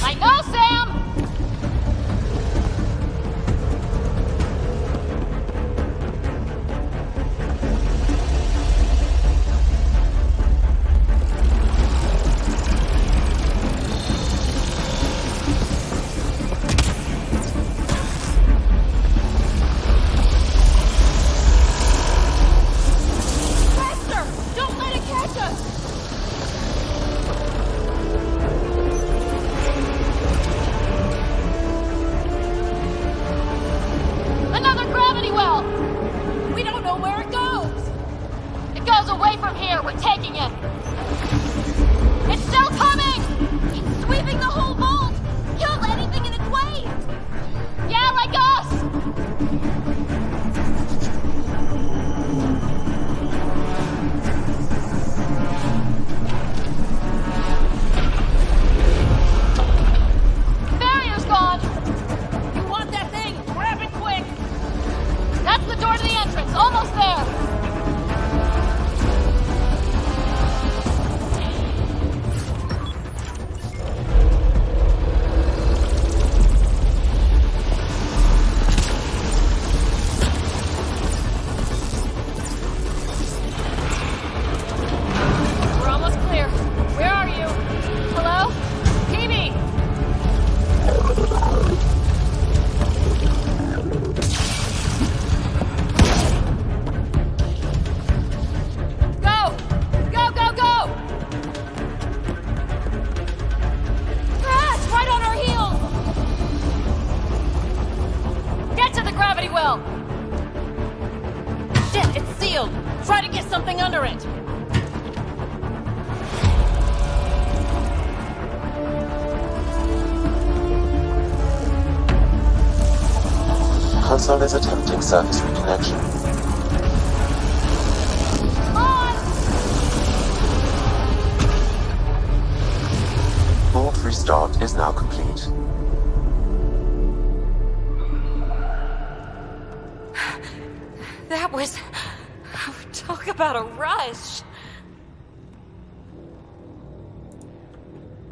I know, Sam! Faster! Don't let it catch us! Another gravity well! We don't know where it goes! It goes away from here. We're taking it. It's still coming! It's sweeping the whole vault! Kill anything in its way! Yeah, like us! Barrier's gone! You want that thing? Grab it quick! That's the door to the entrance. Almost there. We're almost clear. Where are you? Hello? PB! Go! Go, go, go! Ah, it's right on our heels! Get to the gravity well! Shit, it's sealed! Try to get something under it! Console is attempting surface reconnection. Vault restart is now complete. That was... Talk about a rush.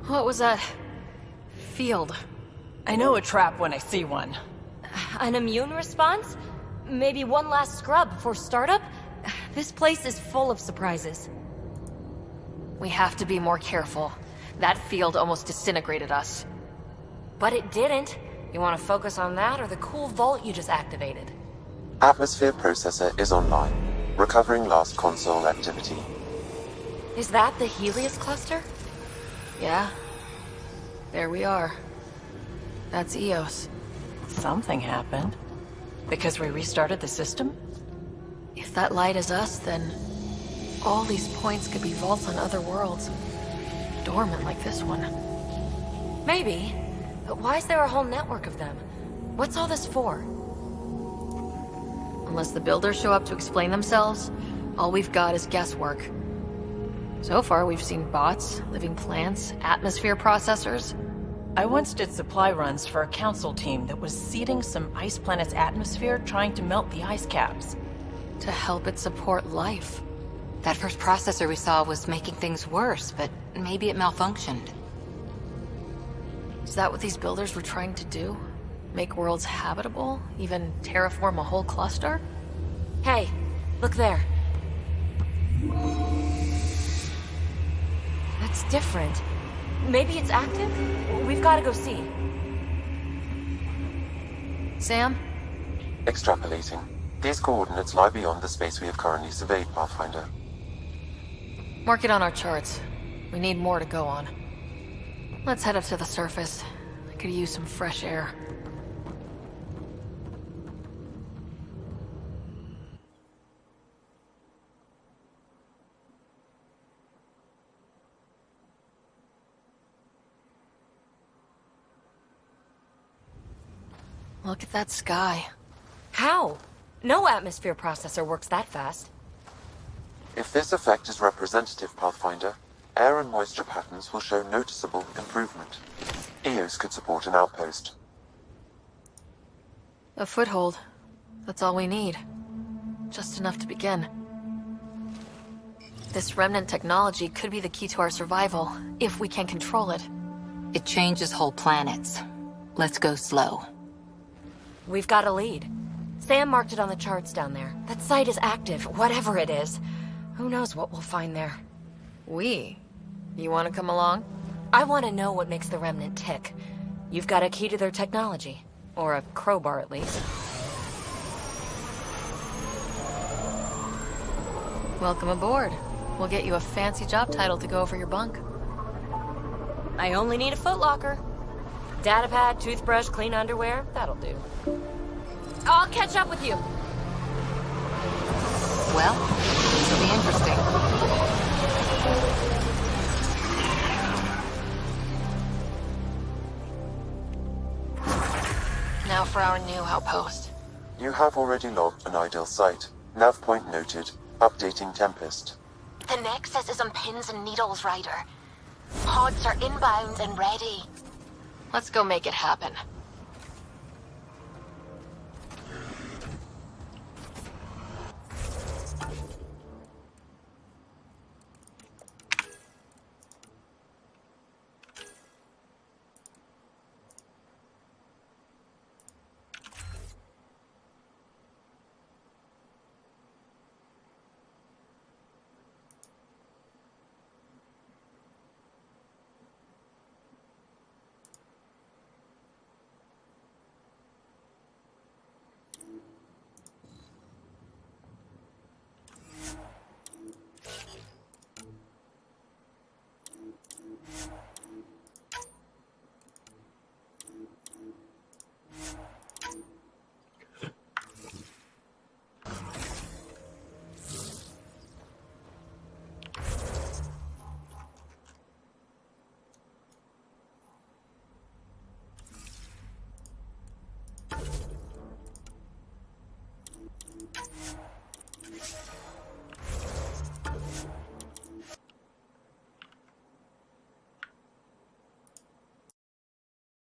What was that? Field. I know a trap when I see one. An immune response? Maybe one last scrub before startup? This place is full of surprises. We have to be more careful. That field almost disintegrated us. But it didn't. You want to focus on that or the cool vault you just activated? Atmosphere processor is online, recovering last console activity. Is that the Helios cluster? Yeah. There we are. That's Eos. Something happened. Because we restarted the system? If that light is us, then all these points could be vaults on other worlds. Dormant like this one. Maybe. But why is there a whole network of them? What's all this for? Unless the builders show up to explain themselves, all we've got is guesswork. So far, we've seen bots, living plants, atmosphere processors. I once did supply runs for a council team that was seeding some ice planet's atmosphere, trying to melt the ice caps. To help it support life. That first processor we saw was making things worse, but maybe it malfunctioned. Is that what these builders were trying to do? Make worlds habitable? Even terraform a whole cluster? Hey, look there. That's different. Maybe it's active? We've got to go see. Sam? Extrapolating. These coordinates lie beyond the space we have currently surveyed, Pathfinder. Mark it on our charts. We need more to go on. Let's head up to the surface. I could use some fresh air. Look at that sky. How? No atmosphere processor works that fast. If this effect is representative, Pathfinder, air and moisture patterns will show noticeable improvement. EOS could support an outpost. A foothold. That's all we need. Just enough to begin. This remnant technology could be the key to our survival, if we can control it. It changes whole planets. Let's go slow. We've got a lead. Sam marked it on the charts down there. That site is active, whatever it is. Who knows what we'll find there? We? You want to come along? I want to know what makes the Remnant tick. You've got a key to their technology. Or a crowbar, at least. Welcome aboard. We'll get you a fancy job title to go over your bunk. I only need a footlocker. Datapad, toothbrush, clean underwear, that'll do. I'll catch up with you. Well, this will be interesting. Now for our new outpost. You have already logged an ideal site. Nav point noted. Updating Tempest. The Nexus is on pins and needles, Ryder. Pods are inbound and ready. Let's go make it happen.